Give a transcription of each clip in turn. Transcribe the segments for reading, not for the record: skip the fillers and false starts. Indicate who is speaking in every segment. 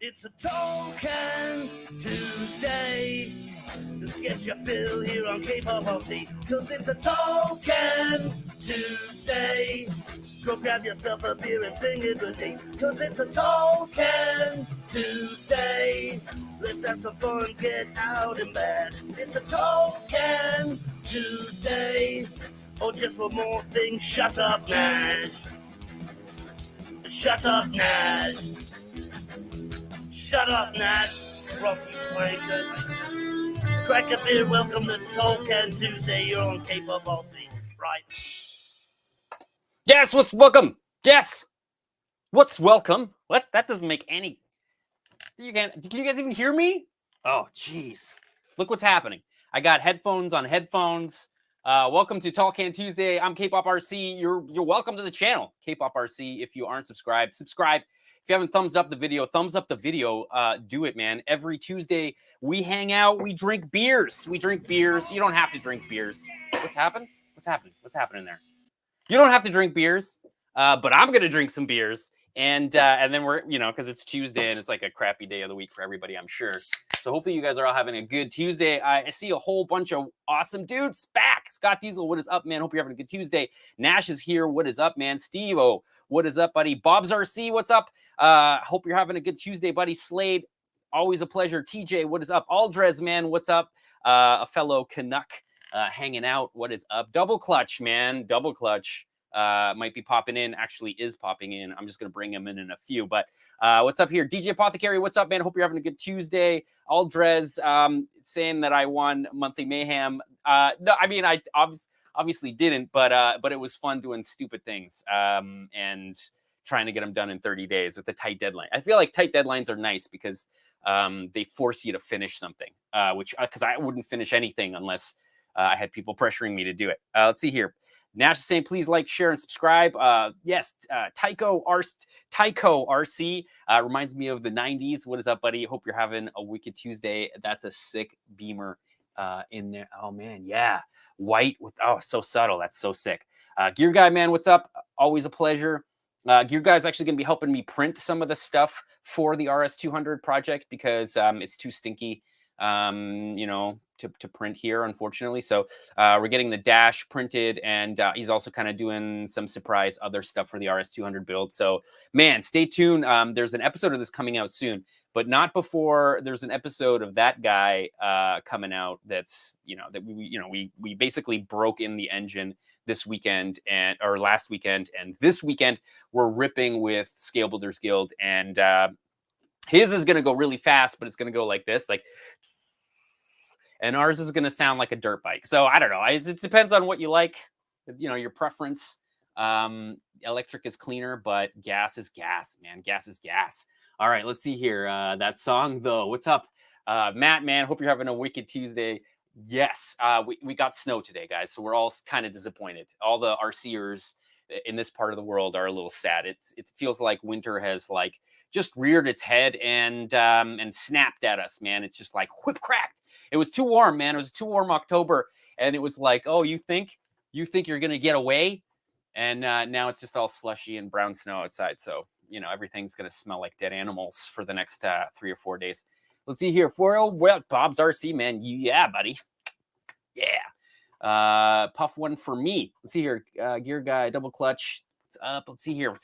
Speaker 1: It's a Token Tuesday. Get your fill here on K-pop Aussie, cause it's a Token Tuesday. Go grab yourself a beer and sing it with me, cause it's a Token Tuesday. Let's have some fun, get out and back. It's a Token Tuesday. Oh, just one more thing, shut up, Nash. Shut up, Nash. Shut up, Nash. Rotten wanker. Crack a beer, welcome to Token Tuesday. You're on K-pop Aussie, right?
Speaker 2: Yes, what's welcome? Yes. What's welcome? What? That doesn't make any... Can you guys even hear me? Oh, jeez. Look what's happening. I got headphones on headphones. Welcome to Token Tuesday. I'm K-pop RC. You're welcome to the channel. K-pop RC. If you aren't subscribed, subscribe. If you haven't thumbs up the video, do it, man. Every Tuesday, we hang out, we drink beers. We drink beers. You don't have to drink beers. What's happened? What's happening? What's happening there? You don't have to drink beers, but I'm going to drink some beers. And then we're, because it's Tuesday and it's like a crappy day of the week for everybody, I'm sure. So hopefully you guys are all having a good Tuesday. I see a whole bunch of awesome dudes back. Scott Diesel, what is up, man? Hope you're having a good Tuesday. Nash is here. What is up, man? Steve-O, what is up, buddy? Bob's RC, what's up? Hope you're having a good Tuesday, buddy. Slade, always a pleasure. TJ, what is up? Aldrez, man, what's up? A fellow Canuck hanging out. What is up? Double Clutch, man. Double Clutch. Might be popping in, actually is popping in. I'm just going to bring him in a few, but what's up here? DJ Apothecary, what's up, man? Hope you're having a good Tuesday. Aldrez saying that I won monthly mayhem. No, I mean, I obviously didn't, but it was fun doing stupid things and trying to get them done in 30 days with a tight deadline. I feel like tight deadlines are nice because they force you to finish something, which because I wouldn't finish anything unless I had people pressuring me to do it. Let's see here. Nash is saying, please like, share, and subscribe. Yes, Tycho RC reminds me of the 90s. What is up, buddy? Hope you're having a wicked Tuesday. That's a sick beamer in there. Oh, man, yeah. White with, so subtle. That's so sick. Gear Guy, man, what's up? Always a pleasure. Gear Guy is actually going to be helping me print some of the stuff for the RS200 project because it's too stinky, to print here, unfortunately. So we're getting the dash printed, and he's also kind of doing some surprise other stuff for the RS200 build. So, man, stay tuned. There's an episode of this coming out soon, but not before there's an episode of that guy coming out. That's that we basically broke in the engine this weekend or last weekend, and this weekend we're ripping with Scale Builders Guild, and his is going to go really fast, but it's going to go like this, like. And ours is going to sound like a dirt bike. So I don't know. It depends on what you like, your preference. Electric is cleaner, but gas is gas, man. Gas is gas. All right, let's see here. That song, though. What's up? Matt, man, hope you're having a wicked Tuesday. Yes, we got snow today, guys. So we're all kind of disappointed. All the RCers, in this part of the world are a little sad. It feels like winter has like just reared its head and snapped at us, man. It's just like whip cracked. It was too warm, man. It was too warm October, and it was like, oh, you think you're gonna get away, and now it's just all slushy and brown snow outside. So everything's gonna smell like dead animals for the next 3 or 4 days. Let's see here. Well, Bob's RC, man. Yeah, buddy. Yeah. Puff one for me. Let's see here. Gear guy, double clutch. What's up? Let's see here.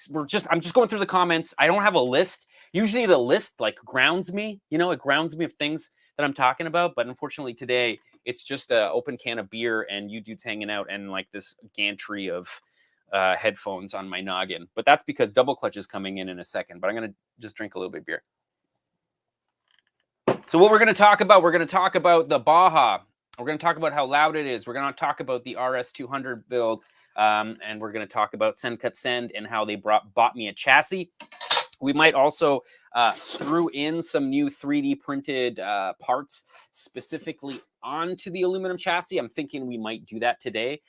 Speaker 2: I'm just going through the comments. I don't have a list. Usually the list like grounds me. It grounds me of things that I'm talking about. But unfortunately today it's just an open can of beer and you dudes hanging out and like this gantry of headphones on my noggin. But that's because double clutch is coming in a second. But I'm gonna just drink a little bit of beer. So what we're going to talk about, the Baja. We're going to talk about how loud it is. We're going to talk about the RS200 build. And we're going to talk about Send Cut Send and how they bought me a chassis. We might also screw in some new 3D printed parts specifically onto the aluminum chassis. I'm thinking we might do that today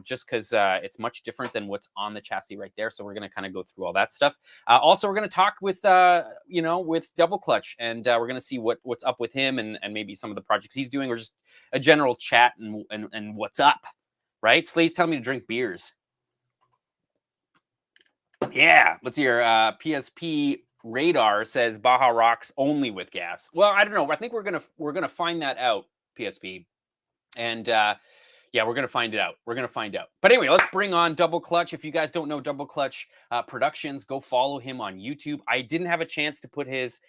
Speaker 2: just because it's much different than what's on the chassis right there. So we're going to kind of go through all that stuff. Also, we're going to talk with, with Double Clutch, and we're going to see what's up with him and maybe some of the projects he's doing, or just a general chat and what's up, right? Slade's telling me to drink beers. Yeah, let's hear. PSP Radar says Baja rocks only with gas. Well, I don't know. I think we're gonna find that out, PSP, and yeah, we're gonna find it out. But anyway, let's bring on Double Clutch. If you guys don't know Double Clutch Productions, go follow him on YouTube. I didn't have a chance to put his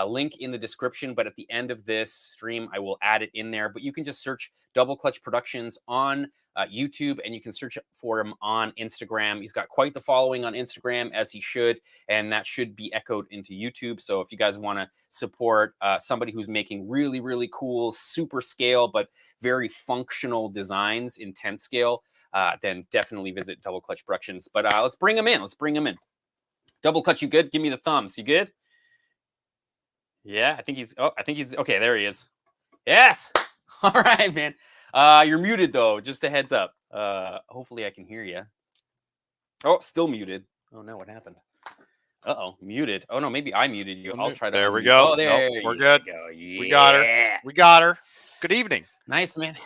Speaker 2: link in the description, but at the end of this stream, I will add it in there. But you can just search Double Clutch Productions on YouTube, and you can search for him on Instagram. He's got quite the following on Instagram, as he should, and that should be echoed into YouTube. So if you guys want to support somebody who's making really, really cool, super scale, but very functional designs in 10 scale, then definitely visit Double Clutch Productions. But let's bring him in. Double Clutch, you good? Give me the thumbs. You good? Yeah, I think he's okay. There he is. Yes. All right, man. You're muted though. Just a heads up. Hopefully I can hear you. Oh, still muted. Oh no, what happened? Uh-oh, muted. Oh no, maybe I muted you. I'll try to.
Speaker 3: There we go.
Speaker 2: Oh, there
Speaker 3: we're good.
Speaker 2: Go. Yeah.
Speaker 3: We got her. Good evening.
Speaker 2: Nice, man.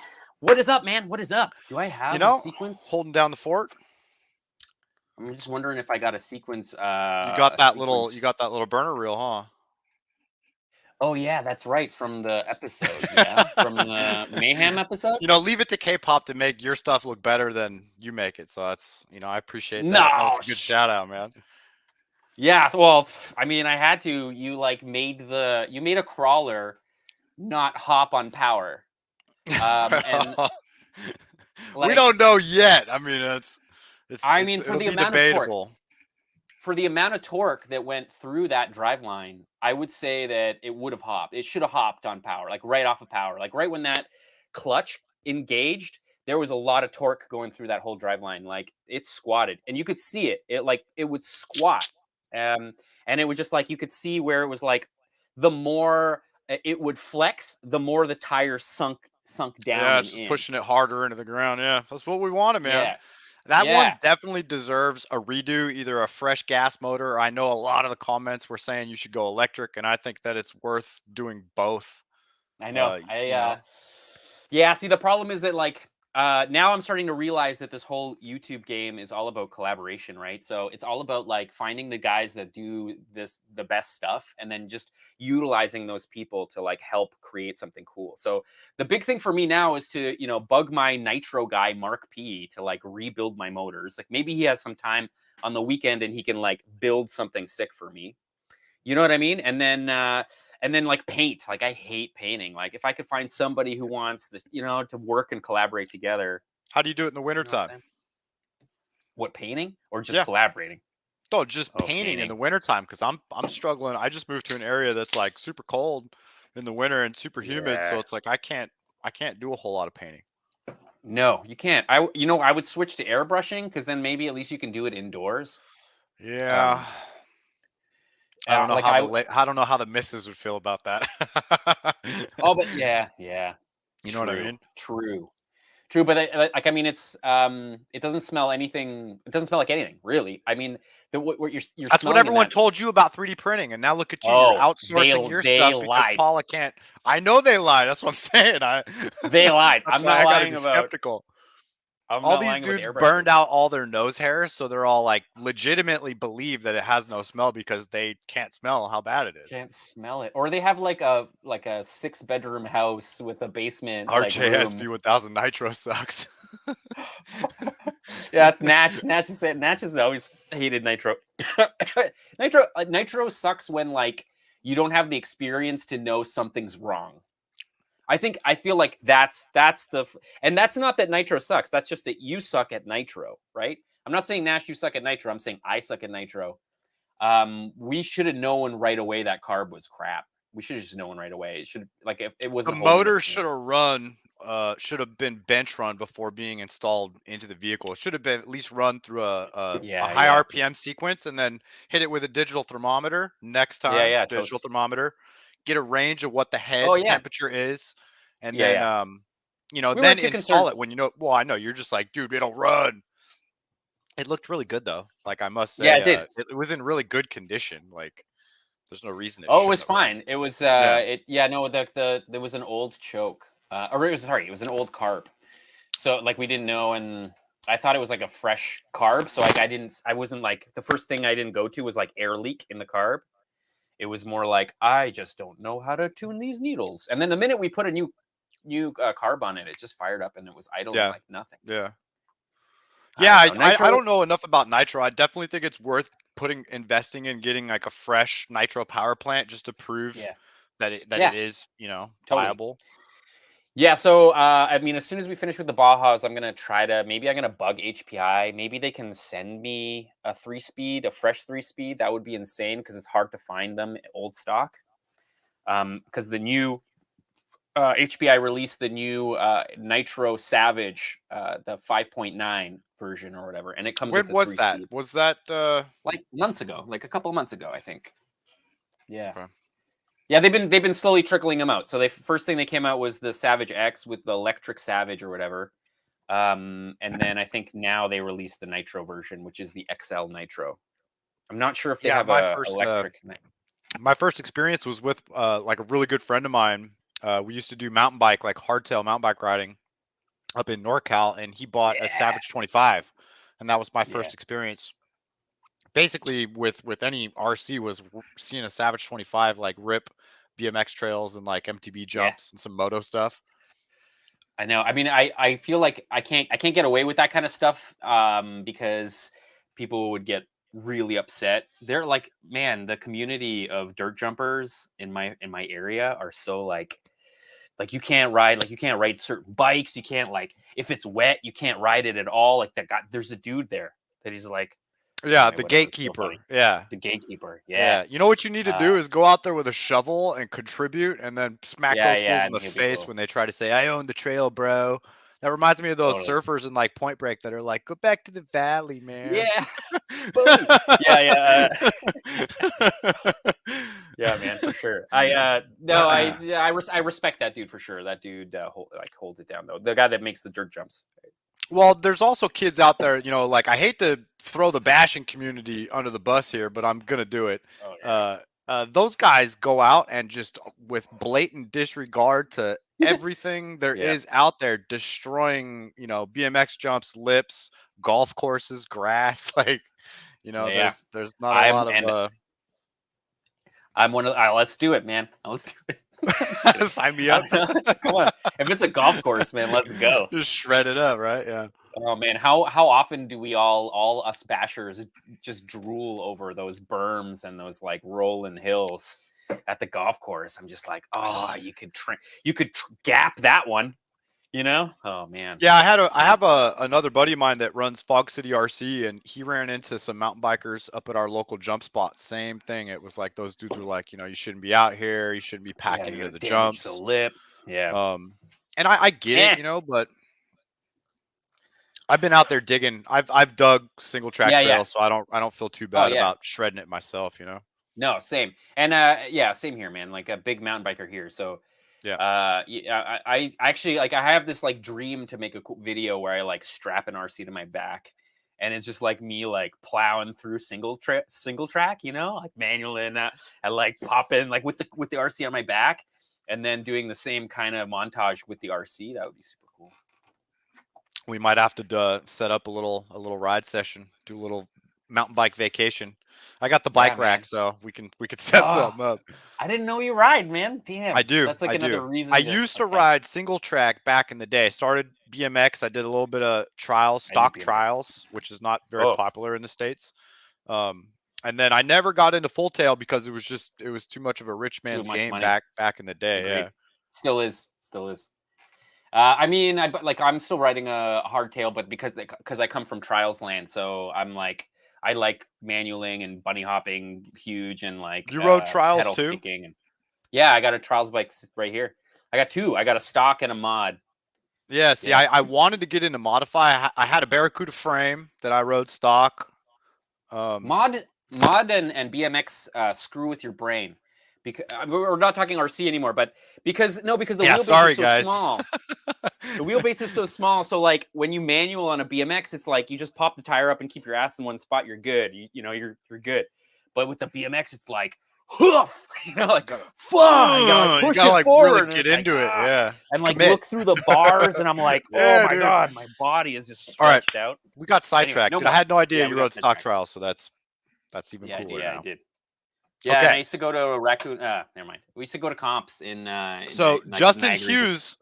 Speaker 2: What is up, man? What is up? Do I have a sequence?
Speaker 3: Holding down the fort.
Speaker 2: I'm just wondering if I got a sequence.
Speaker 3: You got that little burner reel, huh?
Speaker 2: Oh yeah, that's right, from the episode. Yeah, from the mayhem episode.
Speaker 3: Leave it to K-pop to make your stuff look better than you make it. So that's, I appreciate that. That was a good shout out, man.
Speaker 2: Yeah, well, I mean, I had to. You made a crawler not hop on power. And
Speaker 3: we don't know yet. I mean,
Speaker 2: for the amount debatable. Of torque. For the amount of torque that went through that driveline, I would say that it would have hopped. It should have hopped on power, like right off of power. Like right when that clutch engaged, there was a lot of torque going through that whole driveline. Like it squatted, and you could see it. It would squat, and it was just like you could see where it was like the more it would flex, the more the tire sunk down.
Speaker 3: Yeah, just pushing it harder into the ground. Yeah, that's what we wanted, man. Yeah. That one definitely deserves a redo, either a fresh gas motor. I know a lot of the comments were saying you should go electric, and I think that it's worth doing both.
Speaker 2: I know. Yeah, see, the problem is that now I'm starting to realize that this whole YouTube game is all about collaboration, right? So it's all about finding the guys that do the best stuff, and then just utilizing those people to help create something cool. So the big thing for me now is to, bug my Nitro guy, Mark P, to rebuild my motors. Maybe he has some time on the weekend and he can build something sick for me. You know what I mean? And then paint. I hate painting. If I could find somebody who wants this, to work and collaborate together.
Speaker 3: How do you do it in the wintertime?
Speaker 2: What, painting or just collaborating?
Speaker 3: No, just painting in the wintertime, because I'm struggling. I just moved to an area that's super cold in the winter and super humid, so it's I can't do a whole lot of painting.
Speaker 2: No, you can't. I would switch to airbrushing, because then maybe at least you can do it indoors.
Speaker 3: Yeah. I don't know I don't know how the missus would feel about that.
Speaker 2: Oh, but yeah.
Speaker 3: You know what I mean?
Speaker 2: True. True, but like I mean, it's it doesn't smell anything. It doesn't smell like anything, really. I mean, what you're
Speaker 3: That's what everyone told you about 3D printing, and now look at you. You're outsourcing your stuff because Paula can't. I know they lied. That's what I'm saying.
Speaker 2: They lied.
Speaker 3: That's
Speaker 2: I'm
Speaker 3: why
Speaker 2: not
Speaker 3: I gotta
Speaker 2: lying
Speaker 3: be
Speaker 2: about.
Speaker 3: skeptical.
Speaker 2: I'm
Speaker 3: All
Speaker 2: not
Speaker 3: these
Speaker 2: lying about
Speaker 3: dudes
Speaker 2: the
Speaker 3: burned out all their nose hairs, so they're all like legitimately believe that it has no smell because they can't smell how bad it is.
Speaker 2: Can't smell it, or they have like a 6-bedroom house with a basement.
Speaker 3: RJSV
Speaker 2: room.
Speaker 3: 1000 Nitro sucks.
Speaker 2: Yeah, it's Nash. Nash has always hated Nitro. Nitro sucks when like you don't have the experience to know something's wrong. I feel like that's the, and that's not that Nitro sucks. That's just that you suck at Nitro, right? I'm not saying Nash, you suck at Nitro. I'm saying I suck at Nitro. We should have known right away that carb was crap. We should have just known right away. It should, like, if it wasn't
Speaker 3: the motor should have been bench run before being installed into the vehicle. It should have been at least run through a high RPM sequence and then hit it with a digital thermometer next time. Digital thermometer. Get a range of what the head temperature is, and then then install it when you know. Well, I know you're just like, dude, it'll run. It looked really good though. Like I must say,
Speaker 2: yeah, it did.
Speaker 3: It was in really good condition. Like there's no reason.
Speaker 2: It was fine. It was no, there was an old choke, or it was an old carb. So like we didn't know, and I thought it was like a fresh carb. So like I wasn't like, the first thing I didn't go to was like air leak in the carb. It was more like, I just don't know how to tune these needles. And then the minute we put a new carb on it, it just fired up and it was idling like nothing.
Speaker 3: Yeah. I don't know enough about Nitro. I definitely think it's worth investing in getting like a fresh Nitro power plant just to prove that it is, viable.
Speaker 2: Yeah, so I mean, as soon as we finish with the Bajas, I'm gonna bug HPI. Maybe they can send me a 3-speed, a fresh 3-speed. That would be insane because it's hard to find them old stock. Because the new HPI released the new Nitro Savage, the 5.9 version or whatever, and it comes.
Speaker 3: When was that? Was that
Speaker 2: like months ago? Like a couple months ago, I think. Yeah.
Speaker 3: Okay.
Speaker 2: Yeah, they've been slowly trickling them out. So first thing they came out was the Savage X with the electric Savage or whatever, and then I think now they released the Nitro version, which is the XL Nitro. I'm not sure if they have electric.
Speaker 3: My first experience was with like a really good friend of mine. We used to do mountain bike, like hardtail mountain bike riding up in NorCal, and he bought a Savage 25, and that was my first experience. Basically, with any RC, was seeing a Savage 25 like rip BMX trails and like MTB jumps and some moto stuff.
Speaker 2: I know. I mean, I feel like I can't get away with that kind of stuff because people would get really upset. They're like, man, the community of dirt jumpers in my area are so like you can't ride certain bikes. You can't, like, if it's wet, you can't ride it at all. Like there's a dude there that he's like,
Speaker 3: the gatekeeper.
Speaker 2: The gatekeeper. Yeah.
Speaker 3: You know what you need to do is go out there with a shovel and contribute, and then smack those fools in the face when they try to say, I own the trail, bro. That reminds me of those surfers in like Point Break that are like, go back to the valley, man.
Speaker 2: Yeah. Yeah, man, for sure. I respect that dude for sure. That dude holds it down though. The guy that makes the dirt jumps.
Speaker 3: Well, there's also kids out there, like, I hate to throw the bashing community under the bus here, but I'm gonna do it. Those guys go out and just with blatant disregard to everything there is out there, destroying, BMX jumps, lips, golf courses, grass. Like, there's not a lot of.
Speaker 2: I'm one of. Let's do it, man. Let's do it.
Speaker 3: Sign me up.
Speaker 2: Come on. If it's a golf course, man, let's go.
Speaker 3: Just shred it up, right? Yeah.
Speaker 2: Oh man, how often do we all us bashers just drool over those berms and those like rolling hills at the golf course? I'm just like, oh, you could gap that one, Oh man.
Speaker 3: Yeah, I have another buddy of mine that runs Fog City RC, and he ran into some mountain bikers up at our local jump spot. Same thing. It was like those dudes were like, you shouldn't be out here. You shouldn't be packing into the jumps.
Speaker 2: The lip. Yeah.
Speaker 3: And I get it, but I've been out there digging. I've dug single track trails, so I don't feel too bad about shredding it myself,
Speaker 2: No, same. And same here, man. Like a big mountain biker here. So Yeah, I actually like I have this like dream to make a cool video where I like strap an RC to my back, and it's just like me like plowing through single track, you know, like manual in that, and like popping like with the RC on my back, and then doing the same kind of montage with the RC. That would be super cool.
Speaker 3: We might have to set up a little ride session, do a little mountain bike vacation. I got the bike rack, so we could set something up.
Speaker 2: I didn't know you ride, man. Damn.
Speaker 3: I do.
Speaker 2: That's like another reason.
Speaker 3: I used to ride single track back in the day. Started BMX. I did a little bit of trials, stock trials, which is not very popular in the States. And then I never got into full tail because it was too much of a rich man's game back in the day. Agreed. Yeah.
Speaker 2: Still is. I mean, I'm still riding a hardtail, but because I come from trials land, so I'm like I like manualing and bunny hopping huge and like
Speaker 3: you rode trials too.
Speaker 2: And, yeah, I got a trials bike right here. I got two. I got a stock and a mod.
Speaker 3: Yeah, see, I wanted to get into modify. I had a Barracuda frame that I rode stock.
Speaker 2: Mod and BMX screw with your brain. Because we're not talking RC anymore, but because the wheelbase is so small. The wheelbase is so small, so like when you manual on a BMX, it's like you just pop the tire up and keep your ass in one spot. You're good. You're good. But with the BMX, it's like hoof. Like fuck. You gotta push it forward.
Speaker 3: Really get into it, yeah.
Speaker 2: And like look through the bars, and I'm like, oh my god, my body is just stretched out.
Speaker 3: We got sidetracked. I had no idea you rode stock trials, so that's even cooler.
Speaker 2: Yeah, I did. Yeah, and I used to go to Raccoon. Never mind. We used to go to comps in.
Speaker 3: So Justin Hughes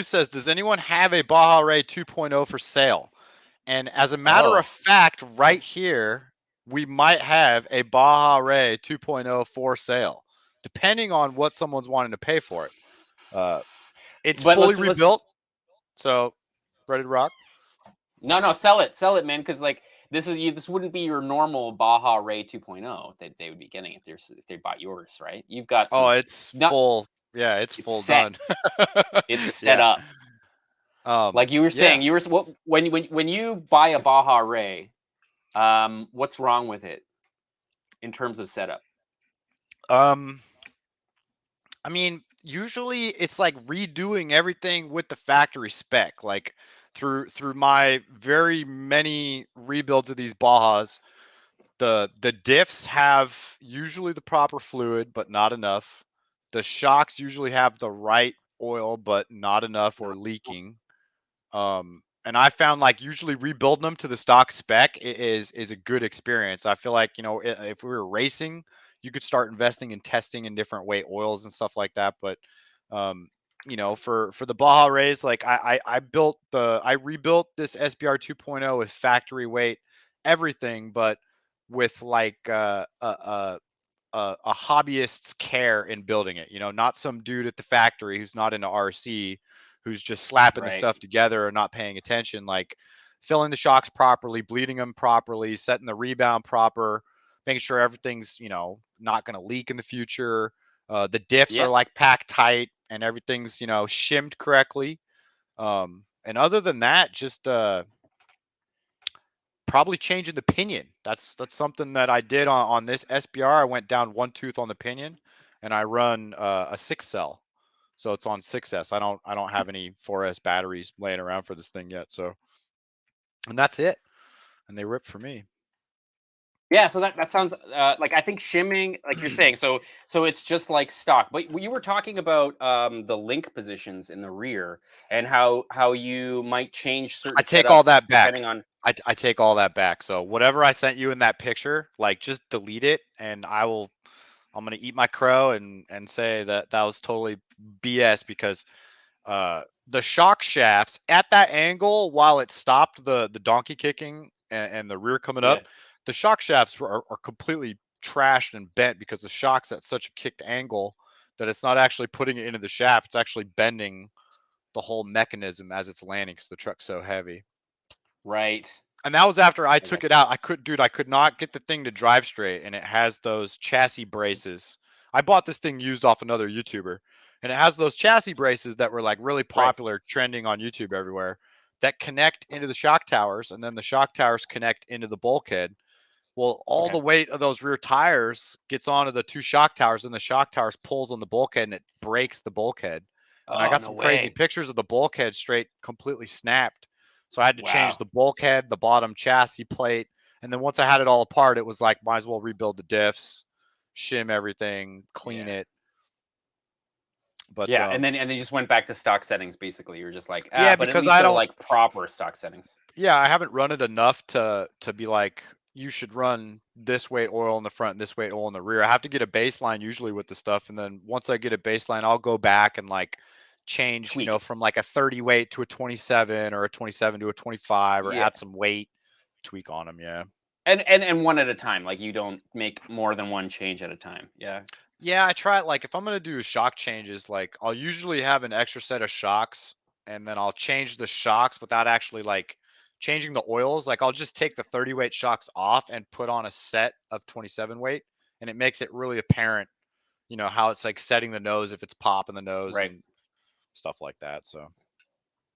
Speaker 3: says, "Does anyone have a Baja Ray 2.0 for sale?" And as a matter of fact, right here, we might have a Baja Ray 2.0 for sale, depending on what someone's wanting to pay for it. It's fully rebuilt, so ready to rock.
Speaker 2: No, sell it, man, because like. This wouldn't be your normal Baja Ray 2.0 that they would be getting if they bought yours, right? You've got
Speaker 3: it's full. Yeah, it's full done.
Speaker 2: It's set up. Like you were saying, when you buy a Baja Ray, what's wrong with it in terms of setup?
Speaker 3: I mean, usually it's like redoing everything with the factory spec, like. Through my very many rebuilds of these Bajas, the diffs have usually the proper fluid, but not enough. The shocks usually have the right oil, but not enough or leaking. And I found like usually rebuilding them to the stock spec is a good experience. I feel like, if we were racing, you could start investing in testing in different weight oils and stuff like that. But for the Baja Rays, like I rebuilt this SBR 2.0 with factory weight, everything, but with like a hobbyist's care in building it. Not some dude at the factory who's not into RC, who's just slapping the stuff together or not paying attention. Like filling the shocks properly, bleeding them properly, setting the rebound proper, making sure everything's not going to leak in the future. The diffs are like packed tight. And everything's, shimmed correctly. And other than that, just probably changing the pinion. That's something that I did on this SBR. I went down one tooth on the pinion, and I run a 6-cell, so it's on 6S. I don't have any 4S batteries laying around for this thing yet. So, and that's it. And they rip for me.
Speaker 2: Yeah, so that sounds like I think shimming, like you're saying, so it's just like stock. But you were talking about the link positions in the rear and how you might change certain.
Speaker 3: I take all that back. I take all that back. So whatever I sent you in that picture, like just delete it, and I'm gonna eat my crow and say that was totally BS because the shock shafts at that angle, while it stopped the donkey kicking and the rear coming up. The shock shafts are completely trashed and bent because the shock's at such a kicked angle that it's not actually putting it into the shaft. It's actually bending the whole mechanism as it's landing because the truck's so heavy.
Speaker 2: Right.
Speaker 3: And that was after I took it out. I could not get the thing to drive straight, and it has those chassis braces. I bought this thing used off another YouTuber, and it has those chassis braces that were like really popular, trending on YouTube everywhere, that connect into the shock towers, and then the shock towers connect into the bulkhead. Well, all the weight of those rear tires gets onto the 2 shock towers, and the shock towers pulls on the bulkhead, and it breaks the bulkhead. And I
Speaker 2: Oh,
Speaker 3: got
Speaker 2: no
Speaker 3: some crazy
Speaker 2: way.
Speaker 3: pictures of the bulkhead straight completely snapped. So I had to change
Speaker 2: Wow.
Speaker 3: the bulkhead, the bottom chassis plate, and then once I had it all apart, it was like might as well rebuild the diffs, shim everything, clean it. But
Speaker 2: yeah, and then you just went back to stock settings. Basically, you're just like,
Speaker 3: yeah,
Speaker 2: but at
Speaker 3: because
Speaker 2: least
Speaker 3: I
Speaker 2: they're
Speaker 3: don't.
Speaker 2: like proper stock settings.
Speaker 3: Yeah, I haven't run it enough to be like you should run this weight oil in the front, this weight oil in the rear. I have to get a baseline usually with the stuff, and then once I get a baseline, I'll go back and like change,
Speaker 2: Tweak.
Speaker 3: from like a 30 weight to a 27 or a 27 to a 25 or
Speaker 2: Yeah.
Speaker 3: add some weight, tweak on them. Yeah.
Speaker 2: And one at a time. Like you don't make more than one change at a time. Yeah.
Speaker 3: Yeah, I try it. Like if I'm gonna do shock changes, like I'll usually have an extra set of shocks, and then I'll change the shocks without actually like changing the oils. Like I'll just take the 30 weight shocks off and put on a set of 27 weight, and it makes it really apparent, how it's like setting the nose if it's popping the nose
Speaker 2: Right.
Speaker 3: and stuff like that. So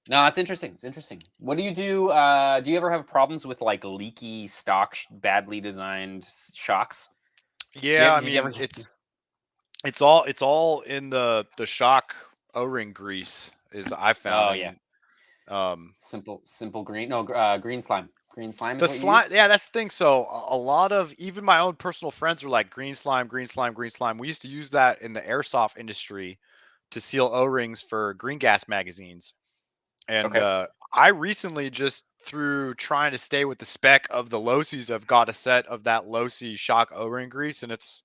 Speaker 2: No, it's interesting. It's interesting. What do you do? Do you ever have problems with like leaky stock, badly designed shocks?
Speaker 3: yeah, I
Speaker 2: Did you
Speaker 3: mean
Speaker 2: ever?
Speaker 3: it's all in the shock O-ring grease is I found.
Speaker 2: Oh
Speaker 3: I
Speaker 2: yeah.
Speaker 3: mean,
Speaker 2: Simple green. No, green slime. Green slime is
Speaker 3: the
Speaker 2: what you
Speaker 3: slime,
Speaker 2: use?
Speaker 3: yeah, that's the thing. So a lot of even my own personal friends were like green slime, green slime, green slime. We used to use that in the airsoft industry to seal O-rings for green gas magazines. And
Speaker 2: Okay.
Speaker 3: I recently just through trying to stay with the spec of the Losi's, I've got a set of that Losi shock O-ring grease, and it's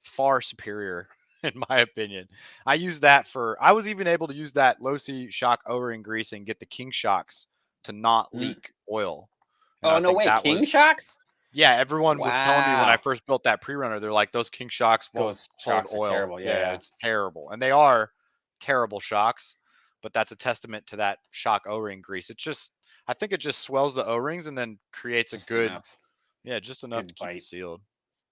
Speaker 3: far superior in my opinion. I was even able to use that Losi shock O-ring grease and get the King shocks to not
Speaker 2: Mm.
Speaker 3: leak oil. And
Speaker 2: Oh
Speaker 3: I
Speaker 2: no
Speaker 3: think
Speaker 2: way!
Speaker 3: that
Speaker 2: King
Speaker 3: was,
Speaker 2: shocks?
Speaker 3: yeah, everyone was telling me when I
Speaker 2: Wow.
Speaker 3: first built that pre-runner, they're like, those King shocks won't
Speaker 2: Those
Speaker 3: hold
Speaker 2: shocks are
Speaker 3: oil.
Speaker 2: terrible.
Speaker 3: Yeah,
Speaker 2: Yeah.
Speaker 3: it's terrible. And they are terrible shocks, but that's a testament to that shock O-ring grease. I think it just swells the O-rings and then creates a
Speaker 2: Just
Speaker 3: good,
Speaker 2: enough.
Speaker 3: yeah, just enough to
Speaker 2: Good
Speaker 3: keep it
Speaker 2: bite.
Speaker 3: sealed.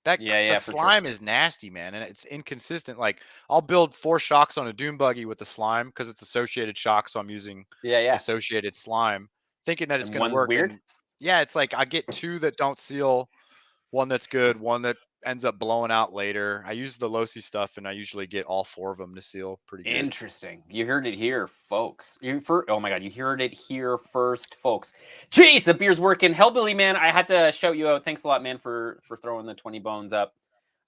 Speaker 2: Yeah,
Speaker 3: The
Speaker 2: yeah, for sure.
Speaker 3: slime is nasty, man, and it's inconsistent. Like I'll build 4 shocks on a dune buggy with the slime because it's associated shock, so I'm using
Speaker 2: Yeah, yeah.
Speaker 3: associated slime, thinking that it's
Speaker 2: And
Speaker 3: going to
Speaker 2: one's
Speaker 3: work.
Speaker 2: weird.
Speaker 3: And yeah, it's like I get 2 that don't seal, one that's good, one that ends up blowing out later. I use the Losi stuff, and I usually get all 4 of them to seal pretty good.
Speaker 2: Interesting. You heard it here, folks. Oh my god, you heard it here first, folks. Jeez, the beer's working. Hellbilly man, I had to shout you out. Thanks a lot, man, for throwing the 20 bones up.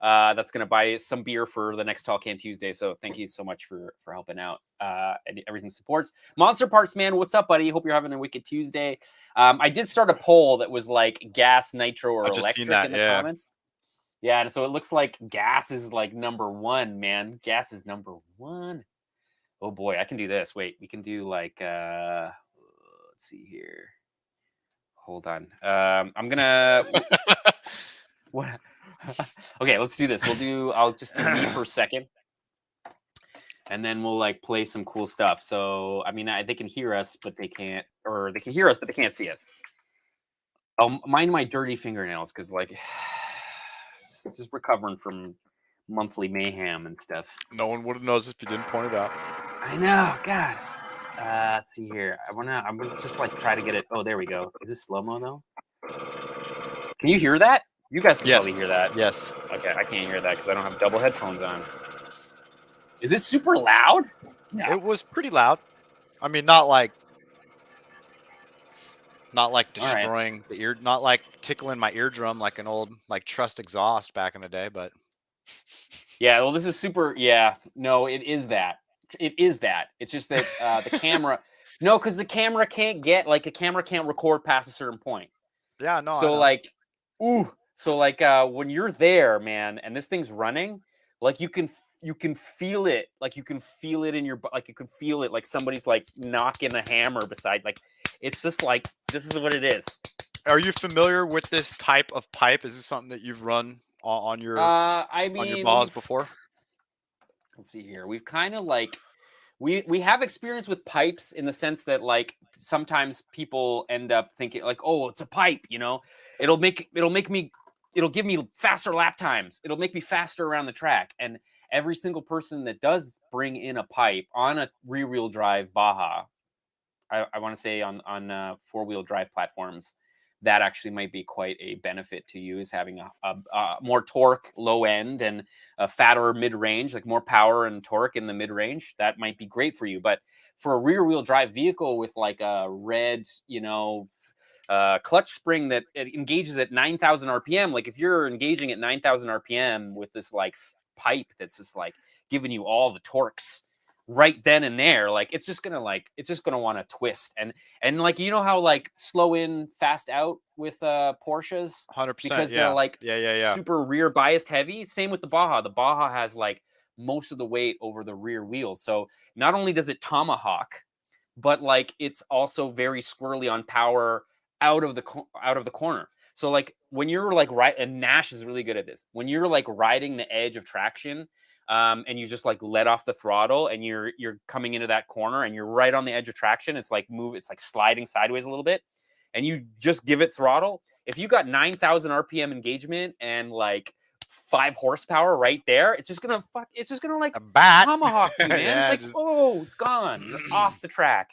Speaker 2: That's gonna buy some beer for the next Tall Can Tuesday. So thank you so much for helping out. And everything supports. Monster Parts, man. What's up, buddy? Hope you're having a wicked Tuesday. I did start a poll that was like gas, nitro, or
Speaker 3: I've just seen
Speaker 2: electric
Speaker 3: that,
Speaker 2: in the
Speaker 3: yeah.
Speaker 2: comments. Yeah, and so it looks like gas is like number one, man. Gas is number one. Oh boy, I can do this. Wait, we can do like let's see here. Hold on. I'm gonna what okay, let's do this. I'll just do me for a second. And then we'll like play some cool stuff. So I mean they can hear us, but they can't, or they can hear us, but they can't see us. I'll mind my dirty fingernails because like just recovering from monthly mayhem and stuff.
Speaker 3: No one would have noticed if you didn't point it out.
Speaker 2: I know, God. Let's see here. I'm gonna just like try to get it. Oh, there we go. Is this slow-mo though? Can you hear that? You guys can probably hear that.
Speaker 3: Yes.
Speaker 2: Okay, I can't hear that because I don't have double headphones on. Is it super loud? No.
Speaker 3: It was pretty loud. I mean, not like destroying the ear, not like tickling my eardrum like an old like Trust exhaust back in the day, but
Speaker 2: yeah, well, this is super. Yeah, no, it is that. It is that. It's just that the camera. No, because the camera can't record past a certain point.
Speaker 3: Yeah, no.
Speaker 2: So like, so like when you're there, man, and this thing's running, like you can feel it, like you can feel it in your, like you can feel it, like somebody's like knocking a hammer beside, like it's just like this is what it is.
Speaker 3: Are you familiar with this type of pipe? Is this something that you've run on your
Speaker 2: I mean,
Speaker 3: on your Bajas before?
Speaker 2: Let's see here. We've kind of like we have experience with pipes in the sense that like sometimes people end up thinking like, oh, it's a pipe, you know, it'll give me faster lap times. It'll make me faster around the track. And every single person that does bring in a pipe on a rear-wheel drive Baja, I want to say on 4-wheel drive platforms, that actually might be quite a benefit to you, is having a more torque low end and a fatter mid range, like more power and torque in the mid range. That might be great for you. But for a rear wheel drive vehicle with like a red, clutch spring that it engages at 9,000 RPM, like if you're engaging at 9,000 RPM with this like pipe that's just like giving you all the torques right then and there, like it's just gonna want to twist and like how like slow in fast out with Porsches
Speaker 3: 100%,
Speaker 2: because they're like
Speaker 3: yeah.
Speaker 2: super rear biased heavy. Same with the Baja has like most of the weight over the rear wheels, so not only does it tomahawk, but like it's also very squirrely on power out of the corner. So like when you're like and Nash is really good at this, when you're like riding the edge of traction, and you just like let off the throttle and you're coming into that corner and you're right on the edge of traction. It's like it's like sliding sideways a little bit and you just give it throttle. If you got 9,000 RPM engagement and like 5 horsepower right there, it's just gonna like
Speaker 3: a bat
Speaker 2: tomahawk you, man. It's like, oh, it's gone. You're off the track.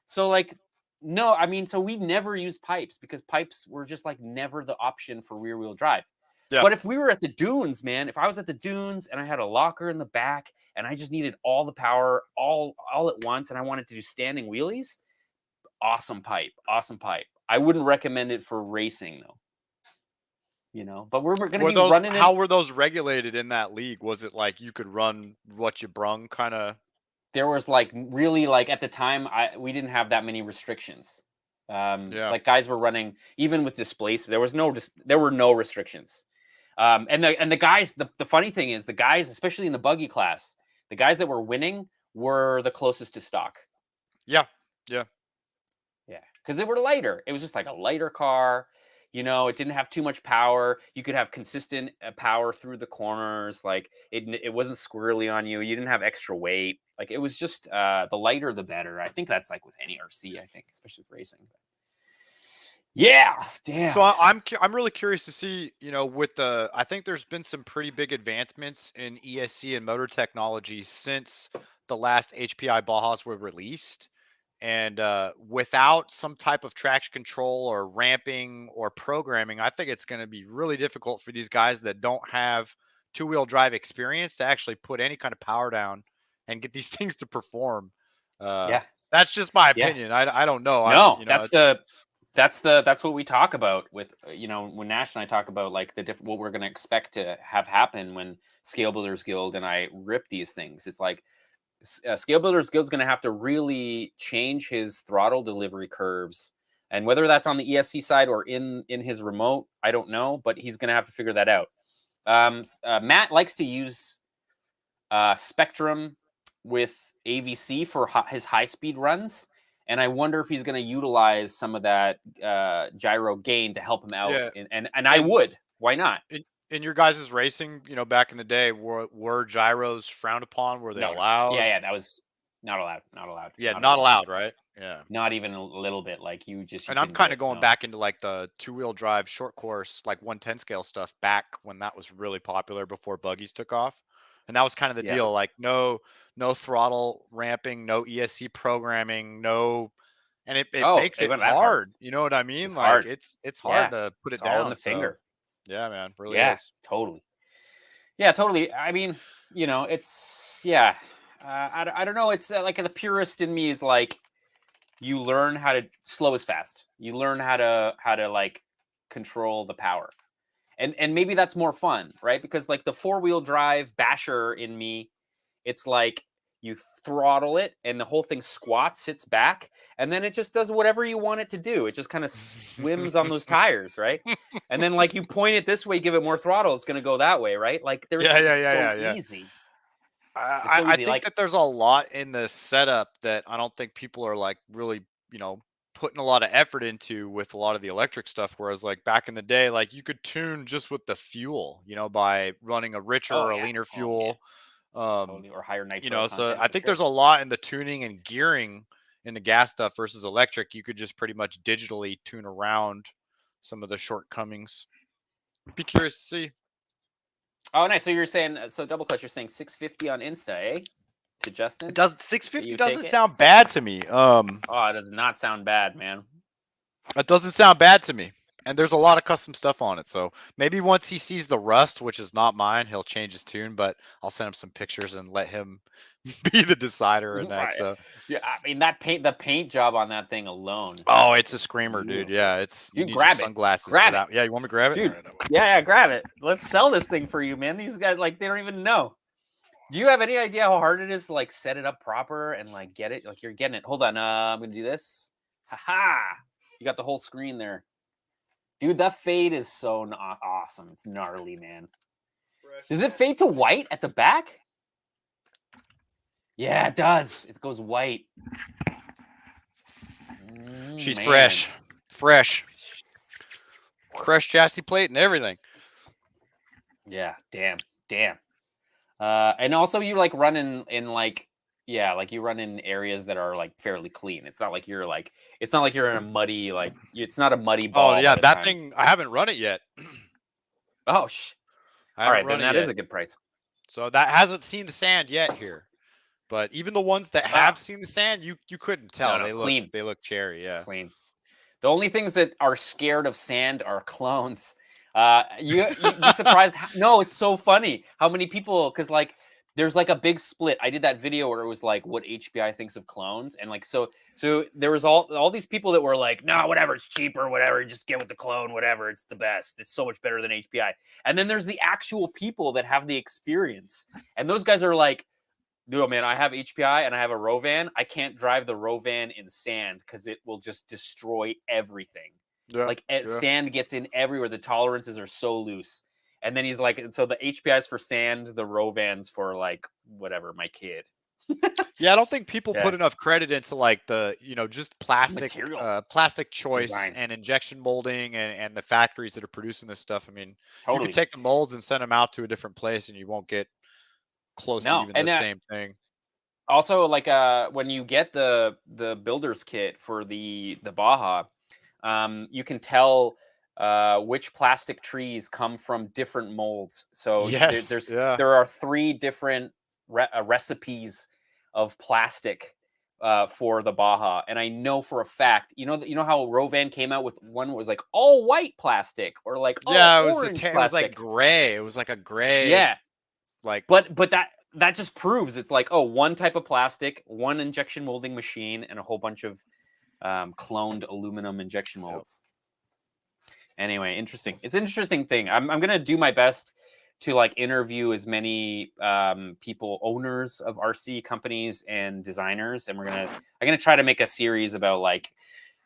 Speaker 2: So like, no, I mean, so we never used pipes because pipes were just like never the option for rear wheel drive. Yeah. But if we were at the dunes, man, if I was at the dunes and I had a locker in the back and I just needed all the power all at once and I wanted to do standing wheelies, awesome pipe. I wouldn't recommend it for racing though. But we're going to be running.
Speaker 3: How were those regulated in that league? Was it like you could run what you brung kind of?
Speaker 2: There was like really like at the time we didn't have that many restrictions. Like guys were running even with displacement. There were no restrictions. And the guys, the funny thing is the guys, especially in the buggy class, the guys that were winning were the closest to stock.
Speaker 3: Yeah.
Speaker 2: Because they were lighter. It was just like a lighter car. It didn't have too much power. You could have consistent power through the corners. Like it wasn't squirrely on you. You didn't have extra weight. Like it was just the lighter, the better. I think that's like with any RC, I think, especially with racing. Yeah, damn.
Speaker 3: So I'm really curious to see, I think there's been some pretty big advancements in ESC and motor technology since the last HPI Bajas were released. And without some type of traction control or ramping or programming, I think it's going to be really difficult for these guys that don't have two-wheel drive experience to actually put any kind of power down and get these things to perform. That's just my opinion. I don't know.
Speaker 2: No, that's what we talk about with, when Nash and I talk about like what we're going to expect to have happen when Scale Builders Guild and I rip these things. It's like Scale Builders Guild is going to have to really change his throttle delivery curves, and whether that's on the ESC side or in his remote, I don't know, but he's going to have to figure that out. Matt likes to use Spectrum with AVC for his high speed runs. And I wonder if he's going to utilize some of that gyro gain to help him out. Yeah. And I would. Why not?
Speaker 3: In your guys' racing, back in the day, were gyros frowned upon? Were they allowed?
Speaker 2: Yeah, that was not allowed. Not allowed.
Speaker 3: Yeah, not allowed, right? Yeah.
Speaker 2: Not even a little bit. Like you
Speaker 3: I'm kind of going back into like the two-wheel drive short course, like 110 scale stuff back when that was really popular before buggies took off. And that was kind of the deal, like no throttle ramping, no ESC programming, and it makes it hard. You know what I mean?
Speaker 2: It's
Speaker 3: like
Speaker 2: hard.
Speaker 3: It's hard to put it down
Speaker 2: all in the finger.
Speaker 3: Yeah, man, really is.
Speaker 2: Totally. Yeah, totally. I mean, it's I don't know. It's like the purist in me is like, you learn how to slow is fast. You learn how to like control the power. And maybe that's more fun, right? Because like the 4-wheel drive basher in me, it's like you throttle it and the whole thing sits back, and then it just does whatever you want it to do. It just kind of swims on those tires, right? And then like you point it this way, give it more throttle, it's going to go that way, right? Like there's easy.
Speaker 3: I think that there's a lot in the setup that I don't think people are like really, putting a lot of effort into with a lot of the electric stuff. Whereas like back in the day, like you could tune just with the fuel, by running a richer or a leaner fuel,
Speaker 2: totally. Or higher nitro.
Speaker 3: So I think there's a lot in the tuning and gearing in the gas stuff versus electric. You could just pretty much digitally tune around some of the shortcomings. Be curious to see.
Speaker 2: Oh, nice. So you're saying, Double Clutch, you're saying 650 on Insta, eh? To Justin?
Speaker 3: It doesn't 650 doesn't sound bad to me.
Speaker 2: Oh, it does not sound bad, man.
Speaker 3: It doesn't sound bad to me. And there's a lot of custom stuff on it. So maybe once he sees the rust, which is not mine, he'll change his tune. But I'll send him some pictures and let him be the decider in that. So
Speaker 2: yeah, I mean the paint job on that thing alone.
Speaker 3: Oh, it's a screamer, dude. Yeah, it's
Speaker 2: dude.
Speaker 3: You need
Speaker 2: Grab
Speaker 3: your
Speaker 2: it.
Speaker 3: sunglasses
Speaker 2: Grab
Speaker 3: for that. Yeah, you want me to grab it,
Speaker 2: dude?
Speaker 3: Right,
Speaker 2: yeah, grab it. Let's sell this thing for you, man. These guys like they don't even know. Do you have any idea how hard it is to like set it up proper and like get it? Like you're getting it. Hold on, I'm gonna do this. Haha! You got the whole screen there, dude. That fade is so awesome. It's gnarly, man. Does it fade to white at the back? Yeah, it does. It goes white.
Speaker 3: She's
Speaker 2: man.
Speaker 3: fresh chassis plate and everything.
Speaker 2: Yeah, damn. And also you like run in like like you run in areas that are like fairly clean. It's not like you're in a muddy it's not a muddy ball.
Speaker 3: Oh yeah, that thing I haven't run it yet.
Speaker 2: Oh all right, then that is a good price.
Speaker 3: So that hasn't seen the sand yet here. But even the ones that have seen the sand, you couldn't tell.
Speaker 2: No,
Speaker 3: they
Speaker 2: clean.
Speaker 3: They look cherry, yeah.
Speaker 2: Clean. The only things that are scared of sand are clones. You'd be surprised. No, it's so funny how many people, because like there's like a big split. I did that video where it was like what HPI thinks of clones, and like so there was all these people that were like, no, whatever, it's cheaper, whatever, just get with the clone, whatever, it's the best, it's so much better than HPI. And then there's the actual people that have the experience, and those guys are like, no, man, I have HPI and I have a Rovan. I can't drive the Rovan in sand because it will just destroy everything. Yeah, sand gets in everywhere. The tolerances are so loose. And then he's like, so the HPI is for sand, the Rovans for like whatever, my kid.
Speaker 3: Yeah, I don't think people put enough credit into like the, just plastic choice design and injection molding and the factories that are producing this stuff. I mean, you could take the molds and send them out to a different place and you won't get close to even the same thing.
Speaker 2: Also, like when you get the builder's kit for the Baja, you can tell which plastic trees come from different molds. So there are 3 different recipes of plastic for the Baja, and I know for a fact, you know how Rovan came out with one that was like all white plastic or like orange plastic.
Speaker 3: It was like gray. It was like a gray.
Speaker 2: Yeah,
Speaker 3: like
Speaker 2: but that just proves it's like one type of plastic, one injection molding machine, and a whole bunch of cloned aluminum injection molds. Anyway, interesting. It's an interesting thing. I'm gonna do my best to like interview as many people, owners of RC companies and designers, and I'm gonna try to make a series about like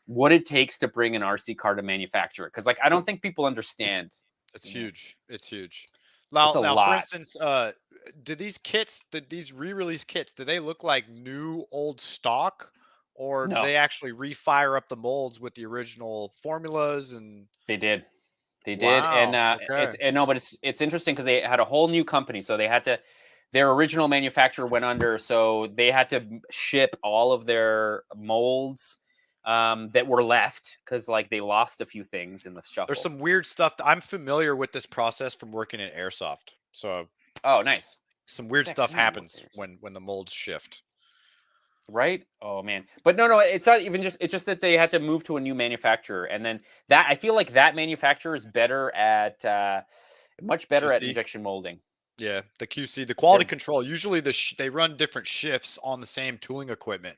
Speaker 2: what it takes to bring an RC car to manufacture. Because like I don't think people understand.
Speaker 3: It's huge. It's huge. Now, for instance, do these re-release kits, do they look like new old stock, or do they actually refire up the molds with the original formulas? And
Speaker 2: they did, and it's interesting because they had a whole new company, so they had to. Their original manufacturer went under, so they had to ship all of their molds that were left because like they lost a few things in the shuffle.
Speaker 3: There's some weird stuff. I'm familiar with this process from working at Airsoft. So
Speaker 2: nice.
Speaker 3: Some weird stuff happens when the molds shift.
Speaker 2: Right? Oh man. But no, it's not even it's just that they had to move to a new manufacturer, and then that I feel like that manufacturer is better at much better at injection molding.
Speaker 3: Yeah, the QC, the quality control. Usually they run different shifts on the same tooling equipment.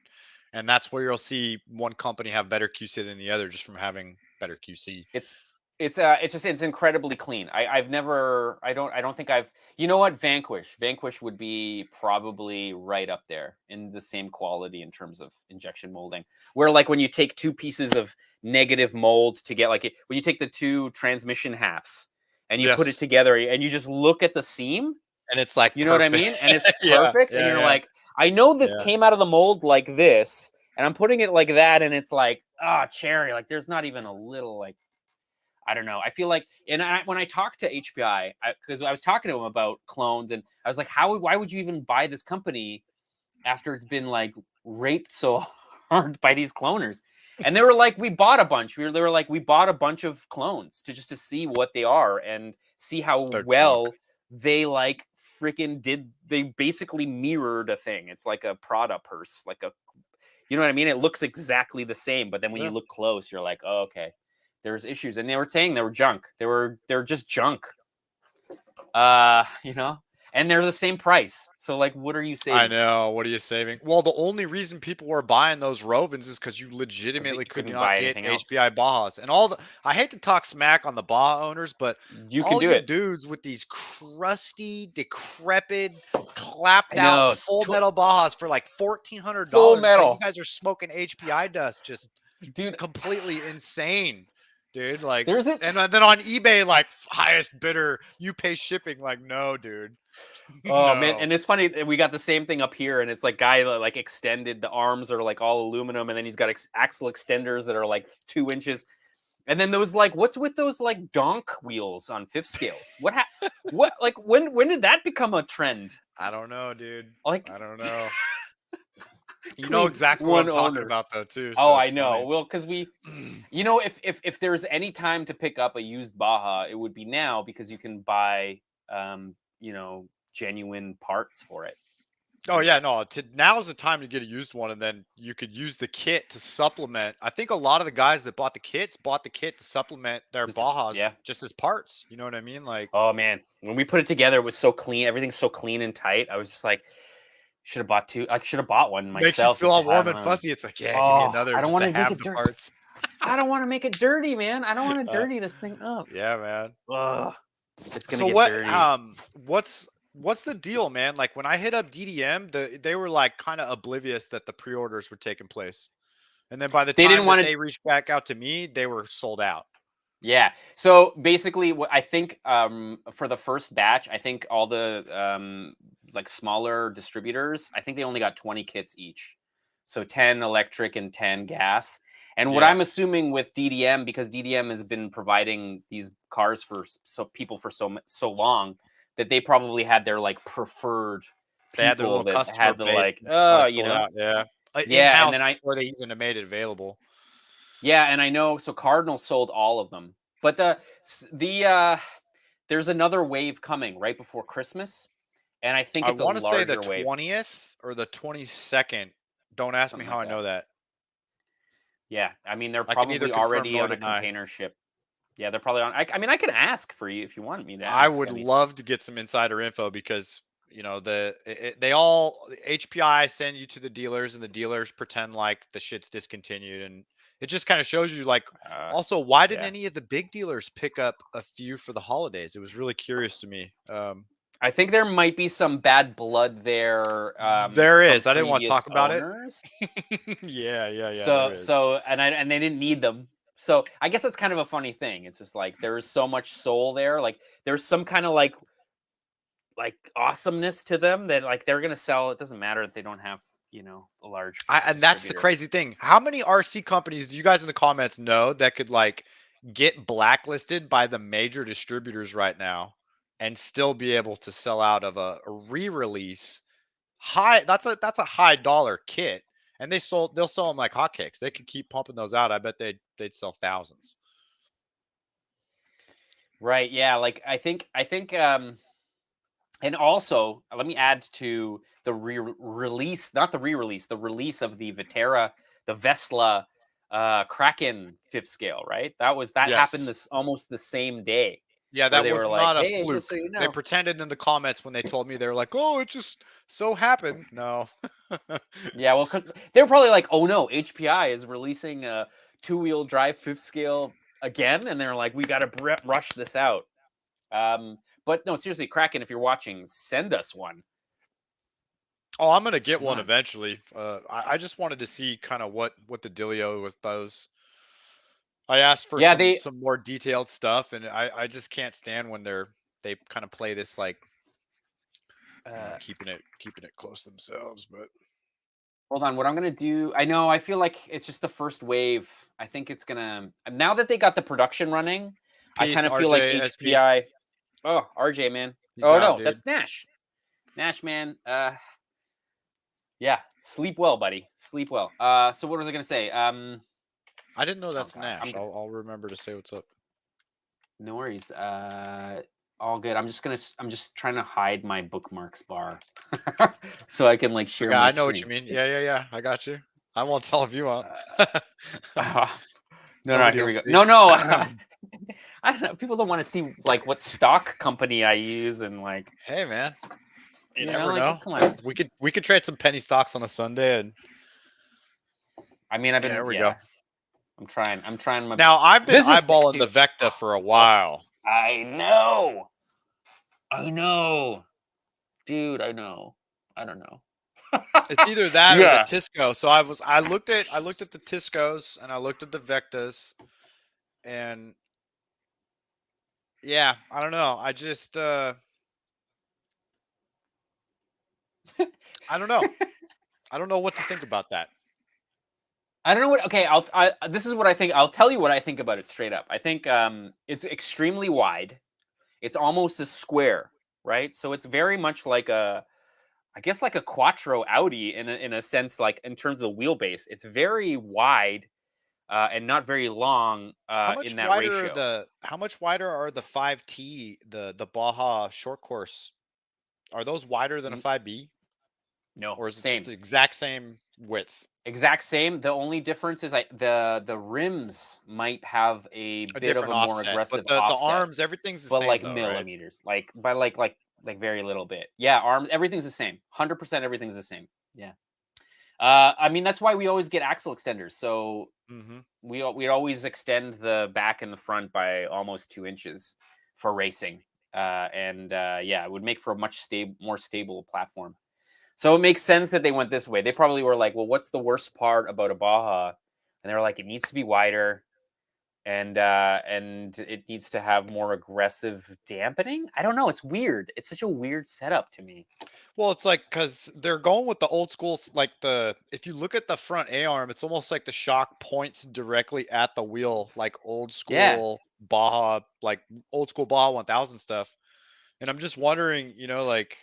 Speaker 3: And that's where you'll see one company have better QC than the other just from having better QC.
Speaker 2: It's incredibly clean. I don't think I've, you know what, Vanquish would be probably right up there in the same quality in terms of injection molding, where like when you take 2 pieces of negative mold to get like when you take the 2 transmission halves and you put it together and you just look at the seam
Speaker 3: and it's like,
Speaker 2: you know what I mean? And it's perfect. And you're like, I know this came out of the mold like this, and I'm putting it like that, and it's like, cherry. Like there's not even a little like, I don't know. I feel like, and when I talked to HPI, because I was talking to him about clones, and I was like, why would you even buy this company after it's been like raped so hard by these cloners? And they were like, we bought a bunch. They were like, we bought a bunch of clones to see what they are and see how they like freaking did. They basically mirrored a thing. It's like a Prada purse, like a, you know what I mean? It looks exactly the same, but then when you look close, you're like, oh, okay. there's issues, and they were saying they were junk. They're just junk. You know, and they're the same price. So like, what are you saving?
Speaker 3: I know. What are you saving? Well, the only reason people were buying those Rovens is because you legitimately could not get HPI Bajas. And I hate to talk smack on the Baja owners, but
Speaker 2: you
Speaker 3: all
Speaker 2: can do
Speaker 3: you
Speaker 2: it.
Speaker 3: dudes with these crusty, decrepit, clapped out full metal Bajas for like $1,400.
Speaker 2: Full metal.
Speaker 3: Like you guys are smoking HPI dust, just
Speaker 2: dude,
Speaker 3: completely insane. Dude, like,
Speaker 2: there's it,
Speaker 3: and then on eBay, like highest bidder, you pay shipping. Like, no, dude.
Speaker 2: Oh man, and it's funny, we got the same thing up here, and it's like guy like extended, the arms are like all aluminum, and then he's got axle extenders that are like 2 inches, and then those like, what's with those like donk wheels on fifth scales? What like when did that become a trend?
Speaker 3: I don't know, dude.
Speaker 2: Like,
Speaker 3: I don't know. You know exactly what I'm talking about, though, too.
Speaker 2: So I know. Funny. Well, because you know, if there's any time to pick up a used Baja, it would be now, because you can buy, you know, genuine parts for it.
Speaker 3: Oh yeah, no. Now is the time to get a used one, and then you could use the kit to supplement. I think a lot of the guys that bought the kit to supplement their Bajas, just as parts. You know what I mean? Like,
Speaker 2: oh man, when we put it together, it was so clean. Everything's so clean and tight. I was just like, should have bought two. I should have bought one myself.
Speaker 3: Makes you feel all warm and fuzzy. It's like, yeah, give me another.
Speaker 2: I don't want to
Speaker 3: have the parts.
Speaker 2: I don't want to make it dirty, man. I don't want to dirty this thing up.
Speaker 3: Yeah, man.
Speaker 2: Ugh. It's gonna get dirty.
Speaker 3: What's the deal, man? Like when I hit up DDM, they were like kind of oblivious that the pre-orders were taking place, and then by the time they reached back out to me, they were sold out.
Speaker 2: Yeah. So basically, what I think for the first batch, I think all the like smaller distributors, I think they only got 20 kits each. So 10 electric and 10 gas. And what I'm assuming with DDM, because DDM has been providing these cars for people for so long, that they probably had their like preferred people,
Speaker 3: they had their little
Speaker 2: that
Speaker 3: customer
Speaker 2: had the
Speaker 3: base,
Speaker 2: like, you know,
Speaker 3: out, and then or they even made it available.
Speaker 2: Yeah, and I know, so Cardinal sold all of them, but there's another wave coming right before Christmas, and I think it's
Speaker 3: I want to say the
Speaker 2: wave.
Speaker 3: 20th or the 22nd. Don't ask
Speaker 2: Something
Speaker 3: me how
Speaker 2: like
Speaker 3: I know that.
Speaker 2: Yeah, I mean they're probably already on a container ship. Yeah, they're probably on. I mean, I can ask for you if you want me to.
Speaker 3: I would love to get some insider info, because you know the HPI send you to the dealers, and the dealers pretend like the shit's discontinued, and it just kind of shows you like. Also, why didn't any of the big dealers pick up a few for the holidays? It was really curious to me.
Speaker 2: I think there might be some bad blood there.
Speaker 3: There is. I didn't want to talk about it. Yeah.
Speaker 2: So and they didn't need them. So I guess that's kind of a funny thing. It's just like there is so much soul there. Like there's some kind of like awesomeness to them that like they're gonna sell. It doesn't matter if they don't have, you know, a large.
Speaker 3: And that's the crazy thing. How many RC companies do you guys in the comments know that could like get blacklisted by the major distributors right now and still be able to sell out of a re-release high? That's a high dollar kit, and they'll sell them like hotcakes. They could keep pumping those out. I bet they'd sell thousands.
Speaker 2: Right. Yeah. Like I think and also let me add to the release of the Vetera, the Vesla Kraken fifth scale, right? That happened almost the same day.
Speaker 3: Yeah, that was not a fluke. So you know. They pretended in the comments when they told me, they were like, "Oh, it just so happened." No.
Speaker 2: Yeah, well, they were probably like, "Oh no, HPI is releasing a 2-wheel drive fifth scale again," and they're like, "We got to rush this out." But no, seriously, Kraken, if you're watching, send us one.
Speaker 3: Oh, I'm gonna get one eventually. I just wanted to see kind of what the dealio with those. I asked for some more detailed stuff, and I just can't stand when they kind of play this like keeping it close to themselves. But
Speaker 2: hold on, what I'm gonna do? I feel like it's just the first wave. I think it's gonna, now that they got the production running. I kind of feel like HPI. Oh, RJ, man. No, that's Nash. Nash, man. Yeah, sleep well, buddy. Sleep well. So what was I gonna say?
Speaker 3: I didn't know that's Nash. I'll remember to say what's up.
Speaker 2: No worries. All good. I'm just trying to hide my bookmarks bar so I can like share.
Speaker 3: Yeah,
Speaker 2: my
Speaker 3: I know what you mean. Yeah. I got you. I won't tell if you want.
Speaker 2: No, here we go. No. I don't know. People don't want to see like what stock company I use and like.
Speaker 3: Hey, man. You
Speaker 2: know,
Speaker 3: never know.
Speaker 2: Come on.
Speaker 3: We could trade some penny stocks on a Sunday, and
Speaker 2: I mean, I've been.
Speaker 3: there we go.
Speaker 2: I'm trying. My.
Speaker 3: Now I've been eyeballing the Vecta for a while.
Speaker 2: I know, dude. I know. I don't know.
Speaker 3: It's either that or the Tisco. So I looked at the Tiscos and I looked at the Vectas, and yeah, I don't know. I just I don't know. I don't know what to think about that.
Speaker 2: I don't know what. Okay, this is what I think. I'll tell you what I think about it straight up. I think it's extremely wide. It's almost a square, right? So it's very much like I guess like a Quattro Audi in a sense, like in terms of the wheelbase. It's very wide and not very long in that ratio.
Speaker 3: How much wider are the 5T, the Baja short course? Are those wider than a 5B?
Speaker 2: No,
Speaker 3: or is it just the exact same width?
Speaker 2: Exact same. The only difference is the rims might have a bit of a more aggressive
Speaker 3: but the
Speaker 2: offset,
Speaker 3: arms, everything's the same,
Speaker 2: but like
Speaker 3: though,
Speaker 2: millimeters, right? Like by like very little bit. Yeah, arms, everything's the same. 100%, everything's the same. Yeah. I mean, that's why we always get axle extenders. So we always extend the back and the front by almost 2 inches for racing, yeah, it would make for a much more stable platform. So it makes sense that they went this way. They probably were like, well, what's the worst part about a Baja? And they were like, it needs to be wider and it needs to have more aggressive dampening. I don't know. It's weird. It's such a weird setup to me.
Speaker 3: Well, it's like, because they're going with the old school, like if you look at the front A-arm, it's almost like the shock points directly at the wheel, like old school Baja, like old school Baja 1000 stuff. And I'm just wondering, like,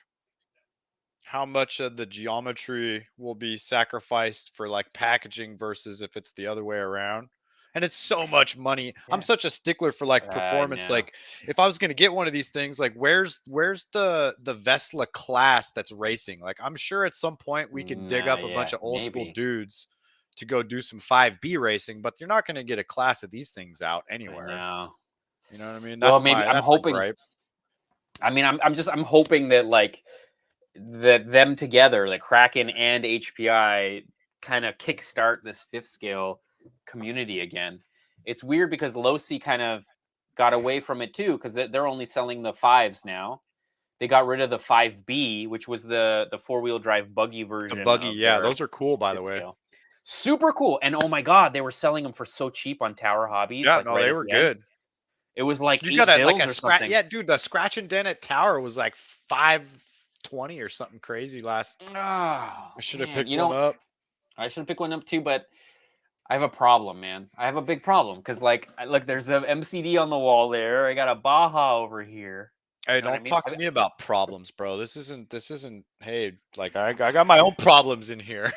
Speaker 3: how much of the geometry will be sacrificed for like packaging versus if it's the other way around. And it's so much money. I'm such a stickler for like performance. Like if I was going to get one of these things, like where's the Vesla class that's racing? Like I'm sure at some point we can dig up a bunch of old school dudes to go do some 5B racing, but you're not going to get a class of these things out anywhere. You know what I mean? That's
Speaker 2: I'm hoping. I mean, I'm hoping that like that them together, like Kraken and HPI, kind of kickstart this 5th scale community again. It's weird because Losi kind of got away from it too, because they're only selling the 5s now. They got rid of the 5B, which was the 4-wheel drive buggy version.
Speaker 3: The buggy, yeah, those are cool, by the way.
Speaker 2: Super cool. And oh my god, they were selling them for so cheap on Tower Hobbies.
Speaker 3: Yeah, like they were good.
Speaker 2: It was like
Speaker 3: you got a scratch. Yeah, dude, the scratch and dent at Tower was like $520 or something crazy last. I should have picked one up.
Speaker 2: I should have picked one up too, but I have a problem, man. I have a big problem because, like, there's a MCD on the wall there. I got a Baja over here.
Speaker 3: Hey, don't talk to me about problems, bro. This isn't. Hey, like I got my own problems in here.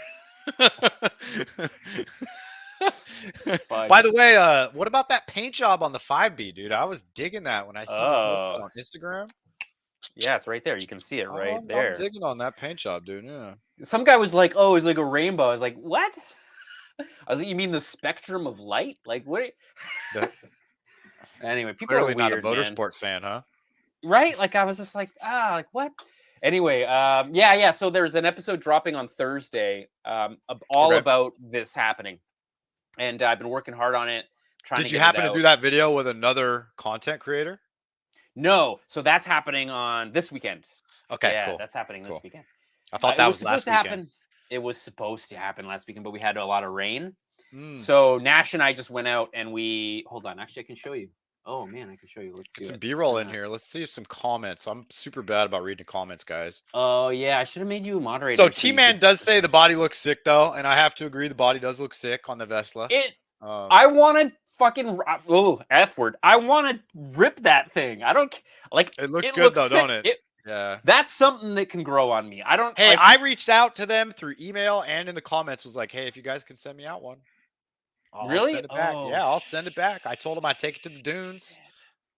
Speaker 3: By the way, what about that paint job on the 5B, dude? I was digging that when I saw it on Instagram.
Speaker 2: Yeah, it's right there. You can see it right there.
Speaker 3: I'm digging on that paint job, dude. Yeah.
Speaker 2: Some guy was like, "Oh, it's like a rainbow." I was like, "What?" I was like, "You mean the spectrum of light? Like what?" Anyway, people
Speaker 3: clearly
Speaker 2: are weird,
Speaker 3: not a motorsport fan, huh?
Speaker 2: Right? Like I was just like, like what? Anyway, yeah. So there's an episode dropping on Thursday, all about this happening, and I've been working hard on it.
Speaker 3: Did you happen to do that video with another content creator?
Speaker 2: No, so that's happening on this weekend.
Speaker 3: Okay,
Speaker 2: yeah,
Speaker 3: cool.
Speaker 2: That's happening this weekend.
Speaker 3: I thought that was last weekend.
Speaker 2: It was supposed to happen last weekend, but we had a lot of rain. So Nash and I just went out and hold on. Actually, I can show you. Oh man, I can show you. Let's do
Speaker 3: some B-roll in here. Let's see some comments. I'm super bad about reading comments, guys.
Speaker 2: Oh yeah, I should have made you a moderator.
Speaker 3: So T-Man does say the body looks sick though, and I have to agree the body does look sick on the Vesla.
Speaker 2: I want to fucking F word. I want to rip that thing. I don't like.
Speaker 3: It looks good though,
Speaker 2: sick.
Speaker 3: Don't it? Yeah.
Speaker 2: That's something that can grow on me. I don't.
Speaker 3: Hey, I reached out to them through email and in the comments was like, hey, if you guys can send me out one. I'll send it back. Yeah, I'll send it back. I told them I'd take it to the dunes.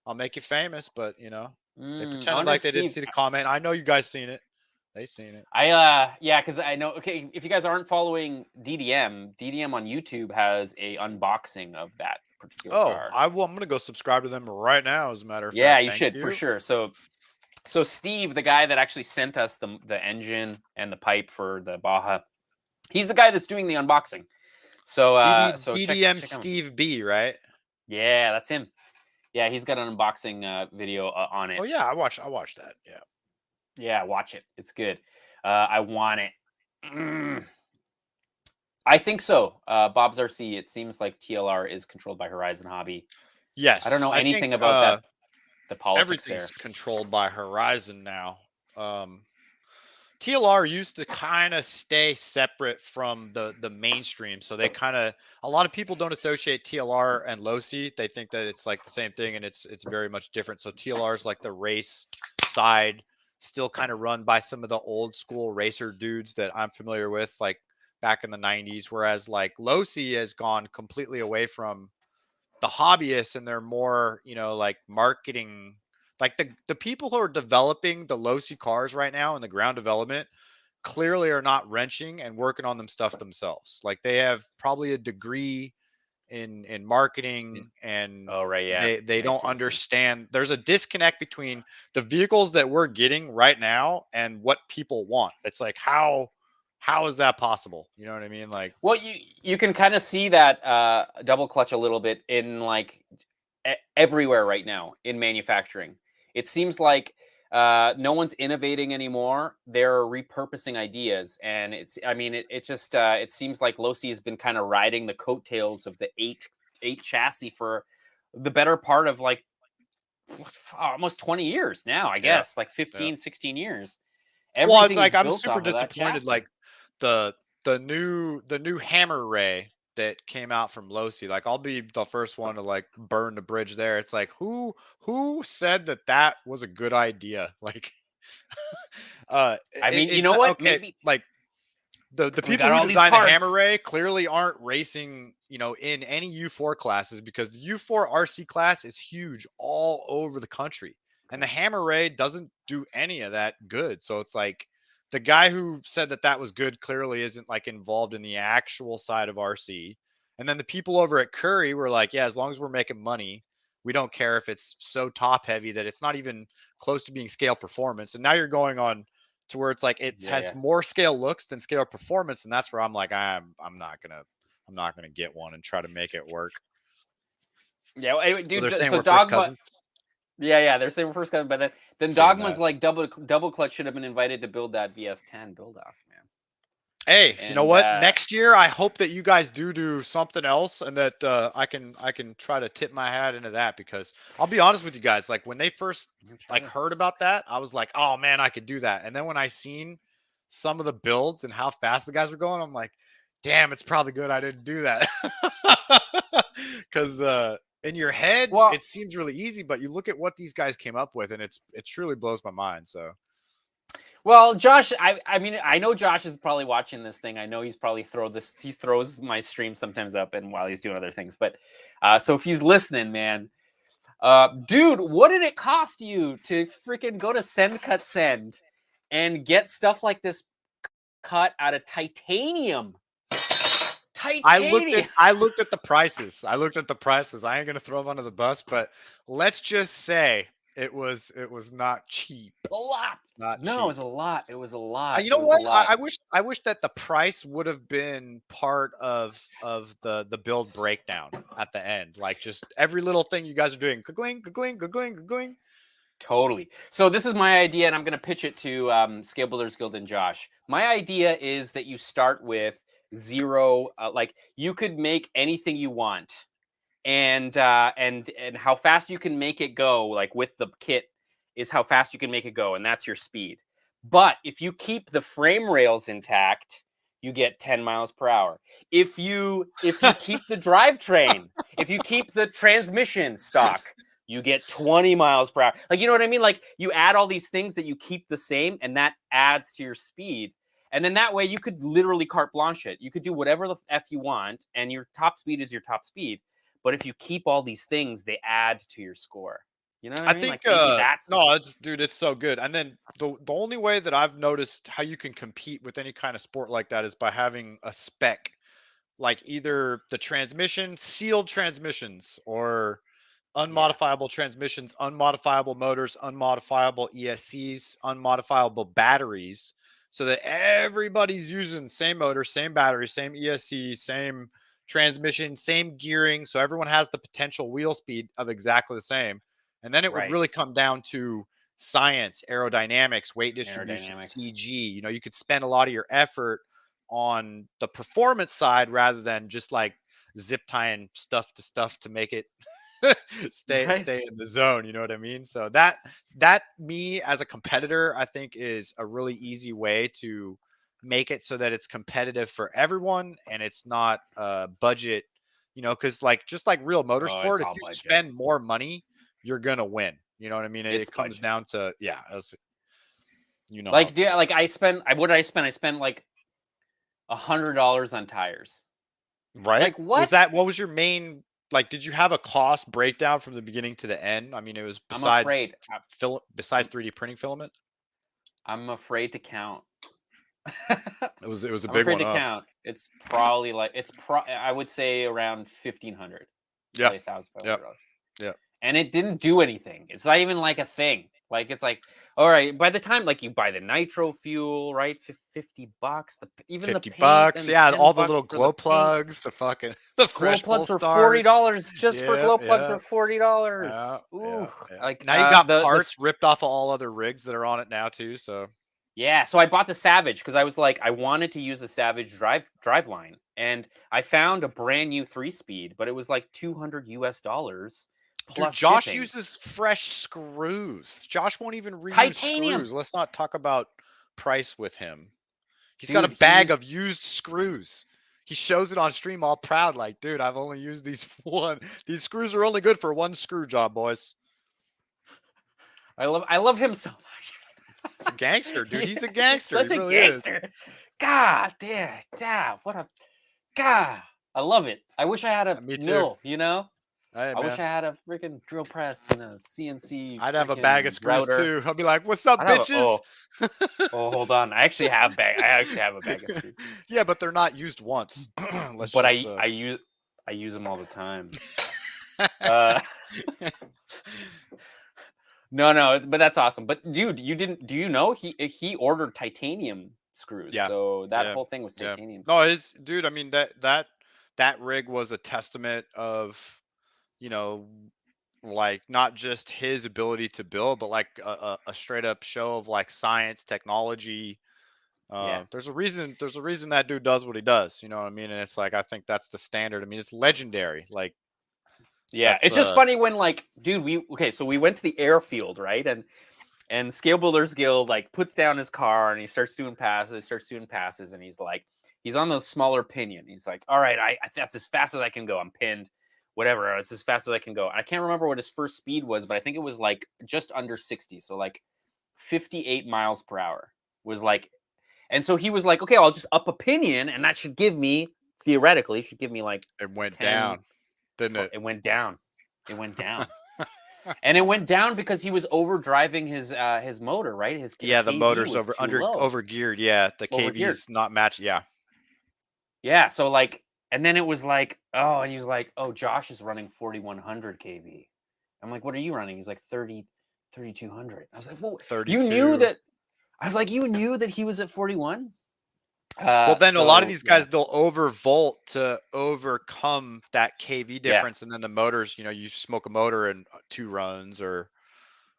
Speaker 3: I'll make you famous, but they pretended like they didn't see the comment. I know you guys seen it. They seen it.
Speaker 2: Yeah, because I know. Okay, if you guys aren't following DDM on YouTube has a unboxing of that particular car.
Speaker 3: I'm gonna go subscribe to them right now. As a matter of fact,
Speaker 2: Yeah, you should for sure. So Steve, the guy that actually sent us the engine and the pipe for the Baja, he's the guy that's doing the unboxing. So
Speaker 3: DDM
Speaker 2: check him.
Speaker 3: Steve B, right?
Speaker 2: Yeah, that's him. Yeah, he's got an unboxing video on it.
Speaker 3: Oh yeah, I watched that.
Speaker 2: Yeah, watch it. It's good. I want it. I think so. Bob's RC. It seems like TLR is controlled by Horizon Hobby.
Speaker 3: Yes,
Speaker 2: I don't know anything about that. The politics
Speaker 3: everything's
Speaker 2: there.
Speaker 3: controlled by Horizon now. TLR used to kind of stay separate from the mainstream, so they a lot of people don't associate TLR and Losi. They think that it's like the same thing, and it's very much different. So TLR is like the race side, still kind of run by some of the old school racer dudes that I'm familiar with, like back in the 90s, whereas like Losi has gone completely away from the hobbyists, and they're more, like marketing. Like the people who are developing the Losi cars right now in the ground development clearly are not wrenching and working on them stuff themselves. Like they have probably a degree in marketing, and they don't understand. There's a disconnect between the vehicles that we're getting right now and what people want. It's like, how is that possible? You know what I mean? Like,
Speaker 2: well, you can kind of see that double clutch a little bit in like everywhere right now in manufacturing. It seems like no one's innovating anymore. They're repurposing ideas, and it seems like Losi has been kind of riding the coattails of the eight chassis for the better part of like almost 20 years now, I guess, like 15, 16 years.
Speaker 3: Well, it's like I'm super disappointed. Like the new Hammer Ray that came out from Losi, like I'll be the first one to like burn the bridge there. It's like, who said that was a good idea? Like,
Speaker 2: I mean, you know what?
Speaker 3: Okay,
Speaker 2: maybe
Speaker 3: like the people who designed the Hammer Ray clearly aren't racing, in any U4 classes, because the U4 RC class is huge all over the country, and the Hammer Ray doesn't do any of that good. So it's like, the guy who said that was good clearly isn't like involved in the actual side of RC. And then the people over at Curry were like, yeah, as long as we're making money, we don't care if it's so top heavy that it's not even close to being scale performance. And now you're going on to where it's like it has more scale looks than scale performance, and that's where I'm like, I'm not gonna get one and try to make it work.
Speaker 2: Yeah, well, dude.
Speaker 3: They're saying
Speaker 2: so
Speaker 3: we're first cousins.
Speaker 2: Yeah, they're saying we're first cousin, but then Dogma's like double clutch should have been invited to build that VS10 build off, man.
Speaker 3: Hey, you know what? Next year, I hope that you guys do something else, and that I can try to tip my hat into that, because I'll be honest with you guys, like when they first like heard about that, I was like, oh man, I could do that. And then when I seen some of the builds and how fast the guys were going, I'm like, damn, it's probably good I didn't do that. Because in your head, it seems really easy, but you look at what these guys came up with, and it truly blows my mind. So,
Speaker 2: well, Josh, I mean, I know Josh is probably watching this thing. I know he's probably he throws my stream sometimes up and while he's doing other things. But so if he's listening, man, dude, what did it cost you to freaking go to Send Cut Send and get stuff like this cut out of titanium?
Speaker 3: I looked at the prices. I ain't gonna throw them under the bus, but let's just say it was not cheap.
Speaker 2: A lot.
Speaker 3: Not
Speaker 2: no,
Speaker 3: cheap.
Speaker 2: It was a lot. It was a lot.
Speaker 3: You know what? I wish that the price would have been part of the build breakdown at the end. Like just every little thing you guys are doing. Gagling, gagling, gagling, gagling.
Speaker 2: Totally. So this is my idea, and I'm going to pitch it to Scale Builders Guild and Josh. My idea is that you start with zero. Like you could make anything you want, and how fast you can make it go, like with the kit, is how fast you can make it go, and that's your speed. But if you keep the frame rails intact, you get 10 miles per hour. If you keep the drivetrain, if you keep the transmission stock, you get 20 miles per hour. Like, you know what I mean? Like you add all these things that you keep the same, and that adds to your speed. And then that way you could literally carte blanche it. You could do whatever the F you want, and your top speed is your top speed. But if you keep all these things, they add to your score. You know what I mean?
Speaker 3: think
Speaker 2: like
Speaker 3: it's so good. And then the only way that I've noticed how you can compete with any kind of sport like that is by having a spec like either the transmission, sealed transmissions, or unmodifiable transmissions, unmodifiable motors, unmodifiable ESCs, unmodifiable batteries, so that everybody's using same motor, same battery, same ESC, same transmission, same gearing, so everyone has the potential wheel speed of exactly the same. And then it would
Speaker 2: Right.
Speaker 3: really come down to science, aerodynamics, weight distribution,
Speaker 2: Aerodynamics.
Speaker 3: CG. You know, you could spend a lot of your effort on the performance side rather than just like zip tying stuff to make it stay in the zone. You know what I mean? So that me as a competitor, I think, is a really easy way to make it so that it's competitive for everyone and it's not budget. You know, because like just like real motorsport, if
Speaker 2: all
Speaker 3: you
Speaker 2: budget.
Speaker 3: spend more money, you're gonna win. You know what I mean?
Speaker 2: It's
Speaker 3: It comes
Speaker 2: budget.
Speaker 3: down to as you know,
Speaker 2: Like like I spent what did I spend? I spent like $100 on tires.
Speaker 3: right?
Speaker 2: Like what?
Speaker 3: What was your main, like, did you have a cost breakdown from the beginning to the end? I mean, it was
Speaker 2: I'm
Speaker 3: besides
Speaker 2: afraid.
Speaker 3: besides 3D printing filament.
Speaker 2: I'm afraid to count.
Speaker 3: It was a
Speaker 2: I'm
Speaker 3: big
Speaker 2: afraid
Speaker 3: one.
Speaker 2: to count. It's probably like I would say around 1,500.
Speaker 3: Yeah.
Speaker 2: $1,500.
Speaker 3: Yeah.
Speaker 2: And it didn't do anything. It's not even like a thing. Like it's like, all right, by the time like you buy the nitro fuel, right? $50. Even the paint
Speaker 3: $50.
Speaker 2: and
Speaker 3: Yeah, all the
Speaker 2: $10
Speaker 3: little
Speaker 2: for
Speaker 3: glow
Speaker 2: paint.
Speaker 3: plugs, the fucking the
Speaker 2: Glow
Speaker 3: fresh
Speaker 2: plugs are
Speaker 3: starts.
Speaker 2: $40 just for glow plugs
Speaker 3: Yeah.
Speaker 2: are $40.
Speaker 3: Yeah.
Speaker 2: Like
Speaker 3: Now you got
Speaker 2: the
Speaker 3: parts ripped off of all other rigs that are on it now too. So
Speaker 2: yeah, so I bought the Savage because I was like, I wanted to use the Savage drive line, and I found a brand new 3-speed, but it was like $200 plus
Speaker 3: dude, Josh
Speaker 2: shipping.
Speaker 3: uses fresh screws. Josh won't even reuse
Speaker 2: Titanium.
Speaker 3: screws. Let's not talk about price with him. He's got
Speaker 2: Dude,
Speaker 3: a bag of used screws. He shows it on stream all proud, like, dude, I've only used these one. These screws are only good for one screw job, boys.
Speaker 2: I love him so much.
Speaker 3: He's a gangster, dude. He's a gangster.
Speaker 2: He's such
Speaker 3: he really
Speaker 2: a gangster.
Speaker 3: Is.
Speaker 2: God damn, what a God. I love it. I wish I had a mill, you know?
Speaker 3: Hey,
Speaker 2: I wish I had a freaking drill press and a CNC.
Speaker 3: I'd have a bag of screws
Speaker 2: router.
Speaker 3: too. I'll be like, "What's up, bitches?"
Speaker 2: Hold on. I actually have a bag of screws.
Speaker 3: Yeah, but they're not used once.
Speaker 2: I use them all the time. No, but that's awesome. But dude, do you know he ordered titanium screws?
Speaker 3: Yeah.
Speaker 2: So that whole thing was titanium.
Speaker 3: No, dude, I mean that rig was a testament of, you know, like not just his ability to build, but like a straight up show of like science, technology. There's a reason that dude does what he does, you know what I mean? And it's like, I think that's the standard. I mean, it's legendary. Like,
Speaker 2: yeah, it's just funny when like, dude, so we went to the airfield, right? And Scale Builders Guild like puts down his car and he starts doing passes, and he's like, he's on the smaller pinion. He's like, all right, that's as fast as I can go. I'm pinned, whatever. It's as fast as I can go. I can't remember what his first speed was, but I think it was like just under 60. So like 58 miles per hour was like, and so he was like, okay, I'll just up a pinion, and that should give me, theoretically, like
Speaker 3: it went
Speaker 2: 10,
Speaker 3: down, didn't it?
Speaker 2: It went down. And it went down because he was overdriving his motor, right?
Speaker 3: The motor's over geared. Yeah, the KV's not matched.
Speaker 2: Yeah. So like, and then it was like, oh, and he was like, oh, Josh is running 4,100 kV. I'm like, what are you running? He's like 3,200. I was like, well,
Speaker 3: 32.
Speaker 2: you knew that. I was like, you knew that he was at 41.
Speaker 3: Well, then a lot of these guys, they'll overvolt to overcome that KV difference, and then the motors, you know, you smoke a motor in 2 runs or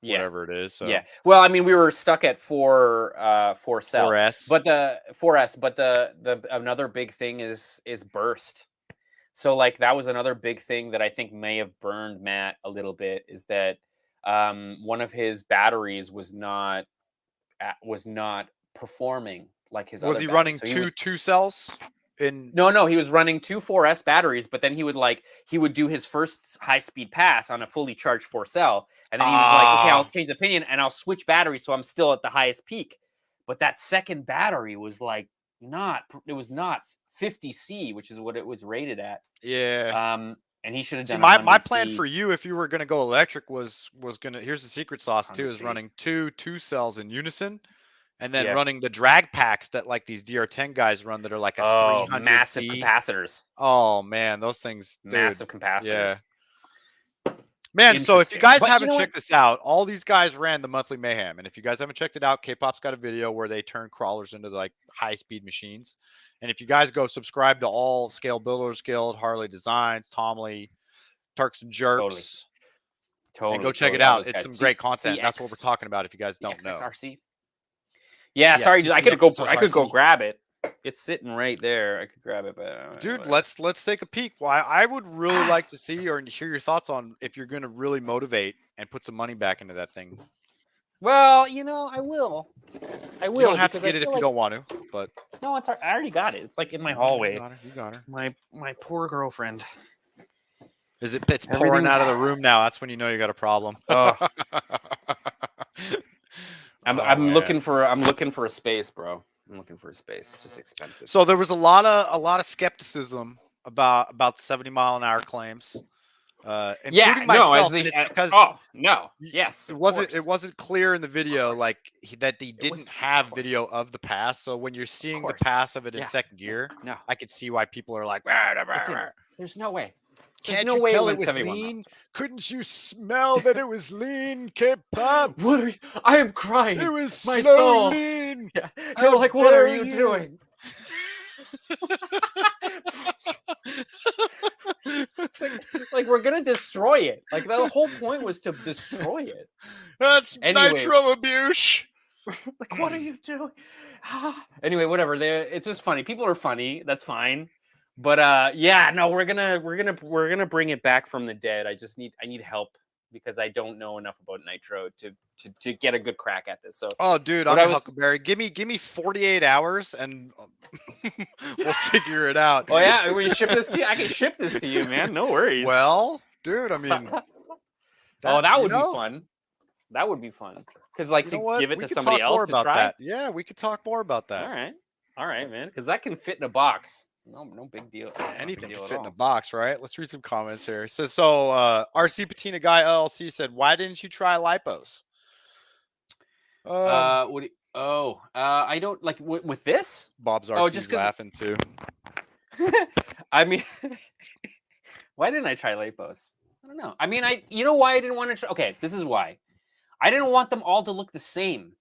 Speaker 3: whatever it is. So.
Speaker 2: Yeah. Well, I mean, we were stuck at 4 cell,
Speaker 3: 4S,
Speaker 2: but the another big thing is burst. So like that was another big thing that I think may have burned Matt a little bit, is that one of his batteries was not performing like his
Speaker 3: was
Speaker 2: other
Speaker 3: he
Speaker 2: battery.
Speaker 3: running
Speaker 2: So
Speaker 3: two cells in
Speaker 2: no he was running 2 4S batteries, but then he would do his first high speed pass on a fully charged 4 cell, and then he was like, okay, I'll change opinion and I'll switch batteries so I'm still at the highest peak. But that second battery was like not 50C, which is what it was rated at. And he should have done
Speaker 3: my plan for you, if you were going to go electric, was gonna, here's the secret sauce too, is running two cells in unison, and then running the drag packs that like these DR10 guys run that are like a 300
Speaker 2: massive capacitors.
Speaker 3: Oh man, those things, dude.
Speaker 2: Massive capacitors.
Speaker 3: Yeah. Man, so if you guys haven't checked this out, all these guys ran the monthly mayhem, and if you guys haven't checked it out, K-pop's got a video where they turn crawlers into like high-speed machines. And if you guys go subscribe to all Scale Builders Guild, Harley Designs, Tomley, Turks and Jerks, and go check it out. It's some great content. That's what we're talking about. If you guys don't know,
Speaker 2: yeah, sorry, I could go grab it. It's sitting right there. I could grab it, but
Speaker 3: dude, let's take a peek. Well, I would really like to see or hear your thoughts on if you're going to really motivate and put some money back into that thing.
Speaker 2: Well, you know, I will. You
Speaker 3: don't have to get it if you don't want to, but
Speaker 2: no, I already got it. It's like in my hallway.
Speaker 3: You got her.
Speaker 2: My poor girlfriend.
Speaker 3: It's pouring out of the room now. That's when you know you got a problem.
Speaker 2: Oh. I'm looking for a space, bro. I'm looking for a space. It's just expensive.
Speaker 3: So there was a lot of skepticism about the 70-mile-an-hour claims. Including myself, because it wasn't clear in the video like that they didn't have video of the pass. So when you're seeing the pass of it in second gear, I could see why people are like,
Speaker 2: there's no way.
Speaker 3: Can't you tell it was lean? Couldn't you smell that it was lean, K-pop?
Speaker 2: What are you? I am crying.
Speaker 3: It was
Speaker 2: my
Speaker 3: so
Speaker 2: soul.
Speaker 3: lean.
Speaker 2: Yeah. You're like, what are you doing? It's like we're gonna destroy it. Like the whole point was to destroy it.
Speaker 3: That's nitro abuse.
Speaker 2: Like, what are you doing? Anyway, whatever. It's just funny. People are funny. That's fine. But yeah, no, we're gonna bring it back from the dead. I need help because I don't know enough about Nitro to get a good crack at this. So
Speaker 3: dude, I'm a Huckleberry. Give me 48 hours and we'll figure it out.
Speaker 2: Oh yeah, will you ship this to you? I can ship this to you, man. No worries.
Speaker 3: Well, dude, I mean,
Speaker 2: that would be fun. That would be fun because like to give it to somebody else to try.
Speaker 3: That. Yeah, we could talk more about that.
Speaker 2: All right, man. Because that can fit in a box. No big deal.
Speaker 3: Anything can fit in a box, right? Let's read some comments here. It says, RC Patina Guy LLC said, why didn't you try lipos?
Speaker 2: I don't like with this.
Speaker 3: Bob's RC's laughing too.
Speaker 2: I mean, why didn't I try lipos? I don't know. I mean, you know why I didn't want to try? Okay, this is why. I didn't want them all to look the same.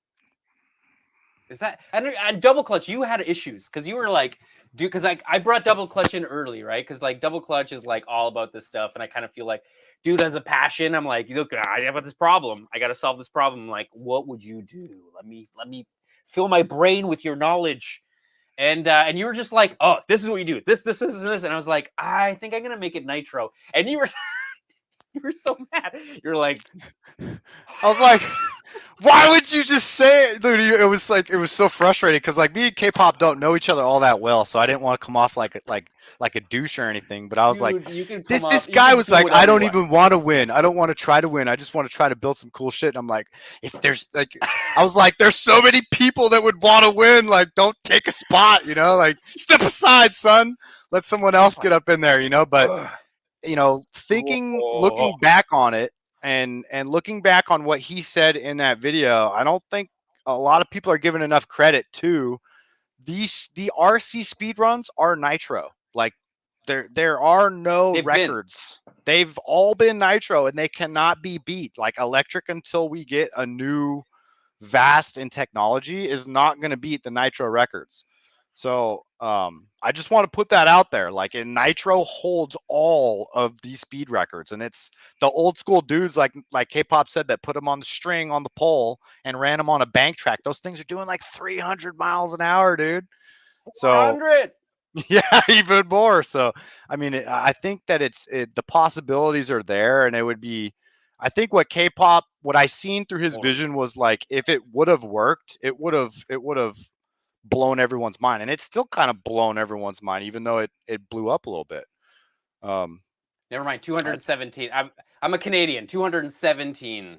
Speaker 2: Is that and double clutch? You had issues because you were like, dude, because I brought double clutch in early, right? Because like double clutch is like all about this stuff, and I kind of feel like, dude, as a passion, I'm like, look, I have this problem. I got to solve this problem. Like, what would you do? Let me fill my brain with your knowledge, and you were just like, oh, this is what you do. This, and I was like, I think I'm gonna make it nitro, and you were. You were so mad. You're like,
Speaker 3: I was like, why would you just say it? Dude, it was so frustrating because like me and K-pop don't know each other all that well, so I didn't want to come off like a douche or anything. But I was like, this guy was like, I don't even want to win. I don't want to try to win. I just want to try to build some cool shit. And I'm like, if there's like, I was like, there's so many people that would want to win. Like, don't take a spot, you know? Like, step aside, son. Let someone else get up in there, you know? But you know, looking back on it and looking back on what he said in that video, I don't think a lot of people are giving enough credit to the RC speedruns are nitro. Like there are no records. They've all been nitro and they cannot be beat. Like electric until we get a new vast in technology is not going to beat the nitro records. So I just want to put that out there. Like, Nitro holds all of these speed records, and it's the old school dudes like K-pop said that put them on the string on the pole and ran them on a bank track. Those things are doing like 300 miles an hour, dude. So
Speaker 2: 100.
Speaker 3: Yeah, even more. So I mean, I think that the possibilities are there, and it would be. I think what K-pop, what I seen through his vision was like, if it would have worked, it would have blown everyone's mind, and it's still kind of blown everyone's mind, even though it blew up a little bit.
Speaker 2: Never mind. 217. I'm a Canadian. 217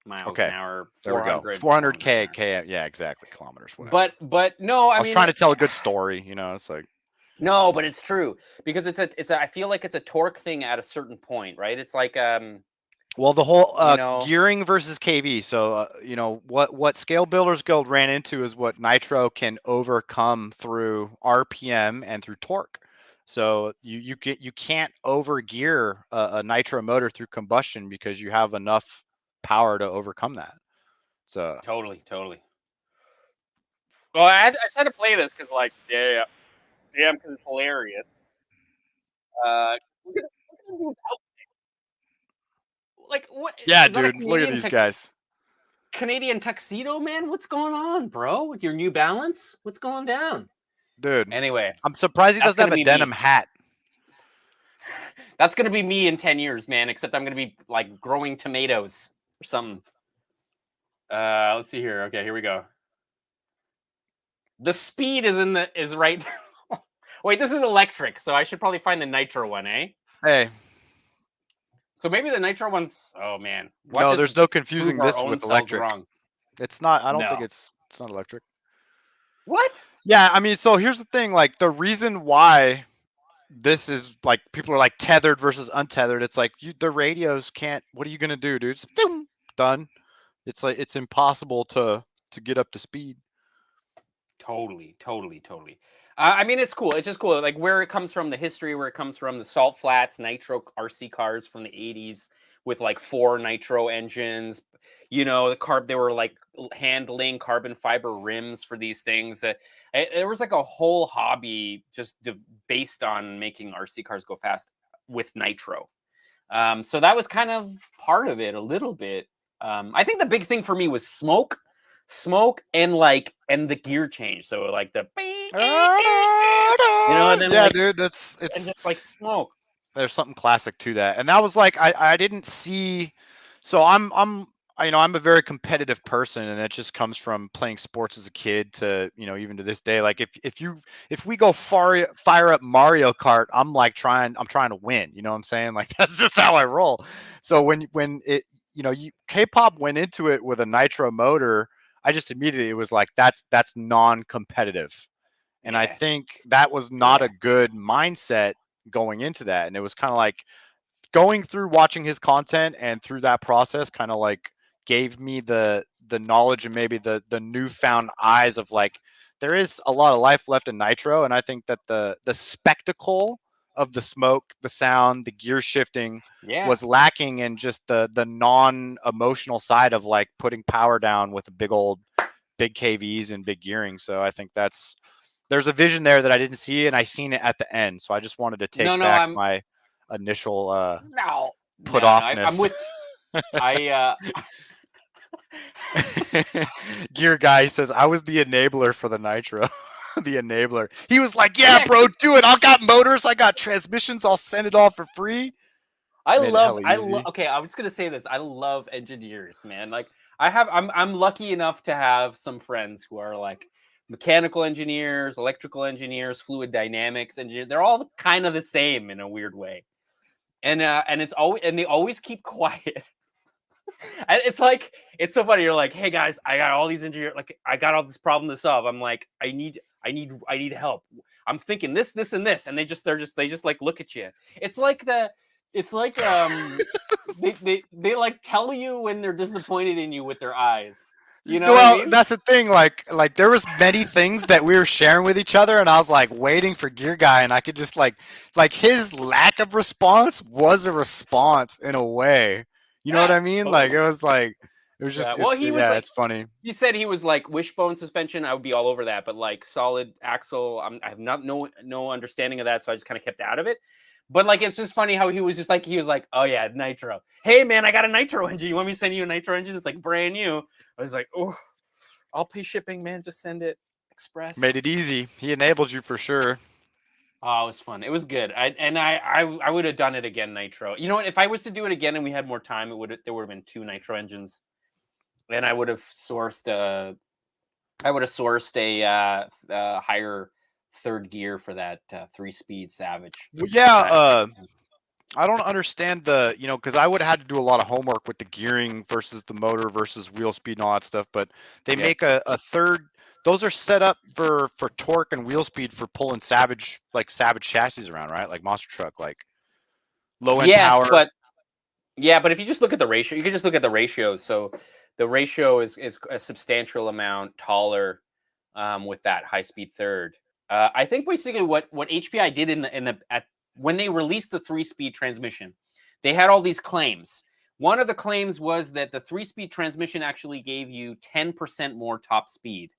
Speaker 2: miles an hour.
Speaker 3: There we go. 400 k. Yeah, exactly. Kilometers. Whatever.
Speaker 2: But no, I mean,
Speaker 3: was trying to tell a good story. You know, it's like.
Speaker 2: No, but it's true because it's a. I feel like it's a torque thing at a certain point, right? It's like
Speaker 3: Well, the whole
Speaker 2: You know,
Speaker 3: gearing versus KV. So you know what Scale Builders Guild ran into is what Nitro can overcome through RPM and through torque. So you can't over gear a Nitro motor through combustion because you have enough power to overcome that. So
Speaker 2: totally. Well, I just had to play this because, like, yeah, because it's hilarious. Look at him do his outfit. Like, what
Speaker 3: yeah,
Speaker 2: is that? A
Speaker 3: dude, look at these guys.
Speaker 2: Canadian tuxedo, man? What's going on, bro? With your New Balance? What's going down?
Speaker 3: Dude,
Speaker 2: Anyway,
Speaker 3: I'm surprised he doesn't have a denim hat.
Speaker 2: That's gonna be me in 10 years, man. Except I'm gonna be like growing tomatoes or something. Let's see here. Okay, here we go. The speed is right. Wait, this is electric, so I should probably find the Nitro one, eh?
Speaker 3: Hey.
Speaker 2: So maybe the Nitro one's. Oh man.
Speaker 3: No, there's no confusing this with electric.
Speaker 2: Wrong.
Speaker 3: It's not. I don't think it's not electric.
Speaker 2: What?
Speaker 3: Yeah, I mean, so here's the thing. Like the reason why this is like people are like tethered versus untethered. It's like the radios can't. What are you gonna do, dude? It's done. It's like it's impossible to get up to speed.
Speaker 2: Totally. I mean, it's cool. It's just cool. Like where it comes from, the history, where it comes from, the salt flats, Nitro RC cars from the 80s with like 4 Nitro engines. You know, they were like handling carbon fiber rims for these things. That there was like a whole hobby just based on making RC cars go fast with Nitro. So that was kind of part of it a little bit. I think the big thing for me was smoke and the gear change. So like the and then
Speaker 3: yeah, dude, it's
Speaker 2: just like smoke.
Speaker 3: There's something classic to that, and that was like I didn't see. So I'm a very competitive person, and it just comes from playing sports as a kid to even to this day. Like if we go fire up Mario Kart, I'm trying to win. You know what I'm saying? Like that's just how I roll. So when it K-pop went into it with a Nitro motor, I just immediately it was like that's non-competitive, and I think that was not a good mindset going into that, and it was kind of like going through watching his content and through that process kind of like gave me the knowledge and maybe the newfound eyes of like there is a lot of life left in Nitro, and I think that the spectacle of the smoke, the sound, the gear shifting was lacking in just the non-emotional side of like putting power down with big KVs and big gearing. So I think there's a vision there that I didn't see, and I seen it at the end. So I just wanted to take back my initial put offness.
Speaker 2: I'm with
Speaker 3: Gear guy says I was the enabler for the Nitro. The enabler. He was like, yeah, bro, do it. I got motors, I got transmissions, I'll send it all for free.
Speaker 2: Okay, I was gonna say this. I love engineers, man. Like I'm lucky enough to have some friends who are like mechanical engineers, electrical engineers, fluid dynamics engineers. They're all kind of the same in a weird way. And they always keep quiet. It's like, it's so funny. You're like, hey guys, I got all these engineers, like I got all this problem to solve. I'm like, I need help. I'm thinking this, and this, and they just like look at you. It's like they like tell you when they're disappointed in you with their eyes. You know
Speaker 3: well,
Speaker 2: what I mean?
Speaker 3: That's the thing. Like there was many things that we were sharing with each other, and I was like waiting for Gear Guy, and I could just like his lack of response was a response in a way. You know what I mean? Totally. Like it was just.
Speaker 2: Well, he was like,
Speaker 3: it's funny.
Speaker 2: He said he was like wishbone suspension. I would be all over that, but like solid axle, I have no understanding of that, so I just kind of kept out of it. But like, it's just funny how he was like, oh yeah, Nitro. Hey man, I got a Nitro engine. You want me to send you a Nitro engine? It's like brand new. I was like, oh, I'll pay shipping, man. Just send it express.
Speaker 3: Made it easy. He enabled you for sure.
Speaker 2: Oh, it was fun. It was good. I would have done it again, Nitro. You know what? If I was to do it again and we had more time, there would have been 2 Nitro engines, and I would have sourced a higher third gear for that 3-speed Savage.
Speaker 3: Well, yeah, I don't understand because I would have had to do a lot of homework with the gearing versus the motor versus wheel speed and all that stuff. But they make a third. Those are set up for torque and wheel speed for pulling Savage chassis around, right? Like monster truck, like low end power.
Speaker 2: But Yeah, but if you just look at the ratio, you can just look at the ratios. So the ratio is a substantial amount taller with that high speed third. I think basically what HPI did when they released the 3-speed transmission, they had all these claims. One of the claims was that the 3-speed transmission actually gave you 10% more top speed,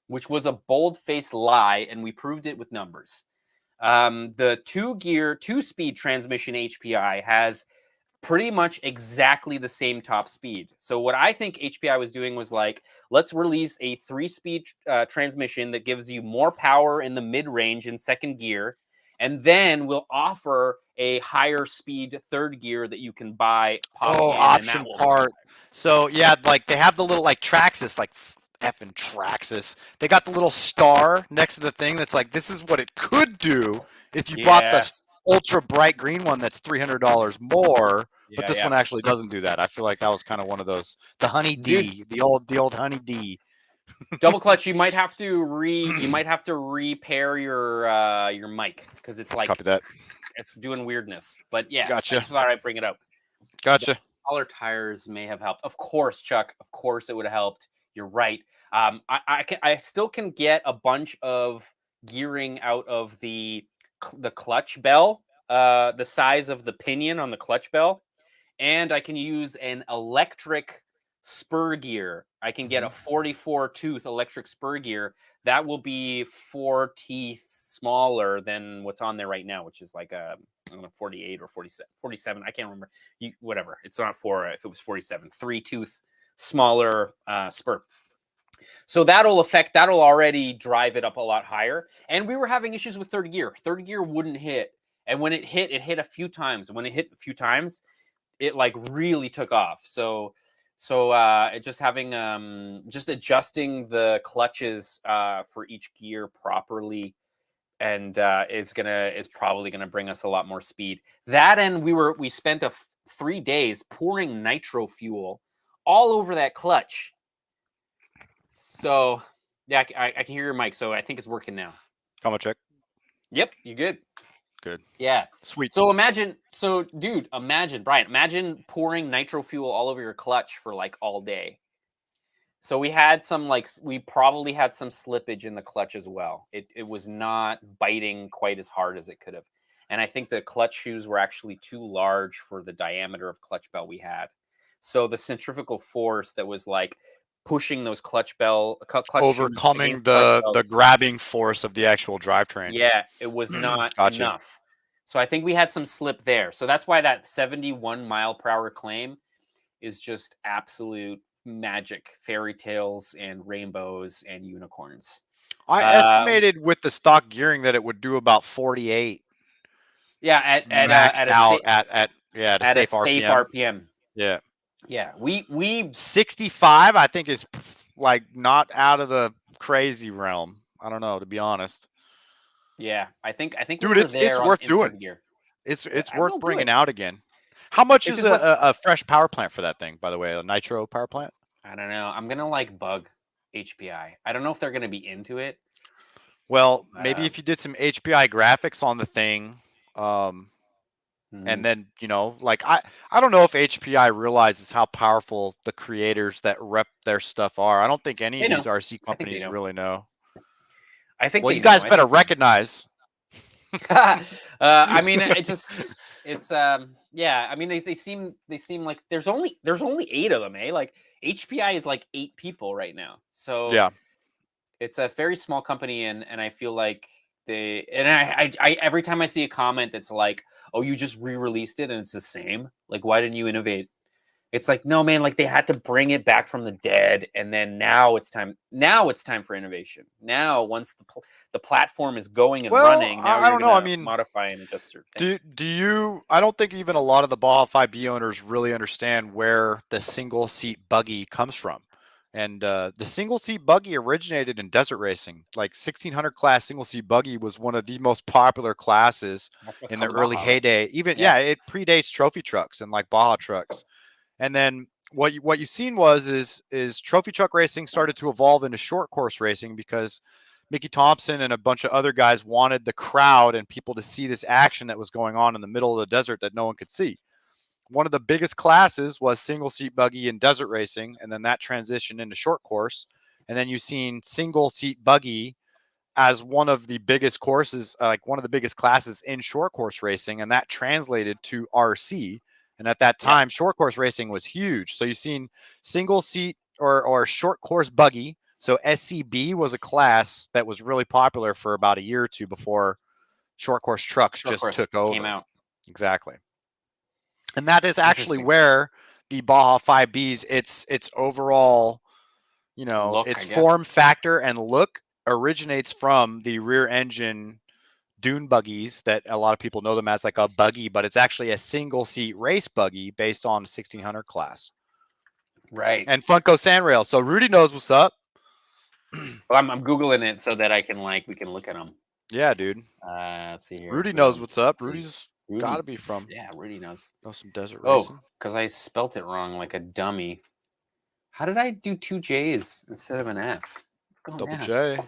Speaker 2: which was a bold-faced lie, and we proved it with numbers. The 2-speed transmission HPI has pretty much exactly the same top speed. So what I think HPI was doing was like, let's release a 3-speed transmission that gives you more power in the mid-range in second gear, and then we'll offer a higher speed third gear that you can buy.
Speaker 3: Option part. So yeah, like they have the little like Traxxas, like effing Traxxas. They got the little star next to the thing that's like, this is what it could do if you bought the ultra bright green one that's $300 more. But this one actually doesn't do that. I feel like that was kind of one of those, the honey D, the old honey D.
Speaker 2: Double clutch. You might have to repair your mic because it's like,
Speaker 3: copy that.
Speaker 2: It's doing weirdness. But yes,
Speaker 3: gotcha.
Speaker 2: I just thought I'd bring it up.
Speaker 3: Gotcha.
Speaker 2: Taller tires may have helped. Of course, Chuck. Of course, it would have helped. You're right. I still can get a bunch of gearing out of the clutch bell, the size of the pinion on the clutch bell, and I can use an electric spur gear. I can get a 44 tooth electric spur gear that will be 4 teeth smaller than what's on there right now, which is like a, I don't know, 48 or 47. I can't remember. Whatever. It's not 4. If it was 47, 3 tooth smaller spur. So that'll already drive it up a lot higher. And we were having issues with third gear. Third gear wouldn't hit. And when it hit a few times. When it hit a few times, it like really took off. So just having just adjusting the clutches for each gear properly and is probably gonna bring us a lot more speed. That, and we spent 3 days pouring nitro fuel all over that clutch. So yeah, I can hear your mic, so I think it's working now.
Speaker 3: Comma check.
Speaker 2: Yep, you good?
Speaker 3: Good.
Speaker 2: Yeah.
Speaker 3: Sweet.
Speaker 2: So imagine, Brian, imagine pouring nitro fuel all over your clutch for like all day. So we probably had some slippage in the clutch as well. It was not biting quite as hard as it could have. And I think the clutch shoes were actually too large for the diameter of clutch bell we had. So the centrifugal force that was like pushing those clutch
Speaker 3: overcoming the grabbing force of the actual drivetrain.
Speaker 2: Yeah, it was not enough. So I think we had some slip there. So that's why that 71 mile per hour claim is just absolute magic, fairy tales and rainbows and unicorns.
Speaker 3: I estimated with the stock gearing that it would do about 48.
Speaker 2: Yeah, at a safe RPM.
Speaker 3: Yeah.
Speaker 2: Yeah, we
Speaker 3: 65, I think, is like not out of the crazy realm. I don't know, to be honest.
Speaker 2: Yeah, I think.
Speaker 3: Dude, it's worth doing. It's worth bringing out again. How much is a fresh power plant for that thing, by the way? A nitro power plant?
Speaker 2: I don't know. I'm gonna bug HPI. I don't know if they're gonna be into it.
Speaker 3: Well, maybe if you did some HPI graphics on the thing, and then, I don't know if HPI realizes how powerful the creators that rep their stuff are. I don't think any of these RC companies really know.
Speaker 2: I think.
Speaker 3: Well, you guys better recognize.
Speaker 2: I mean, yeah. I mean, they seem like there's only 8 of them, eh? Like HPI is like 8 people right now. So
Speaker 3: yeah,
Speaker 2: it's a very small company, and I feel like I every time I see a comment that's like, oh, you just re-released it and it's the same. Like, why didn't you innovate? It's like, no, man, like they had to bring it back from the dead. And then now it's time for innovation. Now, once the platform is going and running, now
Speaker 3: I don't know. I mean,
Speaker 2: modify and adjust certain things.
Speaker 3: Do you, I don't think even a lot of the Baja 5B owners really understand where the single seat buggy comes from. And the single seat buggy originated in desert racing. Like 1600 class single seat buggy was one of the most popular classes in the early heyday. Even it predates trophy trucks and like Baja trucks. And then what you've seen is trophy truck racing started to evolve into short course racing because Mickey Thompson and a bunch of other guys wanted the crowd and people to see this action that was going on in the middle of the desert that no one could see. one of the biggest classes was single seat buggy in desert racing, and then that transitioned into short course. And then you've seen single seat buggy as one of the biggest courses, like one of the biggest classes in short course racing, and that translated to RC. And at that time, short course racing was huge. So you've seen single seat or short course buggy. So SCB was a class that was really popular for about a year or two before short course trucks just took over.
Speaker 2: Came out.
Speaker 3: Exactly. And that is actually where the Baja 5Bs, its overall,
Speaker 2: Look,
Speaker 3: its form factor and look originates from the rear engine dune buggies that a lot of people know them as like a buggy, but it's actually a single seat race buggy based on a 1600 class.
Speaker 2: Right.
Speaker 3: And Funko Sandrail. So Rudy knows what's up.
Speaker 2: Well, I'm Googling it so that I can we can look at them.
Speaker 3: Yeah, dude.
Speaker 2: Let's see here.
Speaker 3: Rudy knows what's up. Rudy's got to be from.
Speaker 2: Yeah, Rudy knows.
Speaker 3: Some desert racing.
Speaker 2: Oh, because I spelt it wrong like a dummy. How did I do 2 J's instead of an F? What's going
Speaker 3: Double
Speaker 2: on?
Speaker 3: J.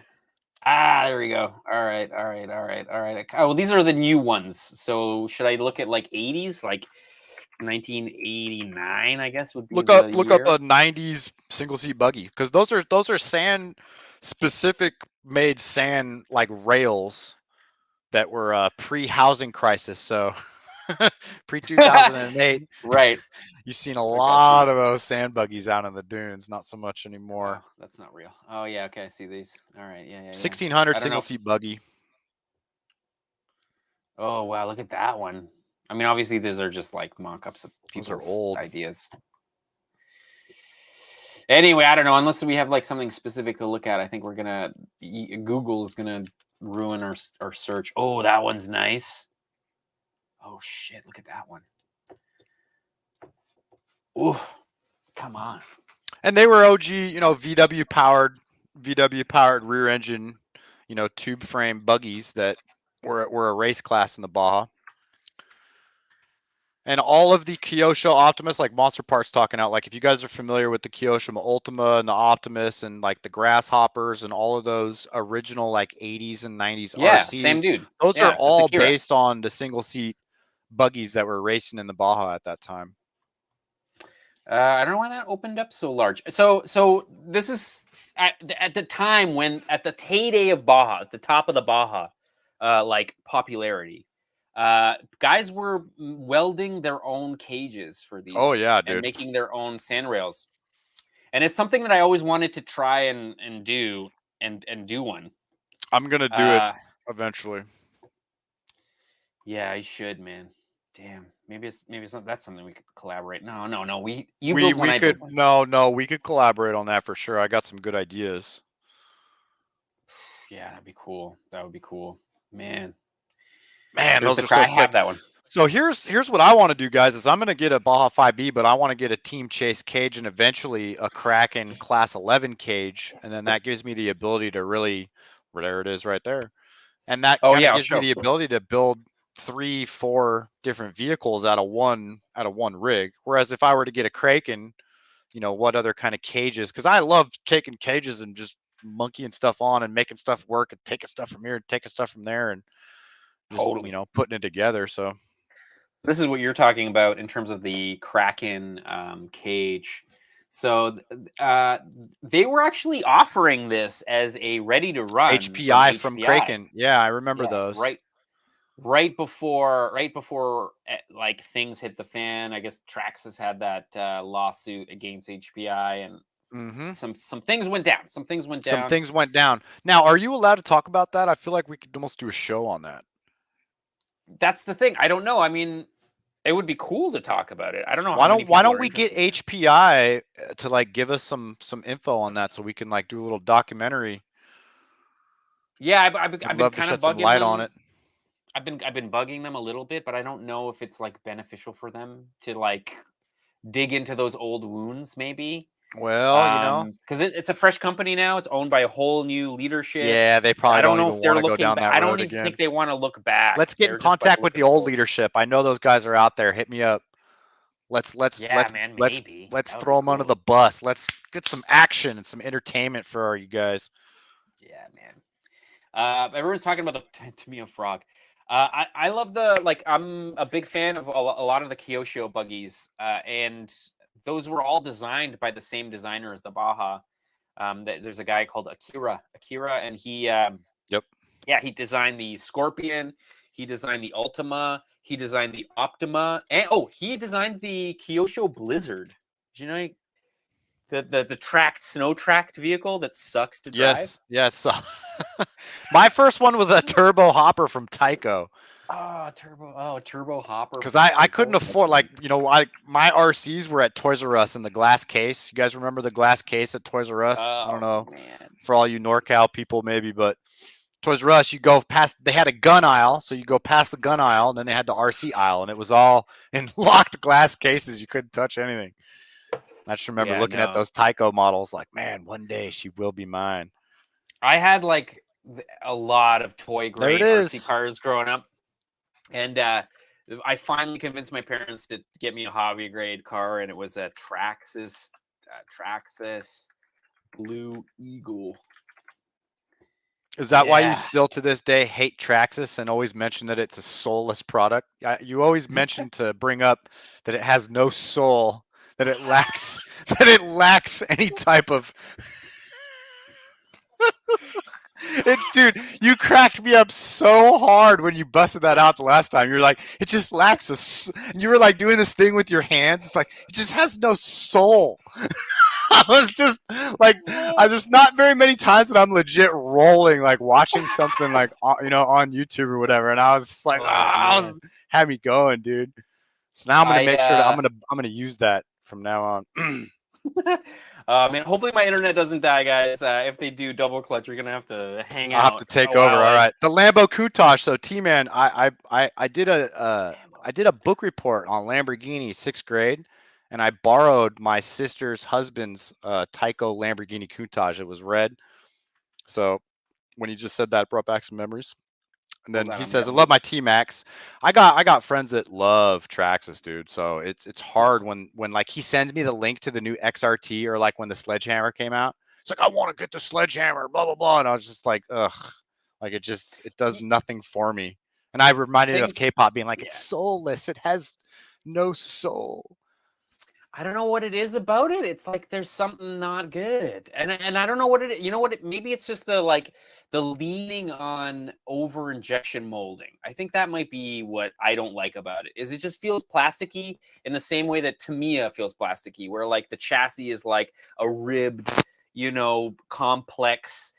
Speaker 2: There we go. All right. Oh, well, these are the new ones. So should I look at like 80s, like 1989? I guess would be
Speaker 3: look up a 90s single seat buggy, because those are sand specific made sand like rails that were pre-housing crisis. So pre 2008.
Speaker 2: Right.
Speaker 3: You've seen a lot of those sand buggies out in the dunes. Not so much anymore.
Speaker 2: Oh, that's not real. Oh yeah, okay, I see these. All right, yeah.
Speaker 3: 1600 single seat buggy.
Speaker 2: Oh wow, look at that one. I mean, obviously these are just like mock-ups of people's
Speaker 3: old
Speaker 2: ideas. Anyway, I don't know. Unless we have like something specific to look at, I think we're gonna Google's gonna ruin our search. Oh, that one's nice. Oh shit! Look at that one. Ooh, come on.
Speaker 3: And they were OG, VW powered rear engine, tube frame buggies that were a race class in the Baja. And all of the Kyosho Optimus, like Monster Parts talking out, like if you guys are familiar with the Kyosho Ultima and the Optimus and like the Grasshoppers and all of those original like 80s and 90s RCs,
Speaker 2: same dude.
Speaker 3: Those are all based on the single seat buggies that were racing in the Baja at that time.
Speaker 2: I don't know why that opened up so large. So this is at the time when at the heyday of Baja, at the top of the Baja, like popularity. Guys were welding their own cages for these.
Speaker 3: Oh yeah, dude.
Speaker 2: And making their own sand rails. And it's something that I always wanted to try and do one.
Speaker 3: I'm gonna do it eventually.
Speaker 2: Yeah, I should, man. Damn. Maybe it's not. That's something we could collaborate. No. We could collaborate on that for sure. I got some good ideas. Yeah, that'd be cool. That would be cool, man.
Speaker 3: Those are so sick. I have
Speaker 2: that one.
Speaker 3: So here's what I want to do, guys. Is I'm gonna get a Baja 5B, but I want to get a Team Chase cage and eventually a Kraken Class 11 cage, and then that gives me the ability to really, there it is, right there, and that gives me the ability to build 3-4 different vehicles out of one rig. Whereas if I were to get a Kraken, what other kind of cages? Because I love taking cages and just monkeying stuff on and making stuff work and taking stuff from here and taking stuff from there and just, putting it together. So
Speaker 2: this is what you're talking about in terms of the Kraken cage. So they were actually offering this as a ready to run
Speaker 3: HPI from Kraken. Yeah, I remember those.
Speaker 2: Right before like things hit the fan. I guess Traxxas had that lawsuit against HPI, and some things went down. Some things went down.
Speaker 3: Now, are you allowed to talk about that? I feel like we could almost do a show on that.
Speaker 2: That's the thing. I don't know. I mean, it would be cool to talk about it. I don't know.
Speaker 3: Why don't we get HPI to like give us some info on that so we can like do a little documentary?
Speaker 2: Yeah, I've been kind of
Speaker 3: bugging some light on it.
Speaker 2: I've been bugging them a little bit, but I don't know if it's like beneficial for them to like dig into those old wounds, maybe.
Speaker 3: Well,
Speaker 2: because it's a fresh company now. It's owned by a whole new leadership.
Speaker 3: Yeah, they probably don't know if they're looking down that road.
Speaker 2: I don't even think they want to look back.
Speaker 3: Let's get in contact with the old leadership. I know those guys are out there. Hit me up. Let's throw them under the bus. Let's get some action and some entertainment for you guys.
Speaker 2: Yeah, man. Everyone's talking about the Tamiya frog. I love I'm a big fan of a lot of the Kyosho buggies, and those were all designed by the same designer as the Baja. There's a guy called Akira, and he,
Speaker 3: Yep.
Speaker 2: Yeah, he designed the Scorpion, he designed the Ultima, he designed the Optima, and he designed the Kyosho Blizzard. Do you know the tracked snow tracked vehicle that sucks to drive?
Speaker 3: Yes. My first one was a turbo hopper from Tyco.
Speaker 2: Turbo hopper.
Speaker 3: Because I couldn't afford, like, my RCs were at Toys R Us in the glass case. You guys remember the glass case at Toys R Us? I don't know,
Speaker 2: man.
Speaker 3: For all you NorCal people maybe, but Toys R Us, you go past, they had a gun aisle, so you go past the gun aisle, and then they had the RC aisle, and it was all in locked glass cases. You couldn't touch anything. I just remember looking at those Tyco models like, man, one day she will be mine.
Speaker 2: I had like a lot of toy grade RC cars growing up. And I finally convinced my parents to get me a hobby grade car, and it was a Traxxas Blue Eagle.
Speaker 3: Is that why you still to this day hate Traxxas and always mention that it's a soulless product? You always mention to bring up that it has no soul, that it lacks any type of. Dude, you cracked me up so hard when you busted that out the last time. You're like, it just lacks you were like doing this thing with your hands. It's like, it just has no soul. I was just like, there's not very many times that I'm legit rolling, like watching something like, on YouTube or whatever. And I was just like, had me going, dude. So now I'm going to make sure that I'm going to use that from now on.
Speaker 2: Man, hopefully my internet doesn't die, guys. If they do, double clutch, you're gonna have to hang out.
Speaker 3: I'll have to take over. All right, the Lambo Countach. So T-Man, I did a book report on Lamborghini 6th grade, and I borrowed my sister's husband's Tyco Lamborghini Countach. It was red. So when you just said that, it brought back some memories. And then he says, "I love my T-Max." I got friends that love Traxxas, dude. So it's hard when like he sends me the link to the new XRT, or like when the Sledgehammer came out. It's like, I want to get the Sledgehammer, blah blah blah, and I was just like, ugh, like it does nothing for me. And I reminded of K-pop being like, it's soulless. It has no soul.
Speaker 2: I don't know what it is about it. It's like there's something not good, and I don't know what it is. You know what? Maybe it's just the leaning on over injection molding. I think that might be what I don't like about it. Is it just feels plasticky in the same way that Tamiya feels plasticky, where like the chassis is like a ribbed, complex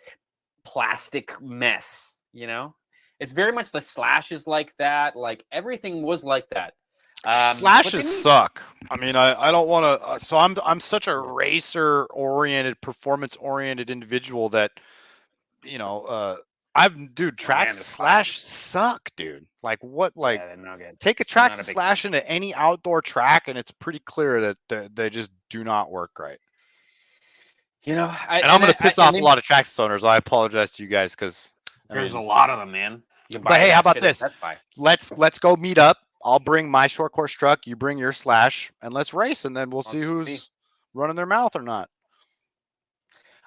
Speaker 2: plastic mess. It's very much the Slash is like that. Like everything was like that.
Speaker 3: Slashes suck. I mean, I don't want to. So I'm such a racer oriented, performance oriented individual that, Traxxas Slash suck, dude. Like what? Like take a Traxxas Slash into any outdoor track, and it's pretty clear that they just do not work right.
Speaker 2: And
Speaker 3: I'm going to piss off a lot of Traxxas owners. I apologize to you guys because
Speaker 2: there's a lot of them, man.
Speaker 3: But hey, how about this? Let's go meet up. I'll bring my short course truck. You bring your Slash, and let's race, and then we'll see who's running their mouth or not.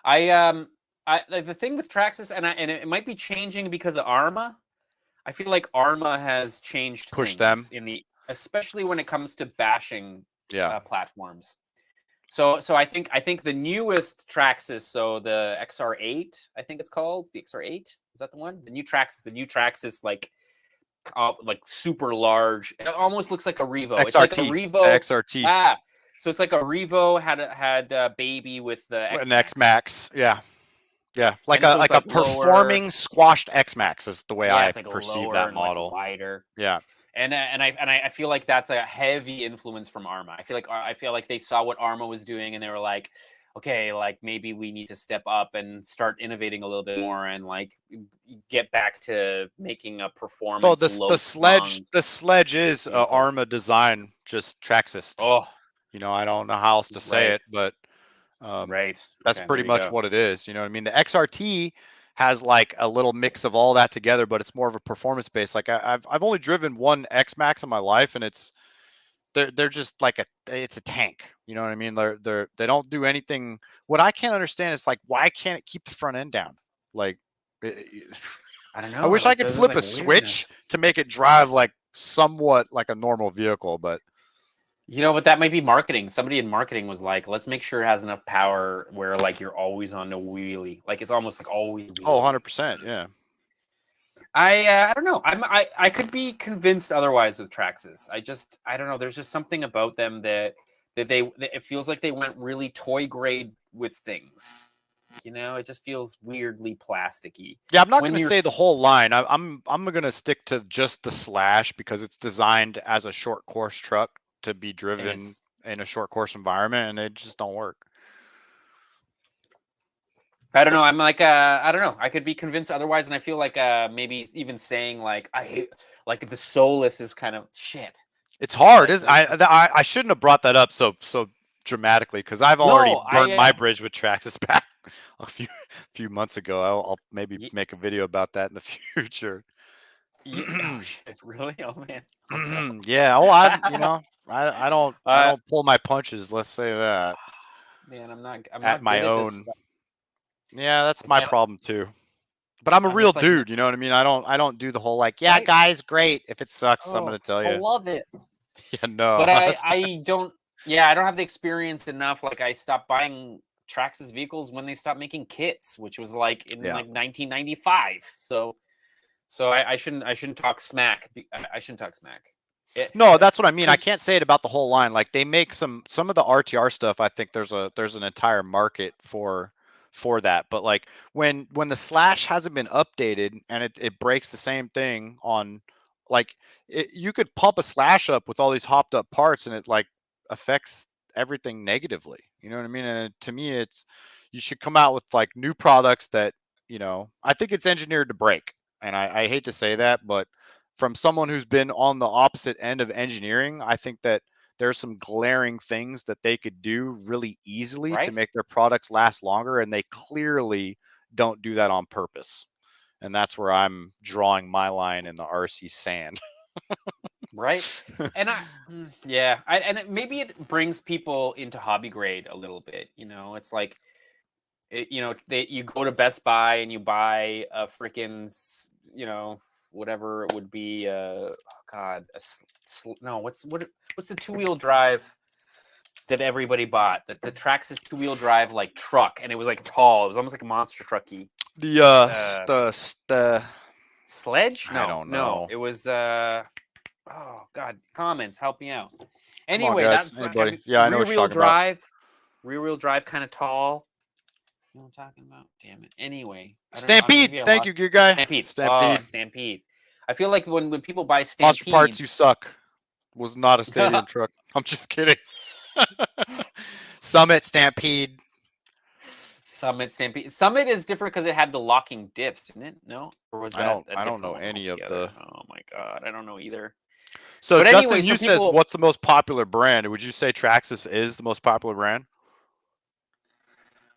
Speaker 2: The thing with Traxxas, and it might be changing because of Arma. I feel like Arma has changed,
Speaker 3: pushed them
Speaker 2: especially when it comes to bashing platforms. So I think the newest Traxxas, so the XR8, I think it's called the XR8. Is that the one? The new Traxxas, like super large. It almost looks like a Revo.
Speaker 3: XRT,
Speaker 2: it's like a Revo
Speaker 3: XRT.
Speaker 2: So it's like a Revo had a baby with the X-Max.
Speaker 3: An X-Max. Yeah, like a performing squashed X-Max is the way I perceive that model.
Speaker 2: Wider.
Speaker 3: Yeah.
Speaker 2: And I feel like that's a heavy influence from Arma. I feel like they saw what Arma was doing, and they were like, okay, like maybe we need to step up and start innovating a little bit more, and like get back to making a performance.
Speaker 3: Oh, the sledge is Arma design, just Traxxas.
Speaker 2: Oh,
Speaker 3: I don't know how else to say it, but that's pretty much what it is. You know what I mean? The XRT has like a little mix of all that together, but it's more of a performance base. Like I've only driven one X-Max in my life, and they're just like it's a tank. You know what I mean? They don't do anything. What I can't understand is like, why can't it keep the front end down? Like
Speaker 2: I don't know.
Speaker 3: I wish I could
Speaker 2: there's
Speaker 3: flip
Speaker 2: this,
Speaker 3: a
Speaker 2: like,
Speaker 3: switch to make it drive like somewhat like a normal vehicle, but
Speaker 2: but that might be marketing. Somebody in marketing was like, let's make sure it has enough power where like you're always on the wheelie. Like it's almost like always wheelie.
Speaker 3: 100%, yeah.
Speaker 2: I don't know. I could be convinced otherwise with Traxxas. I don't know. There's just something about them that it feels like they went really toy grade with things. It just feels weirdly plasticky.
Speaker 3: Yeah, I'm not going to say the whole line. I'm going to stick to just the Slash because it's designed as a short course truck to be driven in a short course environment, and they just don't work.
Speaker 2: I don't know. I'm like, I don't know. I could be convinced otherwise, and I feel like maybe even saying like I hate like the Solus is kind of shit.
Speaker 3: It's hard. I shouldn't have brought that up so dramatically because I've already burned my bridge with Traxxas back a few months ago. I'll maybe make a video about that in the future.
Speaker 2: Oh shit! Really? Oh man.
Speaker 3: Yeah. Oh, I don't pull my punches. Let's say that.
Speaker 2: Man, I'm not
Speaker 3: at my own. Yeah, that's my problem too. But I'm a
Speaker 2: I'm
Speaker 3: real
Speaker 2: like,
Speaker 3: dude, you know what I mean? I don't do the whole like, yeah, guys, great. If it sucks, I'm gonna tell you.
Speaker 2: I love it.
Speaker 3: Yeah, no.
Speaker 2: But I don't. Yeah, I don't have the experience enough. Like I stopped buying Traxxas vehicles when they stopped making kits, which was like in like 1995. So I shouldn't talk smack. I shouldn't talk smack.
Speaker 3: No, that's what I mean. I can't say it about the whole line. Like they make some of the RTR stuff. I think there's an entire market for that. But like when the Slash hasn't been updated and it breaks the same thing on like you could pump a Slash up with all these hopped up parts and it like affects everything negatively. You know what I mean? And to me, you should come out with like new products that, I think it's engineered to break. And I hate to say that, but from someone who's been on the opposite end of engineering, I think that there's some glaring things that they could do really easily to make their products last longer. And they clearly don't do that on purpose. And that's where I'm drawing my line in the RC sand.
Speaker 2: Right. And maybe it brings people into hobby grade a little bit. It's like, you go to Best Buy and you buy a freaking, whatever it would be. What's the 2-wheel drive that everybody bought? The Traxxas 2-wheel drive like truck, and it was like tall. It was almost like a monster trucky.
Speaker 3: The
Speaker 2: sledge? No,
Speaker 3: I don't know.
Speaker 2: No, it was. Oh God, comments, help me out. Anyway, that's
Speaker 3: anybody. Yeah, I know what you're talking about.
Speaker 2: Rear wheel drive, kind of tall. You know what I'm talking about? Damn it. Anyway.
Speaker 3: Stampede. Thank you, good guy.
Speaker 2: Stampede. Stampede. I feel like when people buy Stampedes...
Speaker 3: Monster Parts, you suck. Was not a stadium truck. I'm just kidding. Summit Stampede.
Speaker 2: Summit Stampede. Summit is different because it had the locking diffs, didn't it? No? Or was that
Speaker 3: I don't know any of the...
Speaker 2: Oh my God. I don't know either.
Speaker 3: So but Justin, anyway, says, what's the most popular brand? Would you say Traxxas is the most popular brand?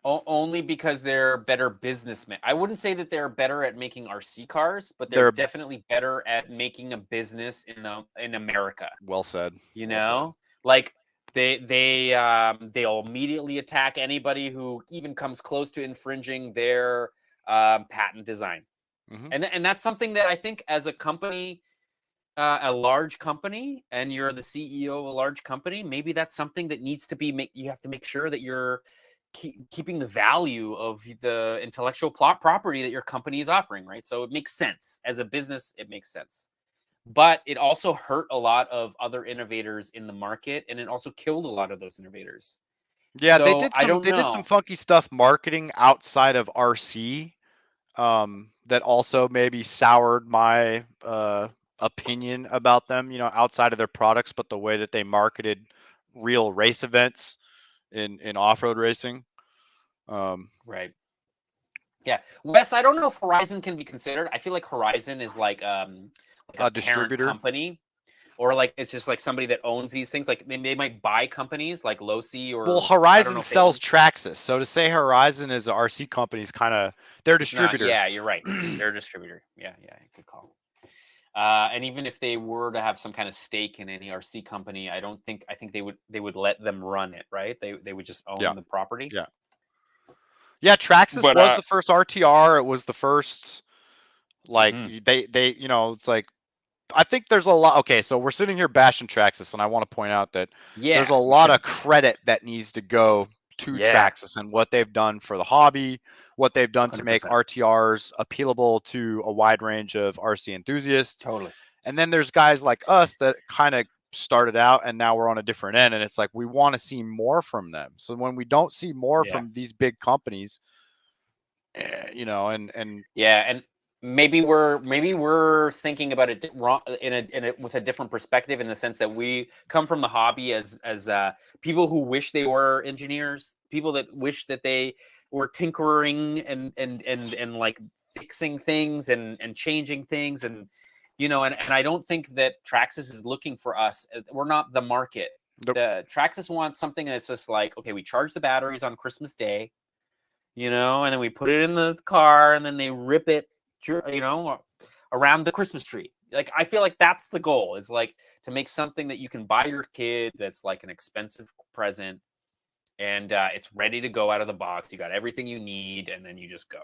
Speaker 2: Only because they're better businessmen. I wouldn't say that they're better at making RC cars, but they're definitely better at making a business in America.
Speaker 3: Well said.
Speaker 2: Like they'll immediately attack anybody who even comes close to infringing their patent design. Mm-hmm. And that's something that I think as a company, a large company, and you're the CEO of a large company, maybe that's something that needs to be you have to make sure that you're keeping the value of the intellectual property that your company is offering, right? So it makes sense as a business. It makes sense, but it also hurt a lot of other innovators in the market, and it also killed a lot of those innovators.
Speaker 3: Yeah, so they did some funky stuff marketing outside of RC that also maybe soured my opinion about them. Outside of their products, but the way that they marketed real race events in off-road racing.
Speaker 2: Right. Yeah. Wes, I don't know if Horizon can be considered. I feel like Horizon is like a
Speaker 3: distributor
Speaker 2: company, or like it's just like somebody that owns these things. Like they might buy companies like Losi or...
Speaker 3: Well, Horizon sells Traxxas. So to say Horizon is an RC company is kind of their distributor.
Speaker 2: Yeah, you're right. They're a distributor. Yeah, good call. And even if they were to have some kind of stake in any RC company, I think they would let them run it, right? They would just own the property.
Speaker 3: Yeah, Traxxas was the first RTR. It was the first Like they, you know, it's like, I think there's a lot. Okay, so we're sitting here bashing Traxxas, and I want to point out that there's a lot of credit that needs to go to Traxxas and what they've done for the hobby, what they've done to make
Speaker 2: 100%.
Speaker 3: RTRs appealable to a wide range of RC enthusiasts.
Speaker 2: Totally.
Speaker 3: And then there's guys like us that kind of started out and now we're on a different end, and it's like we want to see more from them. So when we don't see more from these big companies, you know, and
Speaker 2: maybe we're thinking about it wrong with a different perspective, in the sense that we come from the hobby as people who wish they were engineers, people that wish that they were tinkering and like fixing things and changing things, and you know, and I don't think that Traxxas is looking for us. We're not the market. The Traxxas wants something that's just like, okay, we charge the batteries on Christmas Day, you know, and then we put it in the car, and then they rip it, you know, around the Christmas tree. Like, I feel like that's the goal, is like to make something that you can buy your kid that's like an expensive present, and it's ready to go out of the box. You got everything you need, and then you just go.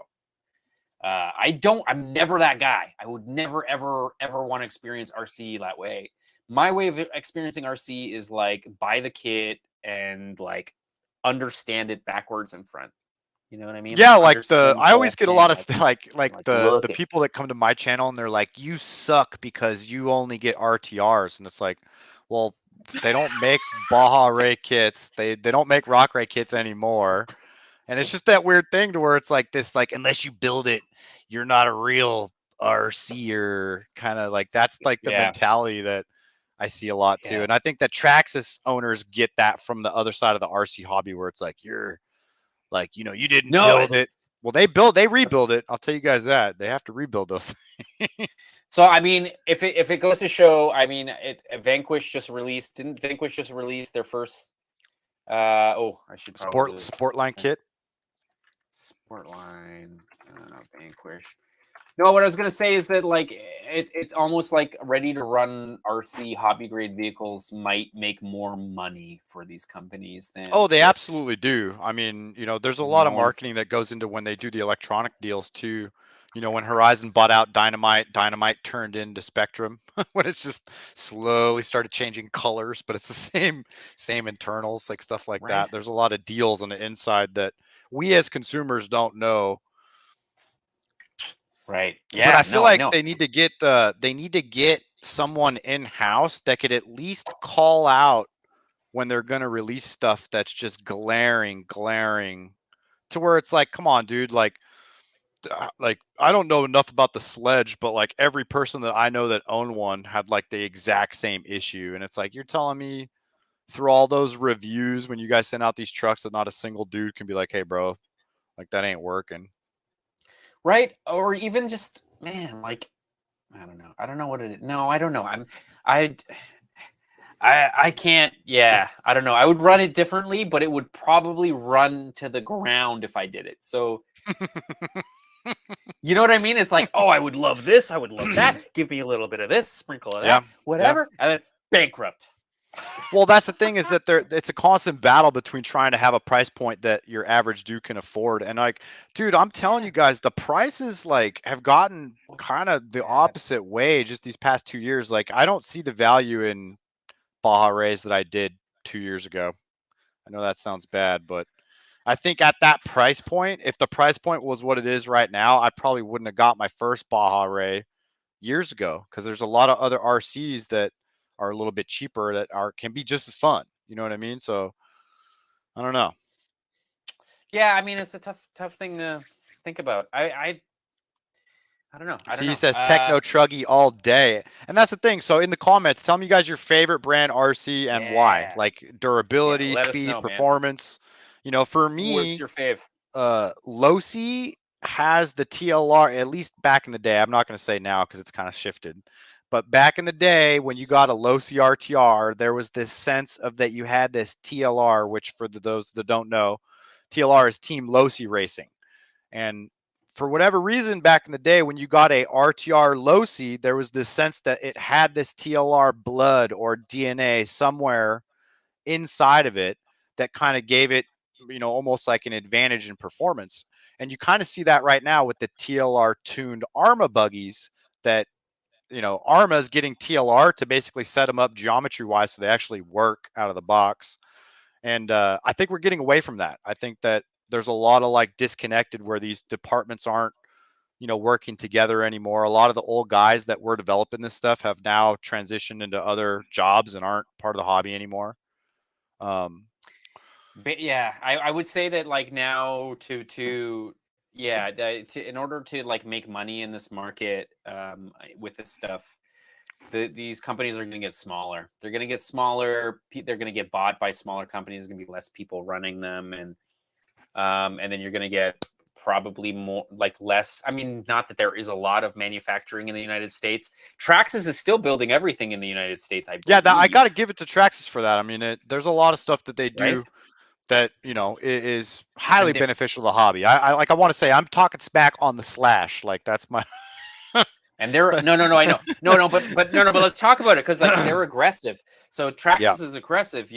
Speaker 2: I'm never that guy. I would never, ever, ever want to experience RC that way. My way of experiencing RC is like buy the kit and like understand it backwards and front. You know what I mean?
Speaker 3: Yeah, like I always get a lot of the people that come to my channel and they're like, you suck because you only get RTRs. And it's like, well, they don't make Baja Ray kits. They don't make Rock Ray kits anymore. And it's just that weird thing to where it's like this, like, unless you build it, you're not a real RCer, kind of like, that's like the mentality that I see a lot too. And I think that Traxxas owners get that from the other side of the RC hobby, where it's like, you're like, you know, you didn't build it. Well, they rebuild it. I'll tell you guys that they have to rebuild those things.
Speaker 2: So I mean, if it goes to show, I mean, Vanquish just released. Didn't Vanquish just release their first? I should probably
Speaker 3: Sportline kit.
Speaker 2: Sportline Vanquish. No, what I was gonna say is that like it's almost like ready to run RC hobby grade vehicles might make more money for these companies than.
Speaker 3: Oh, they absolutely do. I mean, you know, there's a lot of marketing that goes into when they do the electronic deals too. You know, when Horizon bought out Dynamite turned into Spectrum when it's just slowly started changing colors, but it's the same internals, like stuff like that. There's a lot of deals on the inside that we as consumers don't know.
Speaker 2: Right. Yeah.
Speaker 3: But I feel like they need to get someone in house that could at least call out when they're gonna release stuff that's just glaring, to where it's like, come on, dude, like I don't know enough about the sledge, but like every person that I know that owned one had like the exact same issue, and it's like, you're telling me through all those reviews when you guys send out these trucks that not a single dude can be like, hey, bro, like that ain't working.
Speaker 2: Right. Or even just, man, like, I don't know what it is. No, I don't know. I can't. Yeah, I don't know. I would run it differently, but it would probably run to the ground if I did it. So, you know what I mean? It's like, oh, I would love this. I would love that. Give me a little bit of this, sprinkle of that, whatever. And then bankrupt.
Speaker 3: Well, that's the thing, is that it's a constant battle between trying to have a price point that your average dude can afford. And like, dude, I'm telling you guys, the prices like have gotten kind of the opposite way just these past 2 years. Like, I don't see the value in Baja Rays that I did 2 years ago. I know that sounds bad, but I think at that price point, if the price point was what it is right now, I probably wouldn't have got my first Baja Ray years ago, because there's a lot of other RCs that are a little bit cheaper that can be just as fun. You know what I mean? So I don't know.
Speaker 2: Yeah, I mean, it's a tough thing to think about. I don't know.
Speaker 3: He says techno truggy all day, and that's the thing. So in the comments, tell me you guys your favorite brand RC and why. Like durability, speed, performance. Man. You know, for me,
Speaker 2: what's your fave?
Speaker 3: Losi has the TLR, at least back in the day. I'm not going to say now because it's kind of shifted. But back in the day, when you got a Losi RTR, there was this sense of that you had this TLR, which for those that don't know, TLR is Team Losi Racing. And for whatever reason, back in the day, when you got a RTR Losi, there was this sense that it had this TLR blood or DNA somewhere inside of it that kind of gave it, you know, almost like an advantage in performance. And you kind of see that right now with the TLR tuned Arma buggies that, Arma is getting TLR to basically set them up geometry wise so they actually work out of the box. And I think we're getting away from that. I think that there's a lot of like disconnected where these departments aren't, working together anymore. A lot of the old guys that were developing this stuff have now transitioned into other jobs and aren't part of the hobby anymore.
Speaker 2: But yeah, I would say that like now in order to like make money in this market with this stuff, these companies are going to get smaller. They're going to get smaller. They're going to get bought by smaller companies. There's going to be less people running them, and then you're going to get probably more like less. I mean, not that there is a lot of manufacturing in the United States. Traxxas is still building everything in the United States. I
Speaker 3: got to give it to Traxxas for that. I mean, there's a lot of stuff that they do. Right? That is highly beneficial to the hobby. I want to say I'm talking spec on the slash. Like that's my.
Speaker 2: And they're I know but let's talk about it because like they're aggressive. So Traxxas is aggressive.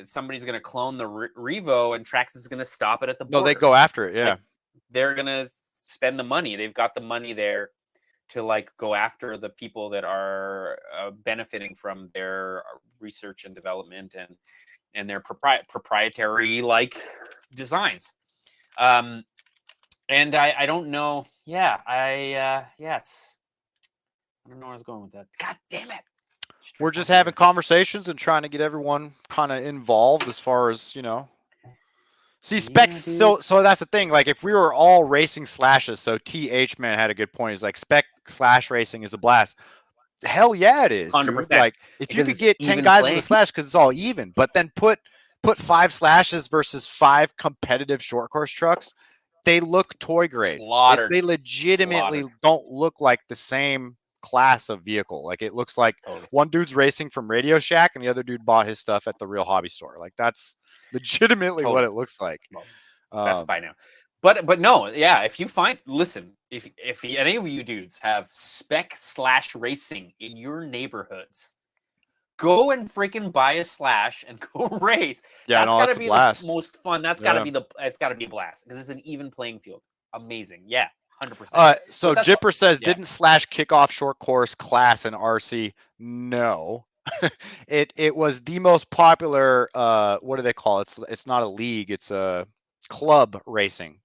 Speaker 2: Somebody's going to clone the Revo and Traxxas is going to stop it at the border.
Speaker 3: No, they go after it. Yeah,
Speaker 2: like, they're going to spend the money. They've got the money there to like go after the people that are benefiting from their research and development and their proprietary like designs. And I don't know. Yeah, I don't know where I was going with that. God damn it.
Speaker 3: We're just having conversations and trying to get everyone kind of involved as far as, See, specs, so that's the thing. Like, if we were all racing slashes, so TH man had a good point. He's like, spec slash racing is a blast. Hell yeah, it is.
Speaker 2: 100%.
Speaker 3: Dude. Like, if you could get 10 guys with a slash, because it's all even, but then put 5 slashes versus 5 competitive short course trucks, they look toy grade. They legitimately don't look like the same class of vehicle. Like, it looks like one dude's racing from Radio Shack and the other dude bought his stuff at the real hobby store. Like, that's legitimately what it looks like.
Speaker 2: Best Buy now. But no, yeah, if you if any of you dudes have spec slash racing in your neighborhoods, go and freaking buy a slash and go race.
Speaker 3: Yeah,
Speaker 2: that's gotta be the most fun. That's gotta be it's gotta be a blast because it's an even playing field. Amazing. Yeah, 100%.
Speaker 3: So Jipper says, didn't slash kick off short course class in RC? No. It was the most popular what do they call it? It's not a league, it's a club racing.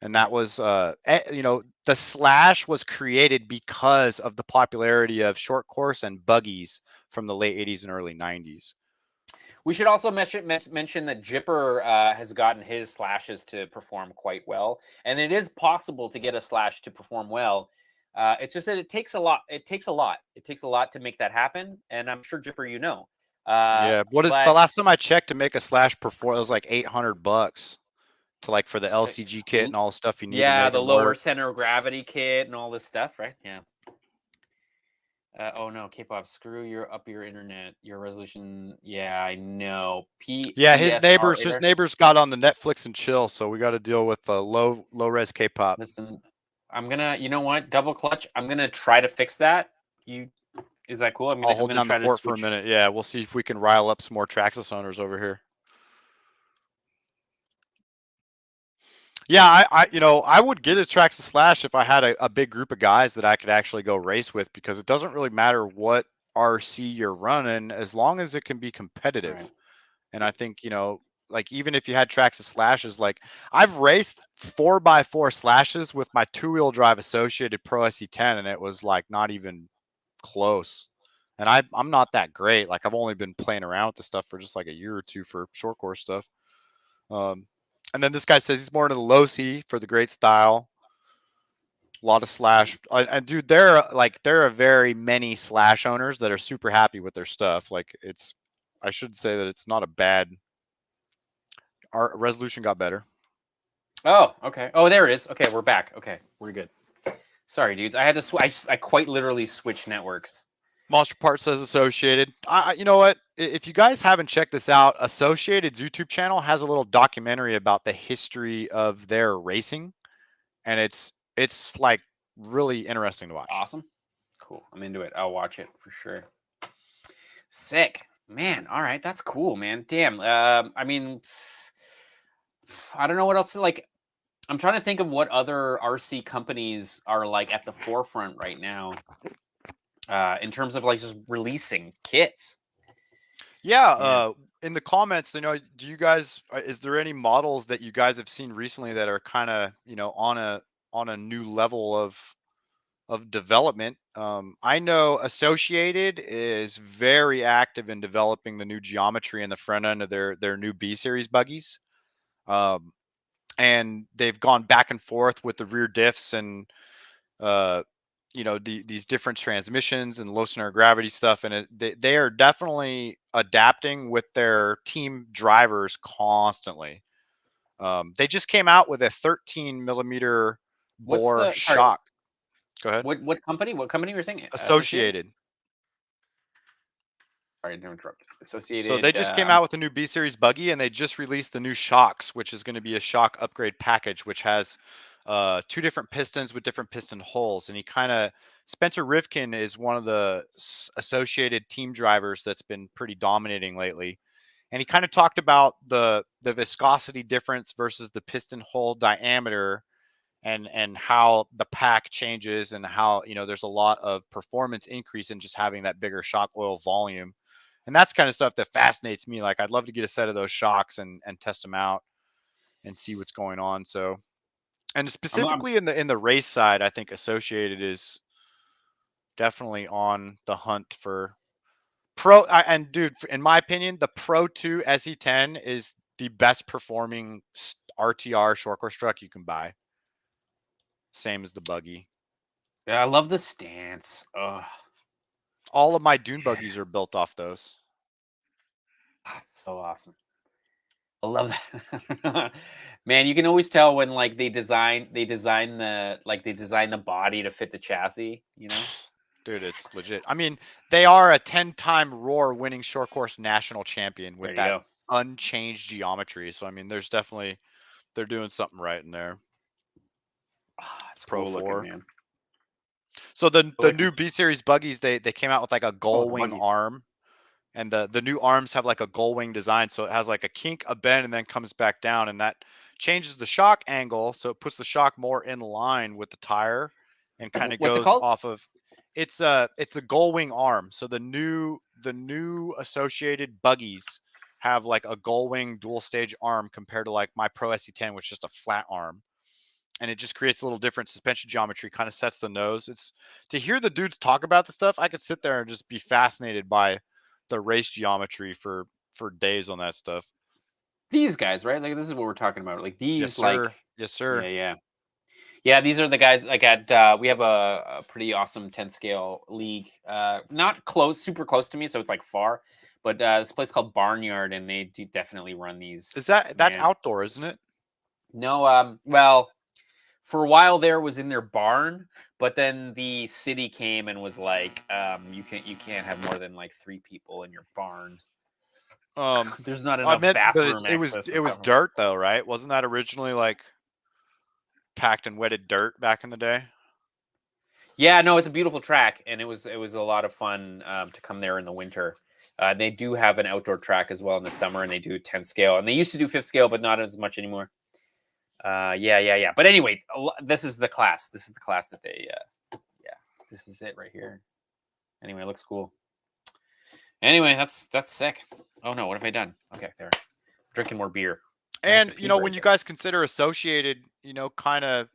Speaker 3: And that was the slash was created because of the popularity of short course and buggies from the late 80s and early 90s.
Speaker 2: We should also mention that Jipper has gotten his slashes to perform quite well, and it is possible to get a slash to perform well. It's just that it takes a lot. It takes a lot to make that happen, and I'm sure Jipper,
Speaker 3: what is the last time I checked to make a slash perform? It was like $800 to like for the LCG kit and all the stuff you need.
Speaker 2: Yeah, the lower center of gravity kit and all this stuff, right? Yeah. Oh no, K-pop, screw your internet, your resolution. Yeah, I know.
Speaker 3: His neighbors got on the Netflix and chill, so we got to deal with the low res K-pop.
Speaker 2: Listen, I'm gonna, you know what? Double clutch. I'm gonna try to fix that. Is that cool?
Speaker 3: I'll hold down the fort for a minute. Yeah, we'll see if we can rile up some more Traxxas owners over here. Yeah, I would get a Traxxas slash if I had a big group of guys that I could actually go race with, because it doesn't really matter what RC you're running as long as it can be competitive. Right. And I think, like even if you had Traxxas slashes, like I've raced 4x4 slashes with my 2-wheel drive associated Pro SE10 and it was like not even close. And I'm not that great. Like I've only been playing around with the stuff for just like a year or two for short course stuff. And then this guy says he's more into the low C for the great style. A lot of slash. And dude, there are very many slash owners that are super happy with their stuff. Like I should say that it's not a bad. Our resolution got better.
Speaker 2: Oh, okay. Oh, there it is. Okay, we're back. Okay, we're good. Sorry, dudes. I had to I quite literally switched networks.
Speaker 3: Monster Part says Associated. You know what? If you guys haven't checked this out, Associated's YouTube channel has a little documentary about the history of their racing, and it's like really interesting to watch.
Speaker 2: Awesome, cool. I'm into it. I'll watch it for sure. Sick, man. All right, that's cool, man. Damn. I mean, I don't know what else to like. I'm trying to think of what other RC companies are like at the forefront right now, in terms of like just releasing kits.
Speaker 3: Yeah, in the comments, do you guys, is there any models that you guys have seen recently that are kind of, on a new level of development? I know Associated is very active in developing the new geometry in the front end of their new B series buggies. And they've gone back and forth with the rear diffs and these different transmissions and low center of gravity stuff, and they are definitely adapting with their team drivers constantly. They just came out with a 13 millimeter bore shock. Go ahead.
Speaker 2: What company? What company were saying?
Speaker 3: Associated.
Speaker 2: Sorry to interrupt. Associated.
Speaker 3: So they just came out with a new B series buggy, and they just released the new shocks, which is going to be a shock upgrade package, which has 2 different pistons with different piston holes. And Spencer Rivkin is one of the Associated team drivers that's been pretty dominating lately. And he kind of talked about the viscosity difference versus the piston hole diameter, and how the pack changes, and how, there's a lot of performance increase in just having that bigger shock oil volume. And that's kind of stuff that fascinates me. Like, I'd love to get a set of those shocks and test them out and see what's going on. So, and specifically in the race side, I think Associated is definitely on the hunt for pro. And dude, in my opinion, the Pro 2 SE10 is the best performing RTR short course truck you can buy. Same as the buggy.
Speaker 2: Yeah, I love the stance. Ugh.
Speaker 3: All of my dune buggies are built off those.
Speaker 2: So awesome. I love that. Man, you can always tell when like they design the body to fit the chassis,
Speaker 3: Dude, it's legit. I mean, they are a 10-time Roar winning short course national champion with that unchanged geometry. So I mean, they're doing something right in there.
Speaker 2: It's
Speaker 3: Pro
Speaker 2: cool
Speaker 3: 4.
Speaker 2: looking, man.
Speaker 3: So the new B series buggies, they came out with like a gull wing arm, and the new arms have like a gull wing design. So it has like a kink, a bend, and then comes back down, and that changes the shock angle. So it puts the shock more in line with the tire, and kind of goes off of. It's a gull wing arm. So the new Associated buggies have like a gull wing dual stage arm compared to like my Pro SE10, which is just a flat arm. And it just creates a little different suspension geometry, kind of sets the nose. It's to hear the dudes talk about the stuff, I could sit there and just be fascinated by the race geometry for days on that stuff.
Speaker 2: These guys, right? Like, this is what we're talking about. Like these,
Speaker 3: yes, sir. Yes, sir.
Speaker 2: Yeah. These are the guys. Like we have a pretty awesome 10 scale league. Not close, super close to me, so it's like far. But this place called Barnyard, and they do definitely run these.
Speaker 3: That's outdoor, isn't it?
Speaker 2: No, well, for a while there it was in their barn, but then the city came and was like, you can't have more than like 3 people in your barn. There's not enough bathroom access.
Speaker 3: It was dirt though, right? Wasn't that originally like packed and wetted dirt back in the day?
Speaker 2: Yeah, no, it's a beautiful track, and it was a lot of fun to come there in the winter. They do have an outdoor track as well in the summer, and they do 10 scale, and they used to do 5th scale, but not as much anymore. Yeah. But anyway, this is the class. This is the class that they. This is it right here. Anyway, it looks cool. Anyway, that's sick. Oh no, what have I done? Okay, there. Drinking more beer.
Speaker 3: And when you guys consider Associated, kind of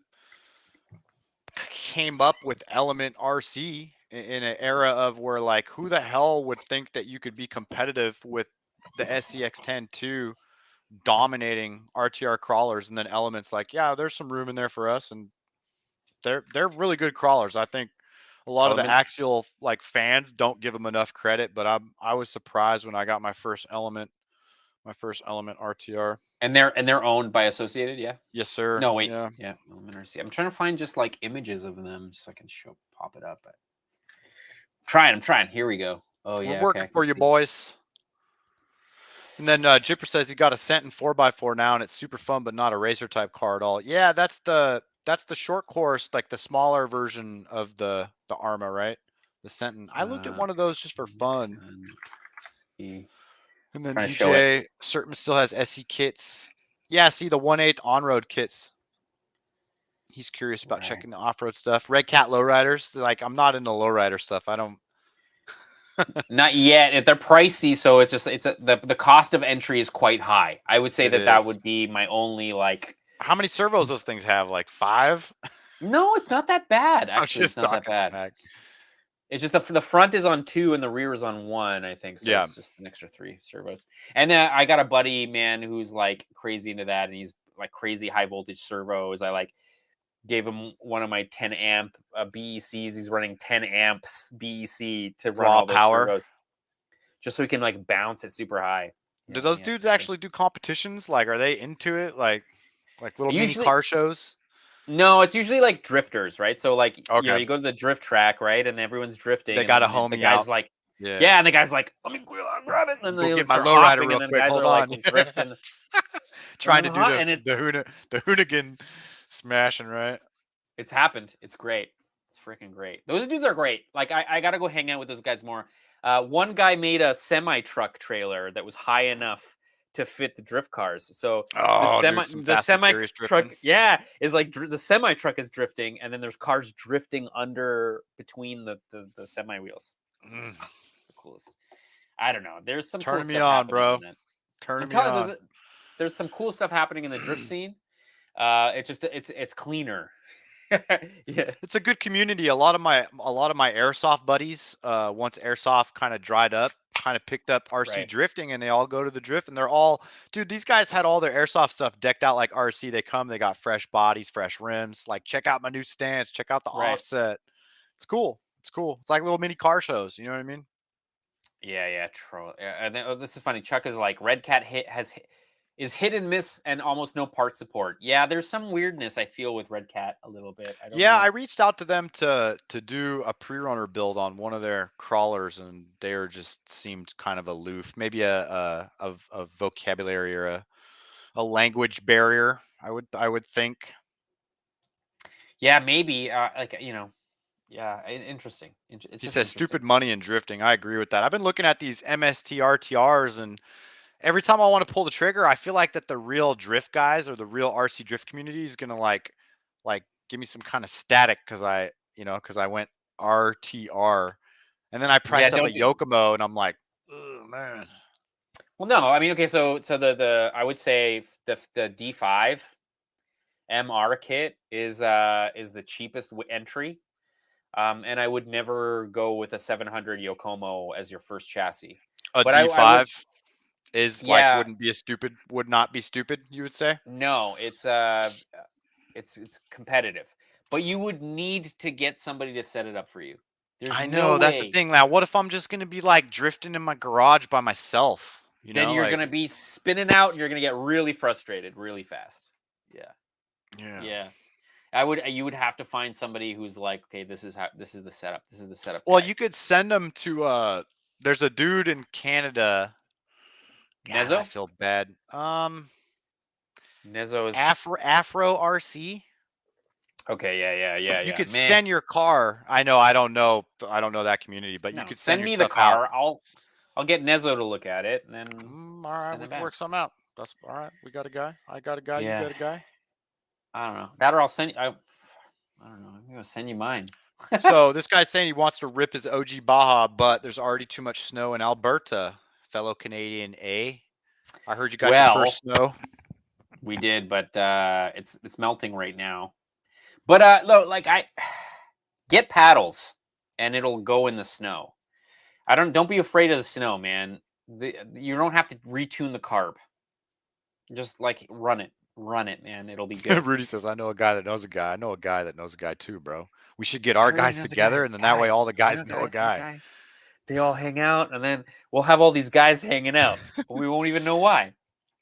Speaker 3: came up with Element RC in an era of where, like, who the hell would think that you could be competitive with the SCX10 2 dominating RTR crawlers, and then Element's like, yeah, there's some room in there for us, and they're really good crawlers. I think a lot of the Axial like fans don't give them enough credit, but I was surprised when I got my first Element RTR.
Speaker 2: And they're owned by Associated, yeah?
Speaker 3: Yes, sir.
Speaker 2: No, wait.
Speaker 3: Yeah.
Speaker 2: Element RC. I'm trying to find just like images of them so I can pop it up. But I'm trying. Here we go. Oh yeah.
Speaker 3: We're working for you, boys. And then Jipper says he got a Sentin 4x4 now, and it's super fun, but not a racer type car at all. Yeah, that's the short course, like the smaller version of the Arma, right? The Sentin. I looked at one of those just for fun. And then DJ Certain still has SE kits. Yeah, see the 1/8 on-road kits. He's curious about checking the off-road stuff. Red Cat lowriders. Like, I'm not into lowrider stuff. I don't.
Speaker 2: Not yet. If they're pricey, so it's just the cost of entry is quite high. I would say that would be my only like.
Speaker 3: How many servos those things have? Like 5?
Speaker 2: No, it's not that bad. Actually, it's not that bad.
Speaker 3: Smack.
Speaker 2: It's just the front is on 2 and the rear is on 1, I think. So
Speaker 3: yeah.
Speaker 2: It's just an extra 3 servos. And then I got a buddy, man, who's like crazy into that, and he's like crazy high voltage servos. I like gave him one of my 10 amp BECs. He's running 10 amps BEC to run all those
Speaker 3: power
Speaker 2: servos, just so he can like bounce it super high.
Speaker 3: Do those dudes actually do competitions? Like, are they into it? Like little mini car shows?
Speaker 2: No, it's usually like drifters, right? So like, you know, you go to the drift track, right? And everyone's drifting.
Speaker 3: They got a homie
Speaker 2: the guy's
Speaker 3: out.
Speaker 2: like,
Speaker 3: yeah,
Speaker 2: and the guy's like, let me grab it. And then
Speaker 3: go
Speaker 2: they
Speaker 3: get my
Speaker 2: start
Speaker 3: lowrider real
Speaker 2: and
Speaker 3: quick.
Speaker 2: Guys
Speaker 3: Hold
Speaker 2: are
Speaker 3: on.
Speaker 2: Like drifting.
Speaker 3: Trying to do the hoonigan smashing, right?
Speaker 2: It's happened. It's great. It's freaking great. Those dudes are great. Like, I got to go hang out with those guys more. One guy made a semi-truck trailer that was high enough to fit the drift cars. So the semi truck, is like the semi truck is drifting, and then there's cars drifting under between the semi wheels. The coolest. I don't know. There's some
Speaker 3: turning
Speaker 2: cool
Speaker 3: me
Speaker 2: stuff
Speaker 3: on, bro.
Speaker 2: Turning me on. There's some cool stuff happening in the drift scene. It's cleaner. Yeah,
Speaker 3: it's a good community. A lot of my airsoft buddies, once airsoft kind of dried up, kind of picked up RC drifting, and they all go to the drift, and they're all, dude, these guys had all their airsoft stuff decked out like RC. They got fresh bodies, fresh rims. Like, check out my new stance, check out the offset. It's cool. It's like little mini car shows. You know what I mean?
Speaker 2: Yeah. And then, this is funny. Chuck is like, Red Cat is hit and miss and almost no part support. Yeah, there's some weirdness I feel with Red Cat a little bit. I don't know.
Speaker 3: I reached out to them to do a pre-runner build on one of their crawlers, and they just seemed kind of aloof. Maybe a vocabulary or a language barrier. I would think.
Speaker 2: Yeah, maybe. Interesting.
Speaker 3: He says stupid money in drifting. I agree with that. I've been looking at these MSTRTRs, and every time I want to pull the trigger, I feel like that the real drift guys or the real RC drift community is gonna like give me some kind of static because I went RTR, and then I price up a Yokomo, and I'm like, oh man.
Speaker 2: Well, no, I mean, okay, so the I would say the D5 MR kit is the cheapest entry, and I would never go with a 700 Yokomo as your first chassis.
Speaker 3: But D5 would not be stupid, you would say?
Speaker 2: No, it's competitive, but you would need to get somebody to set it up for you.
Speaker 3: I know, that's the thing. Now, what if I'm just gonna be like drifting in my garage by myself?
Speaker 2: Then you're gonna be spinning out, and you're gonna get really frustrated really fast. Yeah. You would have to find somebody who's like, okay, this is the setup.
Speaker 3: Well, you could send them to there's a dude in Canada. God, I feel bad.
Speaker 2: Nezo is
Speaker 3: Afro RC.
Speaker 2: Okay, yeah.
Speaker 3: You could send your car. I know. I don't know that community, but you could
Speaker 2: send me the car. I'll get Nezo to look at it, and then
Speaker 3: all right, we can work something out. That's all right. We got a guy. I got a guy.
Speaker 2: Yeah.
Speaker 3: You got a guy.
Speaker 2: I don't know that, or I'll send you. I don't know. I'm gonna send you mine.
Speaker 3: So this guy's saying he wants to rip his OG Baja, but there's already too much snow in Alberta. Fellow Canadian A. I heard you got your first snow.
Speaker 2: We did, but it's melting right now. But look, like, I get paddles and it'll go in the snow. Don't be afraid of the snow, man. You don't have to retune the carb. Just like run it, man. It'll be good.
Speaker 3: Rudy says, I know a guy that knows a guy. I know a guy that knows a guy too, bro. We should get our guys together, and then that way all the guys know a guy.
Speaker 2: They all hang out, and then we'll have all these guys hanging out. But we won't even know why.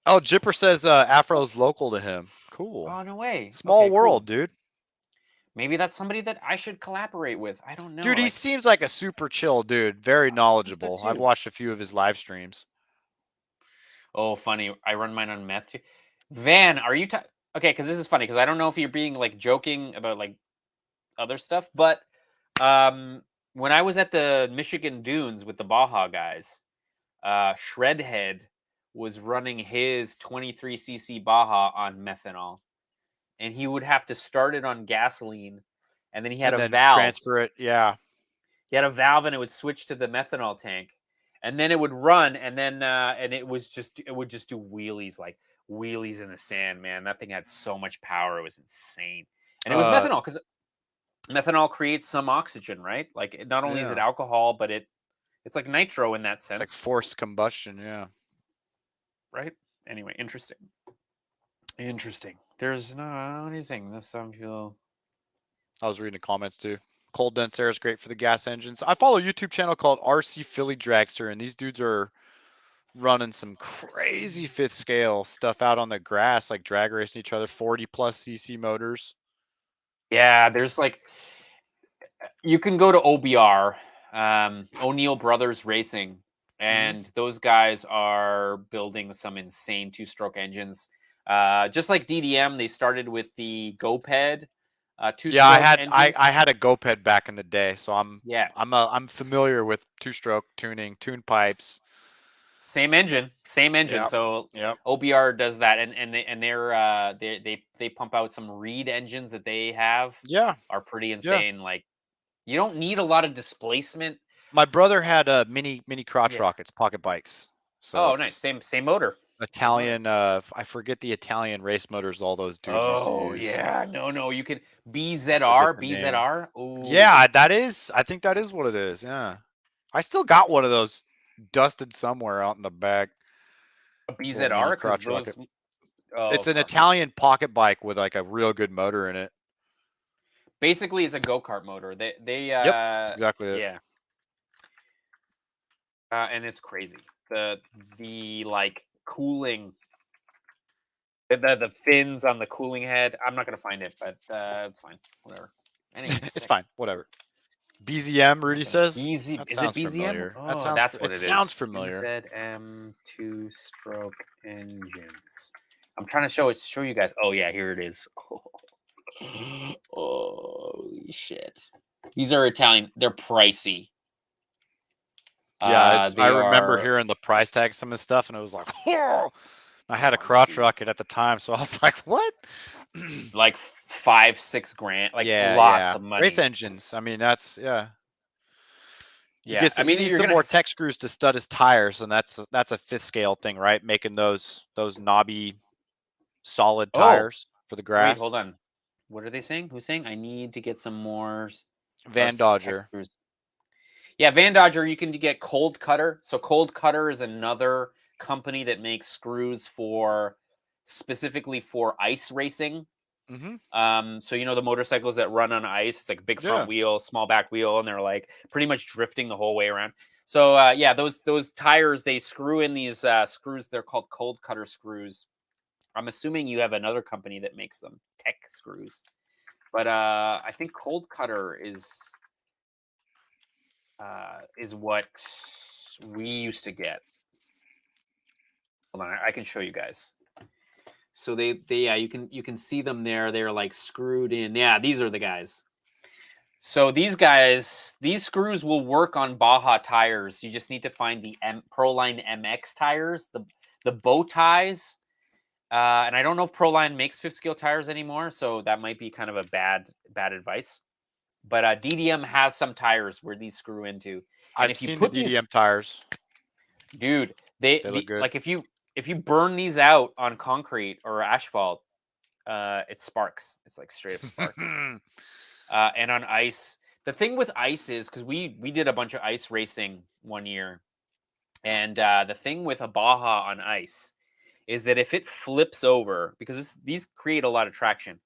Speaker 3: Oh, Jipper says Afro's local to him. Cool.
Speaker 2: Oh, no way.
Speaker 3: Small world, dude.
Speaker 2: Maybe that's somebody that I should collaborate with. I don't know.
Speaker 3: Dude, he seems like a super chill dude. Very knowledgeable. I've watched a few of his live streams.
Speaker 2: Oh, funny. I run mine on meth too. Van, are you... Okay, because this is funny, because I don't know if you're being, like, joking about, like, other stuff, but when I was at the Michigan Dunes with the Baja guys, Shredhead was running his 23cc Baja on methanol. and he would have to start it on gasoline, and then he had
Speaker 3: And
Speaker 2: a
Speaker 3: then
Speaker 2: valve.
Speaker 3: transfer it. Yeah.
Speaker 2: He had a valve, and it would switch to the methanol tank, and then it would run, and then and it would just do wheelies, like wheelies in the sand, man. That thing had so much power; it was insane, and it was methanol, because methanol creates some oxygen, right? Like, not only is it alcohol, but it's like nitro in that sense.
Speaker 3: It's like forced combustion, yeah.
Speaker 2: Right? Anyway, interesting. There's no anything. There's some people.
Speaker 3: I was reading the comments too. Cold dense air is great for the gas engines. I follow a YouTube channel called RC Philly Dragster, and these dudes are running some crazy fifth scale stuff out on the grass, like drag racing each other, 40 plus cc motors.
Speaker 2: Yeah, there's like, you can go to OBR, O'Neill Brothers Racing, and those guys are building some insane 2-stroke engines. Just like DDM, they started with the GoPed.
Speaker 3: Yeah, I had a GoPed back in the day, so I'm familiar with 2-stroke tuning, tune pipes.
Speaker 2: Same engine.
Speaker 3: Yep.
Speaker 2: So OBR does that, and they pump out some Reed engines that they have.
Speaker 3: Yeah,
Speaker 2: are pretty insane. Yeah. Like, you don't need a lot of displacement.
Speaker 3: My brother had mini crotch rockets, pocket bikes. So
Speaker 2: nice, same motor.
Speaker 3: Italian, I forget the Italian race motors all those dudes used to use.
Speaker 2: Oh yeah, no, you can BZR. Ooh.
Speaker 3: Yeah, I think that is what it is. Yeah, I still got one of those dusted somewhere out in the back.
Speaker 2: A BZR,
Speaker 3: crotch rocket. It's an Italian pocket bike with like a real good motor in it.
Speaker 2: Basically, it's a go-kart motor. They
Speaker 3: yep, that's exactly it.
Speaker 2: Yeah. And it's crazy. The like cooling, the fins on the cooling head. I'm not gonna find it, but it's fine. Whatever. Anyway,
Speaker 3: it's fine. Whatever. BZM, Rudy says.
Speaker 2: Is it BZM?
Speaker 3: Familiar.
Speaker 2: Oh, that's what it is.
Speaker 3: It sounds familiar.
Speaker 2: BZM 2-stroke engines. I'm trying to show you guys. Oh yeah, here it is. Oh shit! These are Italian. They're pricey.
Speaker 3: Yeah, I remember hearing the price tag some of the stuff, and it was like, oh! I had a crotch rocket at the time, so I was like, what?
Speaker 2: Like $5-6 grand, like lots of money.
Speaker 3: Race engines. I mean, that's
Speaker 2: Yeah,
Speaker 3: I mean, you need some more tech screws to stud his tires, and that's a fifth scale thing, right? Making those knobby, solid tires for the grass.
Speaker 2: Wait, hold on. What are they saying? Who's saying I need to get some more
Speaker 3: Van Dodger?
Speaker 2: Screws. Yeah, Van Dodger. You can get Cold Cutter. So Cold Cutter is another company that makes screws specifically for ice racing. So the motorcycles that run on ice, it's like big front wheel, small back wheel, and they're like pretty much drifting the whole way around. So those tires, they screw in these screws. They're called Cold Cutter screws. I'm assuming you have another company that makes them, Tech Screws, but I think Cold Cutter is what we used to get. Hold on, I can show you guys. So they you can see them there. They're like screwed in. Yeah, these are the guys. So these screws will work on Baja tires. You just need to find the Proline MX tires, the bow ties. And I don't know if Proline makes fifth scale tires anymore, so that might be kind of a bad advice. But DDM has some tires where these screw into. And
Speaker 3: I've seen the DDM tires.
Speaker 2: Dude, they look good. Like if you burn these out on concrete or asphalt, it sparks. It's like straight up sparks. And on ice, the thing with ice is, because we did a bunch of ice racing one year, and the thing with a Baja on ice is that if it flips over, because these create a lot of traction,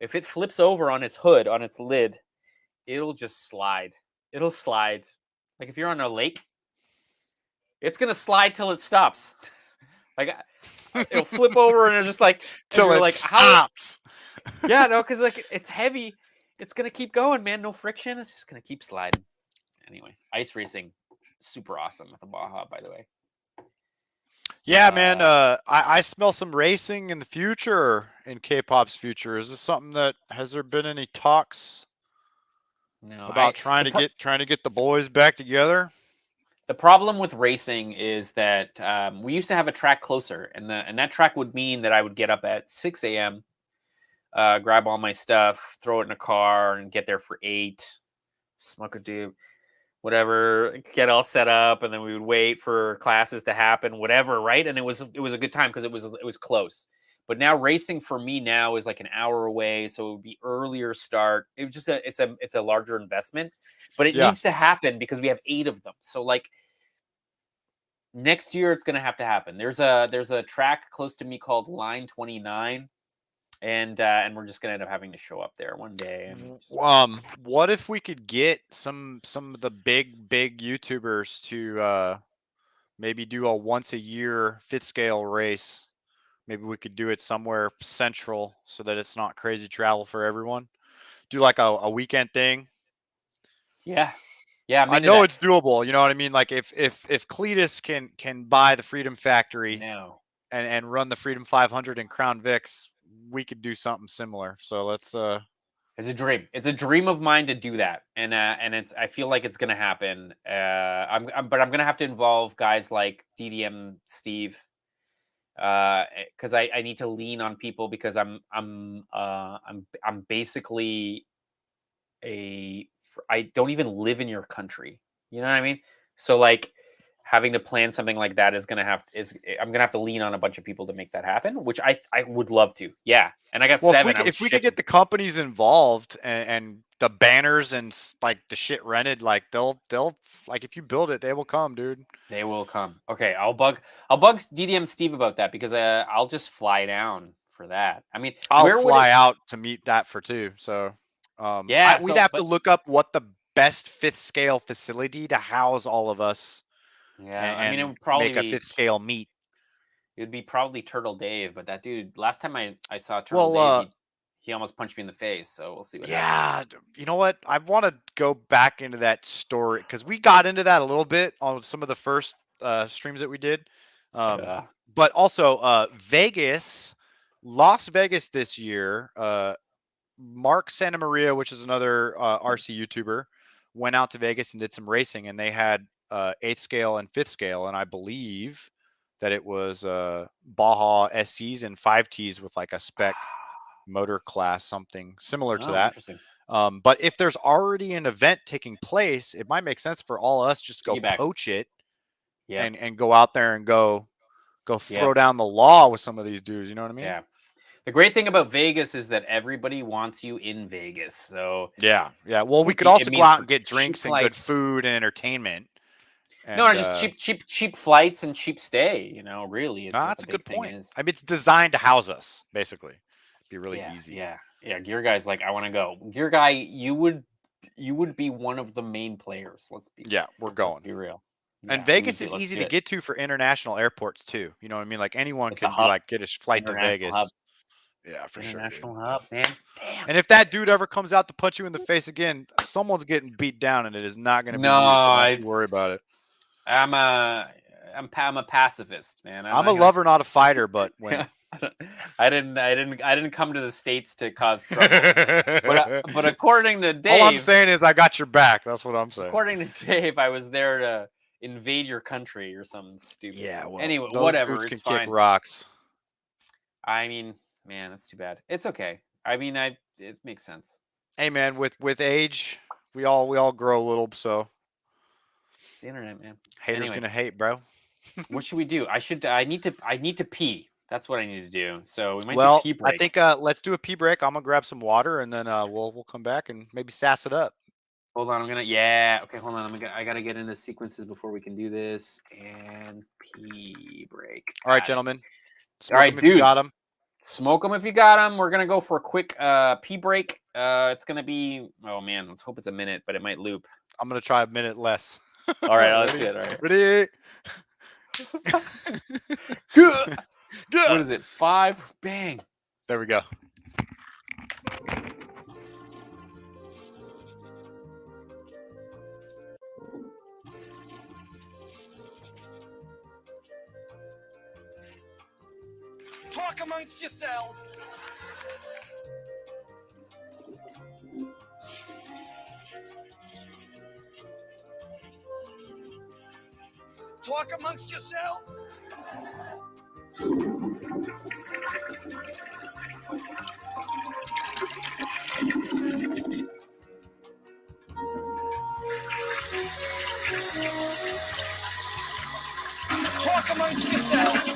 Speaker 2: if it flips over on its hood, on its lid, it'll just slide. It'll slide. Like if you're on a lake, it's going to slide till it stops. Like it'll flip over and it's just like,
Speaker 3: till it stops.
Speaker 2: Yeah, no, because like it's heavy. It's going to keep going, man. No friction. It's just going to keep sliding. Anyway, ice racing, super awesome with the Baja, by the way.
Speaker 3: Yeah, man. I smell some racing in the future, in K-pop's future. Is this something that has there been any talks?
Speaker 2: No,
Speaker 3: about trying to get the boys back together?
Speaker 2: The problem with racing is that we used to have a track closer, and that track would mean that I would get up at 6 a.m. grab all my stuff, throw it in a car, and get there for 8. Smoke a doob, whatever, get all set up, and then we would wait for classes to happen, whatever, right? And it was a good time because it was close. But now racing for me now is like an hour away, so it would be earlier start. It was just it's a larger investment, but it needs to happen because we have 8 of them. So like next year, it's gonna have to happen. There's a track close to me called Line 29, and we're just gonna end up having to show up there one day. And
Speaker 3: what if we could get some of the big YouTubers to maybe do a once a year 5th scale race? Maybe we could do it somewhere central so that it's not crazy travel for everyone. Do like a weekend thing.
Speaker 2: Yeah.
Speaker 3: I know it's doable. You know what I mean? Like if Cletus can buy the Freedom Factory and run the Freedom 500 in Crown Vics, we could do something similar. So let's.
Speaker 2: It's a dream. It's a dream of mine to do that, and it's. I feel like it's gonna happen. But I'm gonna have to involve guys like DDM Steve. Because I need to lean on people because I'm basically I don't even live in your country. You know what I mean? So like having to plan something like that I'm gonna have to lean on a bunch of people to make that happen, which I would love to. Yeah, and I got 7.
Speaker 3: If we could get the companies involved and the banners and like the shit rented, like they'll like if you build it, they will come, dude.
Speaker 2: They will come. Okay, I'll bug DDM Steve about that because I'll just fly down for that. I mean,
Speaker 3: I'll fly out to meet that for 2. So we'd have to look up what the best 5th scale facility to house all of us.
Speaker 2: Yeah, I mean, it would probably
Speaker 3: make a 5th scale meet.
Speaker 2: It would be probably Turtle Dave, but that dude, last time I saw Turtle Dave, he almost punched me in the face. So we'll see what happens.
Speaker 3: You know what? I want to go back into that story because we got into that a little bit on some of the first streams that we did. But also Vegas, Las Vegas this year, Mark Santa Maria, which is another RC YouTuber, went out to Vegas and did some racing, and they had 8th scale and 5th scale, and I believe that it was Baja SCs and 5Ts with like a spec motor class, something similar to that.
Speaker 2: Interesting.
Speaker 3: But if there's already an event taking place, it might make sense for all of us just go poach it and go out there and go throw down the law with some of these dudes. You know what I mean?
Speaker 2: Yeah. The great thing about Vegas is that everybody wants you in Vegas. So
Speaker 3: yeah. Well, we could also go out and get drinks and good food and entertainment.
Speaker 2: And, no, just cheap flights and cheap stay. You know, really.
Speaker 3: That's a good point. I mean, it's designed to house us, basically. It'd be really easy.
Speaker 2: Yeah. Gear Guy's like, I want to go. Gear Guy, you would be one of the main players.
Speaker 3: We're going.
Speaker 2: Let's be real.
Speaker 3: And Vegas is easy to get to for international airports too. You know what I mean? Like anyone can get a flight to Vegas.
Speaker 2: Hub.
Speaker 3: Yeah, for
Speaker 2: International hub, man. Damn.
Speaker 3: And if that dude ever comes out to punch you in the face again, someone's getting beat down, and it is not going to be
Speaker 2: you. So
Speaker 3: don't you worry about it.
Speaker 2: I'm a pacifist, man.
Speaker 3: I'm a lover, not a fighter. But when
Speaker 2: I didn't come to the States to cause trouble. but according to Dave,
Speaker 3: all I'm saying is I got your back. That's what I'm saying.
Speaker 2: According to Dave, I was there to invade your country or something stupid.
Speaker 3: Yeah. Well,
Speaker 2: anyway, whatever.
Speaker 3: Dudes
Speaker 2: it's
Speaker 3: can
Speaker 2: fine.
Speaker 3: Kick rocks.
Speaker 2: I mean. Man, that's too bad. It's okay. I mean, it makes sense.
Speaker 3: Hey, man, with age, we all grow a little. So
Speaker 2: it's the internet, man.
Speaker 3: Haters gonna hate, bro.
Speaker 2: What should we do? I need to pee. That's what I need to do. So we might do
Speaker 3: a
Speaker 2: pee break.
Speaker 3: I think let's do a pee break. I'm gonna grab some water and then we'll come back and maybe sass it up.
Speaker 2: Hold on, okay, hold on. I gotta get into sequences before we can do this. And pee break.
Speaker 3: All right, gentlemen.
Speaker 2: All right, dudes. You got them. Smoke them if you got them. We're gonna go for a quick pee break. It's gonna be, oh man, let's hope it's a minute, but it might loop.
Speaker 3: I'm gonna try a minute less.
Speaker 2: All right, let's do it. All right,
Speaker 3: ready?
Speaker 2: Good. What is it? 5. Bang.
Speaker 3: There we go.
Speaker 4: Talk amongst yourselves. Talk amongst yourselves. yourselves.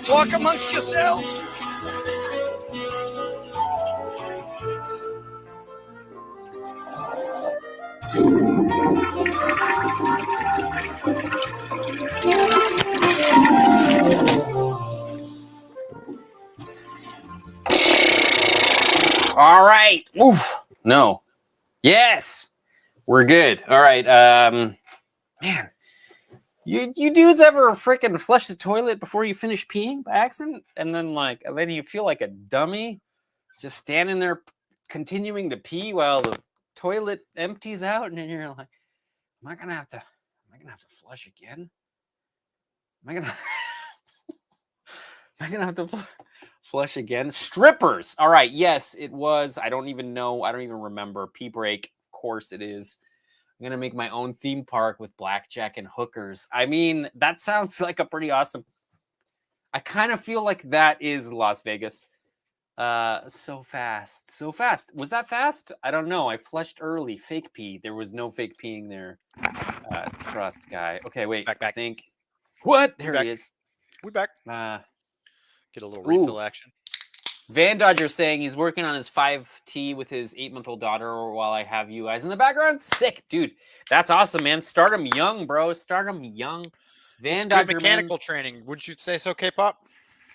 Speaker 4: Talk amongst yourselves.
Speaker 2: All right. Oof. No. Yes. We're good. All right. Man, you dudes ever freaking flush the toilet before you finish peeing by accident, and then you feel like a dummy, just standing there continuing to pee while the toilet empties out, and then you're like, am I gonna have to flush again? Am I gonna have to flush again? Strippers. All right. Yes, it was. I don't even know. I don't even remember. Pee break. Of course it is. I'm gonna make my own theme park with blackjack and hookers. I mean, that sounds like a pretty awesome. I kind of feel like that is Las Vegas. So fast. Was that fast? I don't know. I flushed early. Fake pee. There was no fake peeing there. Trust guy. Okay, wait.
Speaker 3: Back.
Speaker 2: I think. What? There he is.
Speaker 3: We back. Get a little refill action.
Speaker 2: Van Dodger saying he's working on his 5T with his 8-month-old daughter while I have you guys in the background. Sick, dude. That's awesome, man. Start him young, bro. Start him young. Van Dodger,
Speaker 3: mechanical training. Wouldn't you say so, K-pop?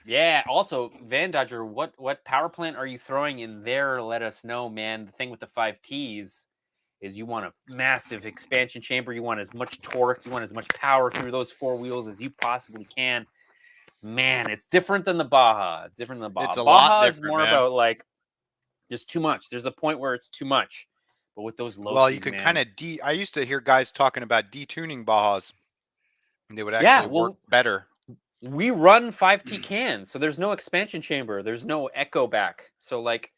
Speaker 2: Yeah. Also, Van Dodger, what power plant are you throwing in there? Let us know, man. The thing with the 5Ts is you want a massive expansion chamber. You want as much torque. You want as much power through those 4 wheels as you possibly can. Man, it's different than the Baja. It's different than the Baja.
Speaker 3: It's a
Speaker 2: Baja
Speaker 3: lot
Speaker 2: is more about like just too much. There's a point where it's too much. But with those low,
Speaker 3: well, you could kind of I used to hear guys talking about detuning Bajas. They would actually work better.
Speaker 2: We run 5T cans, so there's no expansion chamber. There's no echo back. So like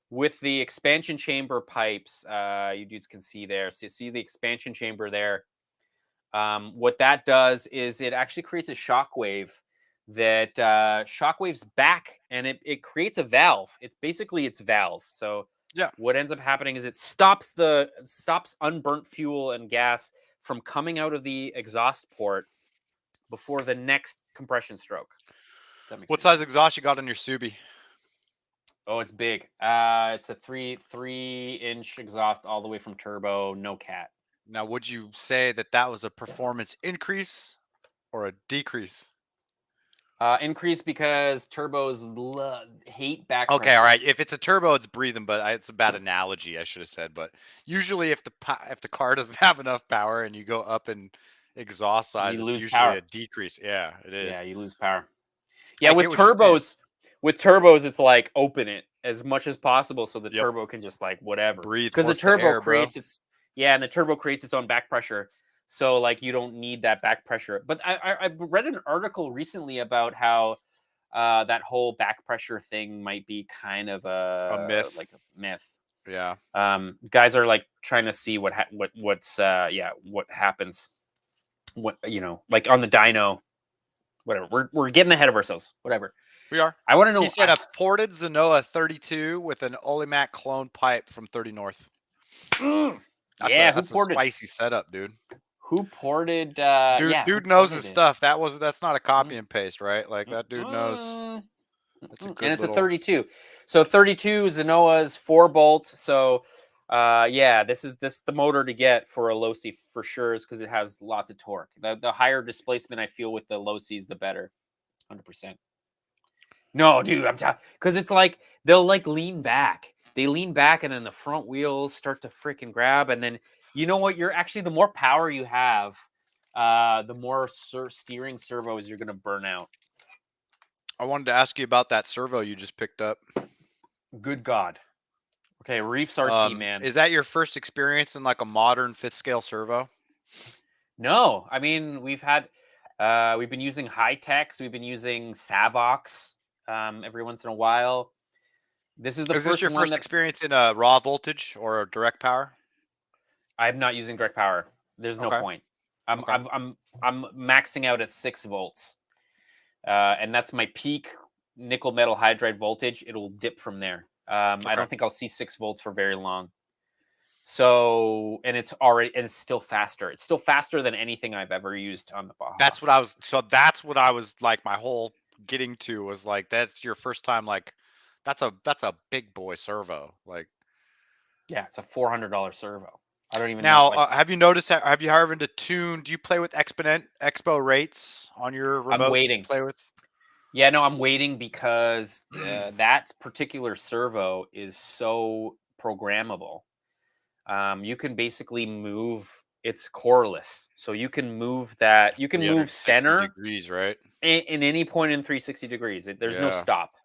Speaker 2: with the expansion chamber pipes, you dudes can see there. So you see the expansion chamber there. What that does is it actually creates a shockwave that shockwaves back, and it creates a valve. It's basically its valve. So
Speaker 3: yeah,
Speaker 2: what ends up happening is it stops unburnt fuel and gas from coming out of the exhaust port before the next compression stroke.
Speaker 3: What size exhaust you got on your Subi?
Speaker 2: Oh, it's big. It's a 3-inch exhaust all the way from turbo, no cat.
Speaker 3: Now, would you say that was a performance increase or a decrease?
Speaker 2: Increase because turbos hate back pressure.
Speaker 3: Okay, all right. If it's a turbo, it's breathing, but it's a bad analogy, I should have said. But usually, if the car doesn't have enough power and you go up in exhaust size, it's usually a decrease. Yeah, it is.
Speaker 2: Yeah, you lose power. Yeah, with turbos, it's like open it as much as possible so the turbo can just like whatever
Speaker 3: breathe.
Speaker 2: Because the turbo creates and the turbo creates its own back pressure. So like you don't need that back pressure. But I read an article recently about how that whole back pressure thing might be kind of a myth. Like a myth.
Speaker 3: Yeah.
Speaker 2: Guys are like trying to see what happens. What like on the dyno, whatever. We're getting ahead of ourselves. Whatever.
Speaker 3: We are.
Speaker 2: I want to know.
Speaker 3: He said a ported Zenoa 32 with an Olimac clone pipe from 30 North. That's a spicy setup, dude.
Speaker 2: Who ported?
Speaker 3: Dude knows his stuff. That's not a copy and paste, right? Like that dude knows. That's a good
Speaker 2: and it's a 32. So 32 Zenoa's 4-bolt. So this is the motor to get for a low-C for sure, is because it has lots of torque. The higher displacement I feel with the low-Cs, the better. 100%. No, dude, I'm telling, because it's like they'll like lean back. They lean back, and then the front wheels start to freaking grab, and then you know what? You're actually, the more power you have, the more steering servos you're gonna burn out.
Speaker 3: I wanted to ask you about that servo you just picked up.
Speaker 2: Good God. Okay, Reefs RC, man.
Speaker 3: Is that your first experience in like a modern 5th scale servo?
Speaker 2: No, I mean we've been using high techs. We've been using Savox every once in a while. This is
Speaker 3: Is this your first experience in a raw voltage or a direct power?
Speaker 2: I'm not using direct power. There's no point. I'm maxing out at 6 volts, and that's my peak nickel metal hydride voltage. It'll dip from there. I don't think I'll see 6 volts for very long. So, and it's still faster. It's still faster than anything I've ever used on the Baja.
Speaker 3: That's what I was like, my whole getting to was like, that's your first time. Like, that's a big boy servo. Like,
Speaker 2: yeah, it's a $400 servo. I don't even
Speaker 3: now,
Speaker 2: know. Like,
Speaker 3: have you noticed that? Have you ever to tune? Do you play with expo rates on your remotes?
Speaker 2: I'm waiting.
Speaker 3: To play with?
Speaker 2: Yeah, no, I'm waiting because that particular servo is so programmable. You can basically move. It's coreless, so you can move that. You can move center
Speaker 3: degrees, right?
Speaker 2: In any point in 360 degrees. There's no stop.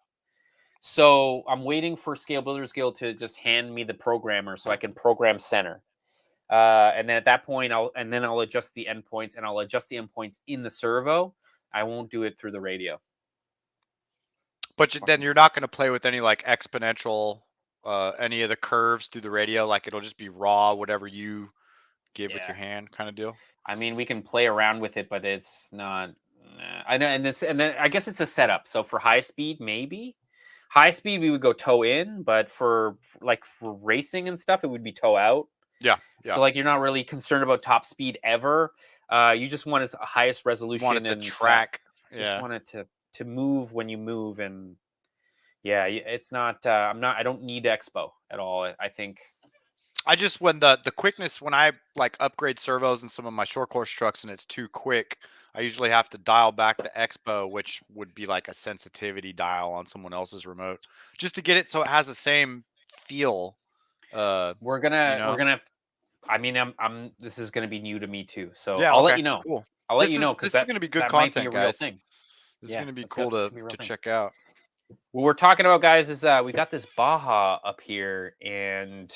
Speaker 2: So I'm waiting for Scale Builders Guild to just hand me the programmer so I can program center. And then at that point, I'll adjust the endpoints, and I'll adjust the endpoints in the servo. I won't do it through the radio.
Speaker 3: But then you're not going to play with any like exponential, any of the curves through the radio. Like it'll just be raw, whatever you give with your hand, kind of deal.
Speaker 2: I mean, we can play around with it, but it's not. I know, and then I guess it's a setup. So for high speed, maybe high speed we would go toe in, but for racing and stuff, it would be toe out.
Speaker 3: Yeah.
Speaker 2: So like you're not really concerned about top speed ever. You just want its highest resolution.
Speaker 3: Want it to track.
Speaker 2: You just want it to move when you move, and it's not. I don't need expo at all. I think.
Speaker 3: I just when the quickness when I like upgrade servos in some of my short course trucks and it's too quick, I usually have to dial back the expo, which would be like a sensitivity dial on someone else's remote, just to get it so it has the same feel.
Speaker 2: We're gonna. I mean, this is gonna be new to me too, so
Speaker 3: yeah,
Speaker 2: I'll let you know.
Speaker 3: Cool.
Speaker 2: I'll let you know because
Speaker 3: this is gonna be good content, guys.
Speaker 2: Thing.
Speaker 3: This is gonna be cool to check out.
Speaker 2: What we're talking about, guys, is we got this Baja up here, and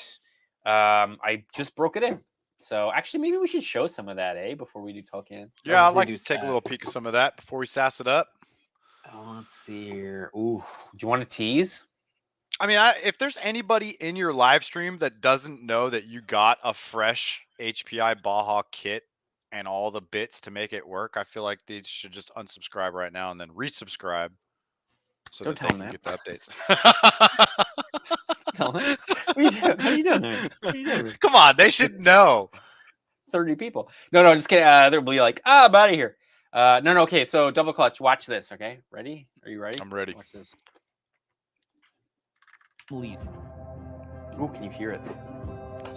Speaker 2: I just broke it in. So actually, maybe we should show some of that, before we do Tolkien.
Speaker 3: Yeah, I'd like to take a little peek of some of that before we sass it up.
Speaker 2: Oh, let's see here. Ooh, do you want to tease?
Speaker 3: I mean, if there's anybody in your live stream that doesn't know that you got a fresh HPI Baja kit and all the bits to make it work, I feel like they should just unsubscribe right now and then resubscribe so that they can get the updates.
Speaker 2: Tell them. What are you doing?
Speaker 3: Come on, they should know.
Speaker 2: 30 people. No, just kidding. They'll be like, I'm out of here. No. Okay, so double clutch. Watch this. Okay, ready? Are you ready?
Speaker 3: I'm ready.
Speaker 2: Watch this. Please. Oh, can you hear it?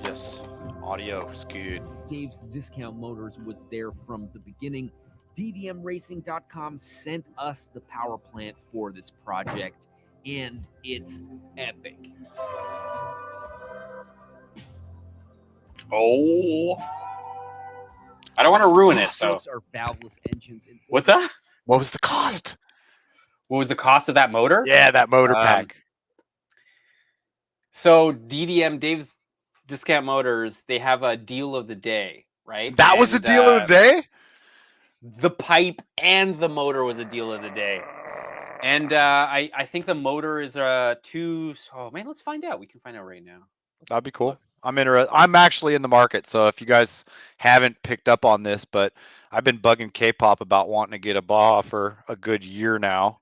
Speaker 3: Yes. Audio is good.
Speaker 5: Dave's Discount Motors was there from the beginning. DDMRacing.com sent us the power plant for this project, and it's epic.
Speaker 2: Oh. I don't want to ruin it, though.
Speaker 5: Are valveless engines.
Speaker 2: What's that?
Speaker 3: What was the cost?
Speaker 2: What was the cost of that motor?
Speaker 3: Yeah, that motor pack.
Speaker 2: So DDM, Dave's Discount Motors, they have a deal of the day, right?
Speaker 3: That was the deal of the day?
Speaker 2: The pipe and the motor was a deal of the day. And I think the motor is oh man, let's find out. We can find out right now.
Speaker 3: That'd be cool. I'm interested. I'm actually in the market, so if you guys haven't picked up on this, but I've been bugging K-pop about wanting to get a Baja for a good year now.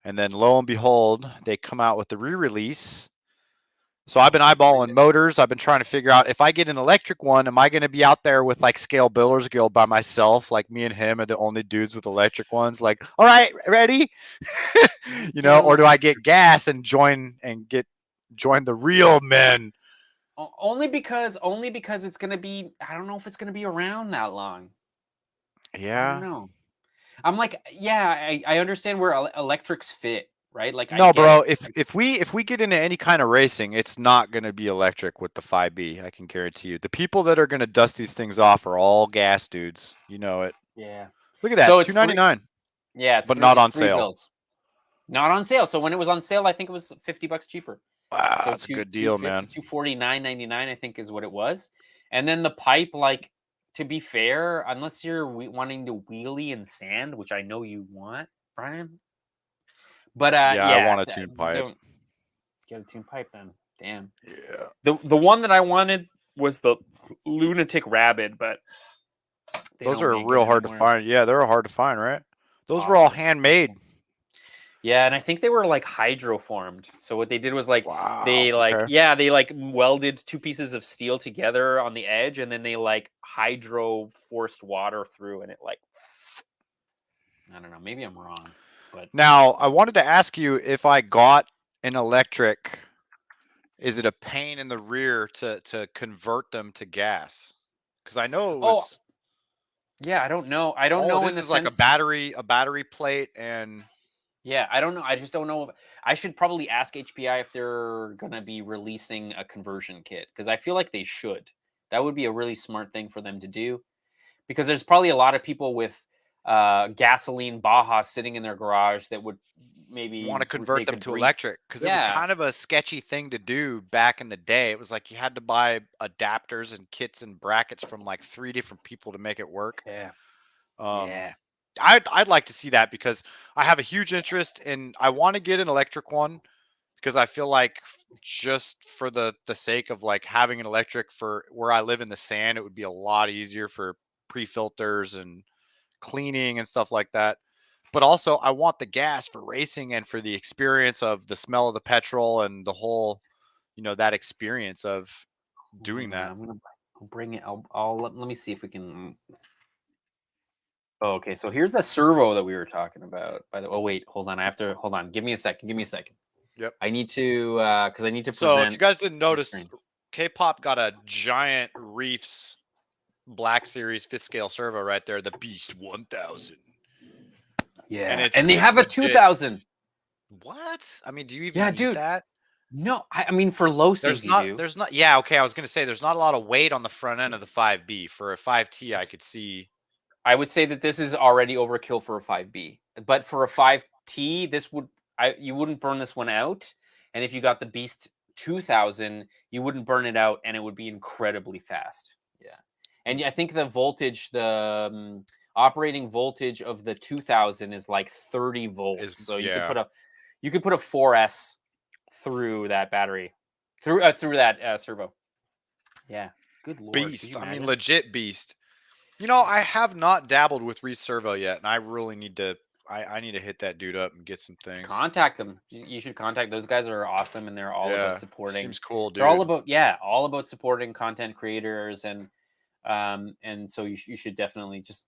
Speaker 3: And then lo and behold, they come out with the re-release. So I've been eyeballing motors. I've been trying to figure out if I get an electric one, am I going to be out there with like Scale Builders Guild by myself? Like me and him are the only dudes with electric ones. Like, all right, ready? Or do I get gas and join the real men?
Speaker 2: Only because it's going to be, I don't know if it's going to be around that long.
Speaker 3: Yeah.
Speaker 2: I don't know. I'm like, yeah, I understand where electrics fit. Right? Like
Speaker 3: no, bro. If we get into any kind of racing, it's not going to be electric with the 5B. I can guarantee you. The people that are going to dust these things off are all gas dudes. You know it.
Speaker 2: Yeah.
Speaker 3: Look at that. So it's $299.
Speaker 2: Yeah,
Speaker 3: but not on sale.
Speaker 2: Bills. Not on sale. So when it was on sale, I think it was $50 cheaper.
Speaker 3: Wow, that's a good deal, man.
Speaker 2: $249.99, I think, is what it was. And then the pipe, like, to be fair, unless you're wanting to wheelie and sand, which I know you want, Brian. But
Speaker 3: I want a tuned pipe.
Speaker 2: Get a tuned pipe then. Damn.
Speaker 3: Yeah.
Speaker 2: The one that I wanted was the Lunatic Rabbit, but
Speaker 3: Those
Speaker 2: don't
Speaker 3: are
Speaker 2: make it
Speaker 3: real hard to
Speaker 2: anymore.
Speaker 3: find. Yeah, they're hard to find, right? Those were all
Speaker 2: Awesome.
Speaker 3: handmade.
Speaker 2: Yeah, and I think they were like hydroformed. So what they did was like they
Speaker 3: Wow.
Speaker 2: like
Speaker 3: Okay.
Speaker 2: yeah, they like welded two pieces of steel together on the edge, and then they like hydro forced water through, and it like I don't know, maybe I'm wrong, but
Speaker 3: Now, I wanted to ask you if I got an electric, is it a pain in the rear to convert them to gas? Because I know it was
Speaker 2: yeah, I don't know. I don't
Speaker 3: all
Speaker 2: know
Speaker 3: it
Speaker 2: in the
Speaker 3: is like
Speaker 2: sense.
Speaker 3: a battery plate, and
Speaker 2: Yeah, I don't know. I just don't know. I should probably ask HPI if they're going to be releasing a conversion kit because I feel like they should. That would be a really smart thing for them to do because there's probably a lot of people with gasoline Baja sitting in their garage that would maybe
Speaker 3: want to
Speaker 2: they
Speaker 3: convert them
Speaker 2: could
Speaker 3: to
Speaker 2: breathe.
Speaker 3: electric, because it was
Speaker 2: Yeah.
Speaker 3: kind of a sketchy thing to do back in the day. It was like you had to buy adapters and kits and brackets from like 3 different people to make it work.
Speaker 2: Yeah.
Speaker 3: Um,
Speaker 2: Yeah.
Speaker 3: I'd like to see that because I have a huge interest in. I want to get an electric one because I feel like just for the sake of like having an electric for where I live in the sand, it would be a lot easier for pre-filters and cleaning and stuff like that. But also, I want the gas for racing and for the experience of the smell of the petrol and the whole, that experience of doing
Speaker 2: Hold on,
Speaker 3: that.
Speaker 2: I'll bring it. Let me see if we can. Oh, okay, so here's the servo that we were talking about. By the oh wait, hold on. I have to hold on. Give me a second. Give me a second.
Speaker 3: Yep.
Speaker 2: I need to because I need to
Speaker 3: So
Speaker 2: present.
Speaker 3: if you guys didn't
Speaker 2: the
Speaker 3: notice,
Speaker 2: screen.
Speaker 3: K-pop got a giant Reefs Black Series 5th scale servo right there, the Beast 1000.
Speaker 2: Yeah,
Speaker 3: And
Speaker 2: they have a
Speaker 3: legit.
Speaker 2: 2000.
Speaker 3: What? I mean, do you even need
Speaker 2: dude.
Speaker 3: that?
Speaker 2: No, I mean for low-seas you do.
Speaker 3: There's not. Yeah, okay. I was gonna say there's not a lot of weight on the front end of the 5B. For a 5T, I could see.
Speaker 2: I would say that this is already overkill for a 5B, but for a 5T, you wouldn't burn this one out. And if you got the Beast 2000, you wouldn't burn it out, and it would be incredibly fast. Yeah, and I think the voltage, the operating voltage of the 2000 is like 30 volts. So you could put a 4S through that battery, through that servo. Yeah, good lord.
Speaker 3: Beast. I mean, legit beast. I have not dabbled with Reese Servo yet, and I really need to. I need to hit that dude up and get some things.
Speaker 2: Contact them. You should contact those guys. Are awesome, and they're all about supporting.
Speaker 3: Seems cool, dude.
Speaker 2: They're all about supporting content creators, and so you should definitely just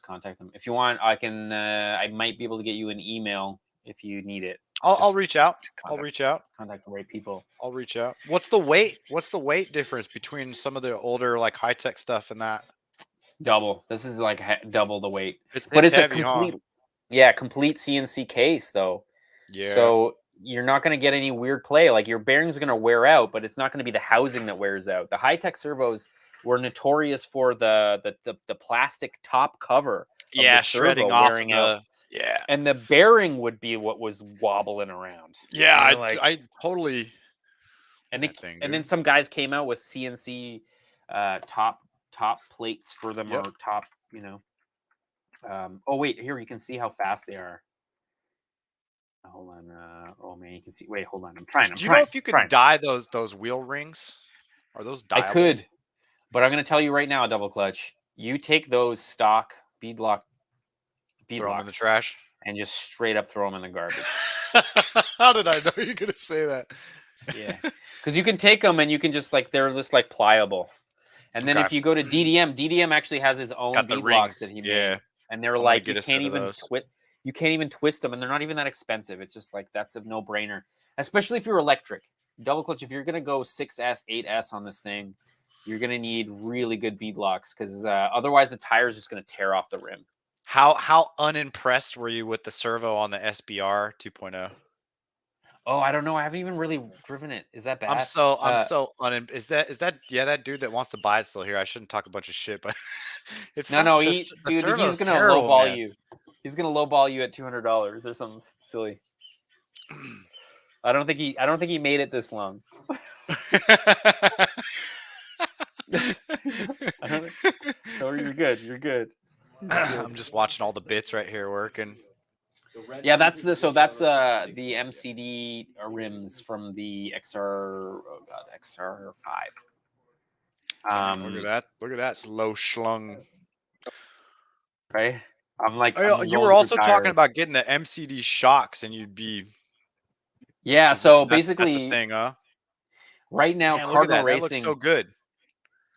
Speaker 2: contact them if you want. I might be able to get you an email if you need it.
Speaker 3: I'll reach out.
Speaker 2: Contact the right people.
Speaker 3: I'll reach out. What's the weight difference between some of the older like high tech stuff and that?
Speaker 2: Double. This is like double the weight.
Speaker 3: It's
Speaker 2: a
Speaker 3: heavy,
Speaker 2: complete, complete CNC case though.
Speaker 3: Yeah.
Speaker 2: So you're not going to get any weird play. Like your bearings are going to wear out, but it's not going to be the housing that wears out. The high tech servos were notorious for the plastic top cover. Of the
Speaker 3: shredding
Speaker 2: servo
Speaker 3: off
Speaker 2: wearing out.
Speaker 3: Yeah.
Speaker 2: And the bearing would be what was wobbling around.
Speaker 3: Yeah, I totally.
Speaker 2: And then some guys came out with CNC top plates for them, or top, oh wait, here you can see how fast they are. Hold on. Oh man, you can see. Wait, hold on. I'm trying.
Speaker 3: Do you know if you could dye those wheel rings? Are those dyeable?
Speaker 2: I could, but I'm going to tell you right now, Double Clutch. You take those stock beadlocks,
Speaker 3: throw them in the trash,
Speaker 2: and just straight up throw them in the garbage.
Speaker 3: How did I know you're going to say that?
Speaker 2: Yeah, because you can take them and you can just they're just pliable. And then if you go to DDM actually has his own beadlocks that he made, and they're you can't even twist them, and they're not even that expensive. It's just that's a no-brainer, especially if you're electric. Double Clutch, if you're gonna go 6S, 8S on this thing, you're gonna need really good beadlocks because otherwise the tire's just gonna tear off the rim.
Speaker 3: How unimpressed were you with the servo on the SBR 2.0?
Speaker 2: Oh, I don't know. I haven't even really driven it. Is that bad?
Speaker 3: I'm so is that that dude that wants to buy it still here? I shouldn't talk a bunch of shit, but
Speaker 2: he's gonna lowball you. He's gonna lowball you at $200 or something silly. I don't think he made it this long. So you're good. You're good.
Speaker 3: I'm just watching all the bits right here working.
Speaker 2: Yeah, that's the MCD rims from the XR5.
Speaker 3: Look at that! Look at that! It's low schlung.
Speaker 2: right? I'm like,
Speaker 3: you were also talking about getting the MCD shocks, and you'd be.
Speaker 2: Yeah. So
Speaker 3: that's a
Speaker 2: basically,
Speaker 3: thing, huh?
Speaker 2: right now,
Speaker 3: Man, look at
Speaker 2: Cardinal
Speaker 3: that. That
Speaker 2: Racing.
Speaker 3: looks so good.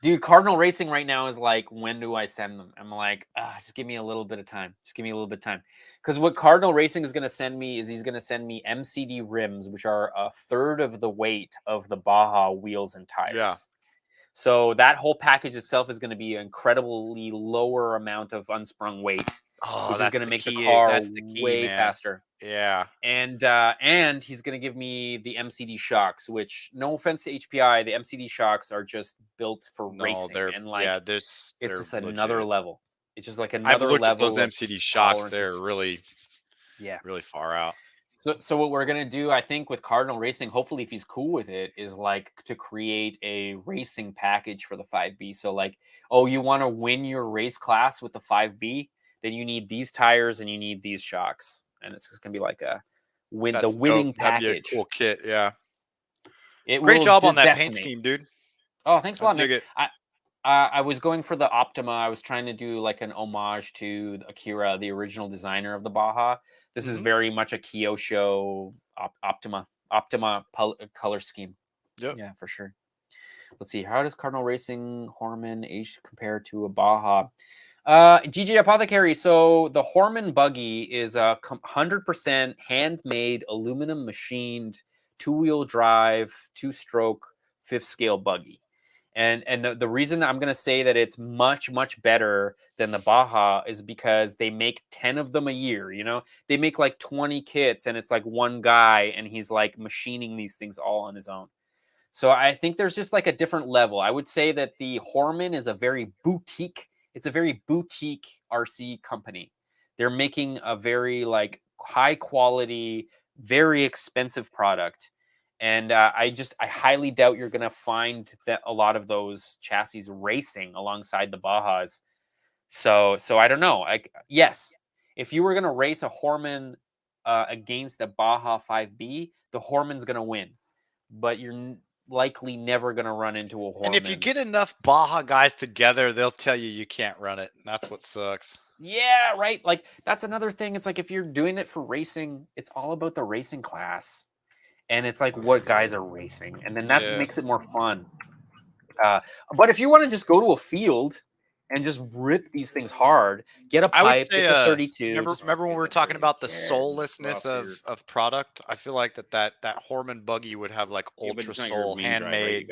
Speaker 2: Dude, Cardinal Racing right now is like, when do I send them? I'm like, just give me a little bit of time. Just give me a little bit of time. Because what Cardinal Racing is going to send me is he's going to send me MCD rims, which are a third of the weight of the Baja wheels and tires.
Speaker 3: Yeah.
Speaker 2: So that whole package itself is going to be an incredibly lower amount of unsprung weight, which is going to make the car way faster.
Speaker 3: Yeah.
Speaker 2: And he's going to give me the MCD shocks, which, no offense to HPI, the MCD shocks are just built for racing. And like, it's just another level. It's just like another level.
Speaker 3: I've looked at those MCD shocks. They're really far out.
Speaker 2: So what we're going to do, I think, with Cardinal Racing, hopefully if he's cool with it, is like to create a racing package for the 5B. So like, oh, you want to win your race class with the 5B? Then you need these tires and you need these shocks. And it's just going to be like the winning package.
Speaker 3: That'd be a cool kit, yeah.
Speaker 2: Great
Speaker 3: job on that paint scheme, dude.
Speaker 2: Oh, thanks a lot, man. I was going for the Optima. I was trying to do like an homage to Akira, the original designer of the Baja. This is very much a Kyosho Optima color scheme.
Speaker 3: Yep.
Speaker 2: Yeah, for sure. Let's see. How does Cardinal Racing Horman H compare to a Baja? GG Apothecary. So the Horman buggy is a 100% handmade, aluminum machined, 2-wheel drive, 2-stroke, 5th scale buggy. And the reason I'm going to say that it's much, much better than the Baja is because they make 10 of them a year. You know, they make like 20 kits and it's like one guy and he's like machining these things all on his own. So I think there's just like a different level. I would say that the Horman is a very boutique. It's a very boutique RC company. They're making a very like high quality, very expensive product. And I highly doubt you're going to find that a lot of those chassis racing alongside the Bajas. So I don't know. Yes, if you were going to race a Horman against a Baja 5B, the Horman's going to win. But you're likely never going to run into a Horman.
Speaker 3: And if you get enough Baja guys together, they'll tell you can't run it. And that's what sucks.
Speaker 2: Yeah, right. Like, that's another thing. It's like if you're doing it for racing, it's all about the racing class. And it's like what guys are racing. And then that makes it more fun. But if you want to just go to a field and just rip these things hard, get a pipe, get the 32.
Speaker 3: Remember when we were talking about the soullessness of product? I feel like that Horman buggy would have like ultra soul, handmade.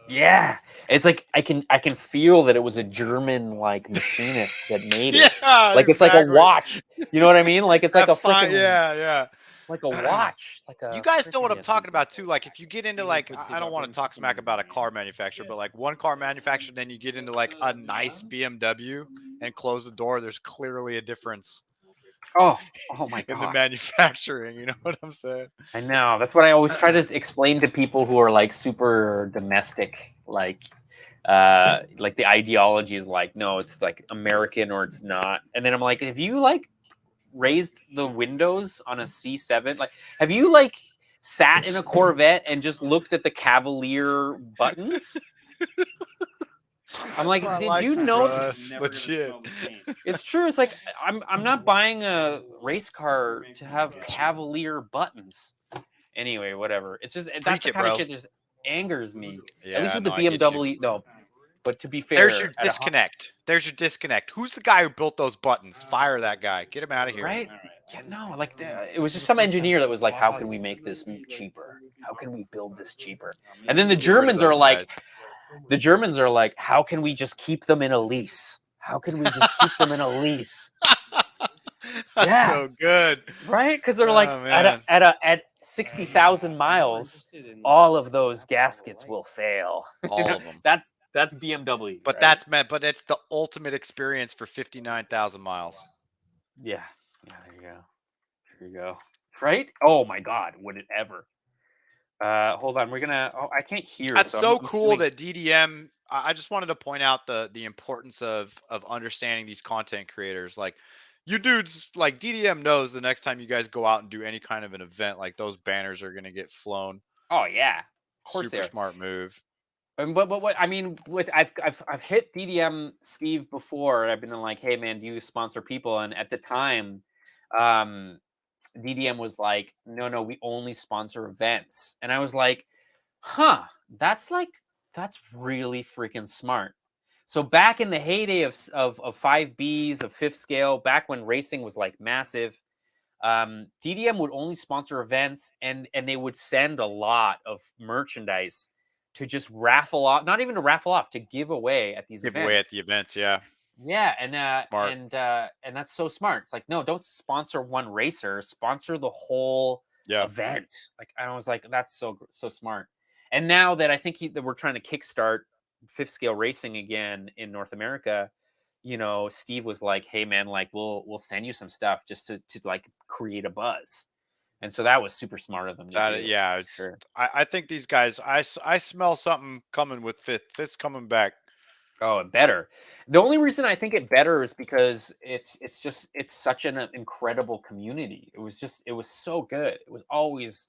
Speaker 2: Yeah, it's like I can feel that it was a German like machinist that made it. Like it's like a watch. You know what I mean? Like it's like a freaking like a watch. Like a.
Speaker 3: You guys know what I'm talking about too. Like if you get into like, I don't want to talk smack about a car manufacturer, but like one car manufacturer, then you get into like a nice BMW and close the door. There's clearly a difference.
Speaker 2: Oh my God.
Speaker 3: In the manufacturing, you know what I'm saying?
Speaker 2: I know. That's what I always try to explain to people who are like super domestic, like the ideology is like, no, it's like American or it's not. And then I'm like, have you like raised the windows on a C7? Like, have you like sat in a Corvette and just looked at the Cavalier buttons? I'm like, did you know?
Speaker 3: Legit.
Speaker 2: It's true. It's like I'm not buying a race car to have Cavalier buttons. Anyway, whatever. It's just that's the kind of shit that just angers me.
Speaker 3: Yeah,
Speaker 2: at least with the BMW. No, but to be fair,
Speaker 3: there's your disconnect. There's your disconnect. Who's the guy who built those buttons? Fire that guy. Get him out of here.
Speaker 2: Right? Yeah, no. Like it was just some engineer that was like, how can we make this cheaper? How can we build this cheaper? And then the Germans are like. The Germans are like, how can we just keep them in a lease? How can we just keep them in a lease?
Speaker 3: That's so good,
Speaker 2: right? Because they're like, at 60,000 miles, all of those gaskets will fail.
Speaker 3: All of them.
Speaker 2: That's BMW.
Speaker 3: But
Speaker 2: right?
Speaker 3: that's meant. But it's the ultimate experience for 59,000 miles.
Speaker 2: Yeah. There you go. There you go. Right? Oh my God! Would it ever? Hold on, we're gonna. Oh, I can't hear.
Speaker 3: That's so cool that DDM. I just wanted to point out the importance of understanding these content creators. Like, you dudes, like DDM knows the next time you guys go out and do any kind of an event, like those banners are gonna get flown.
Speaker 2: Oh yeah, of course.
Speaker 3: Super smart move.
Speaker 2: But what I mean, I've hit DDM Steve before. I've been like, hey man, do you sponsor people? And at the time, DDM was like, no, we only sponsor events. And I was like, huh, that's really freaking smart. So back in the heyday of 5Bs, of fifth scale, back when racing was like massive, DDM would only sponsor events, and they would send a lot of merchandise to just raffle off, not even to raffle off, to give away at these events.
Speaker 3: Give away at the events, yeah.
Speaker 2: Yeah, and
Speaker 3: Smart.
Speaker 2: And that's so smart. It's like, no, don't sponsor one racer, sponsor the whole event. Like, I was like, that's so smart. And now that I think that we're trying to kickstart fifth scale racing again in North America, you know, Steve was like, hey man, like we'll send you some stuff just to like create a buzz. And so that was super smart of them.
Speaker 3: Yeah, it's, sure. I think these guys, I smell something coming with fifth. Fifth's coming back.
Speaker 2: Oh, it better. The only reason I think it better is because it's such an incredible community. It was so good. It was always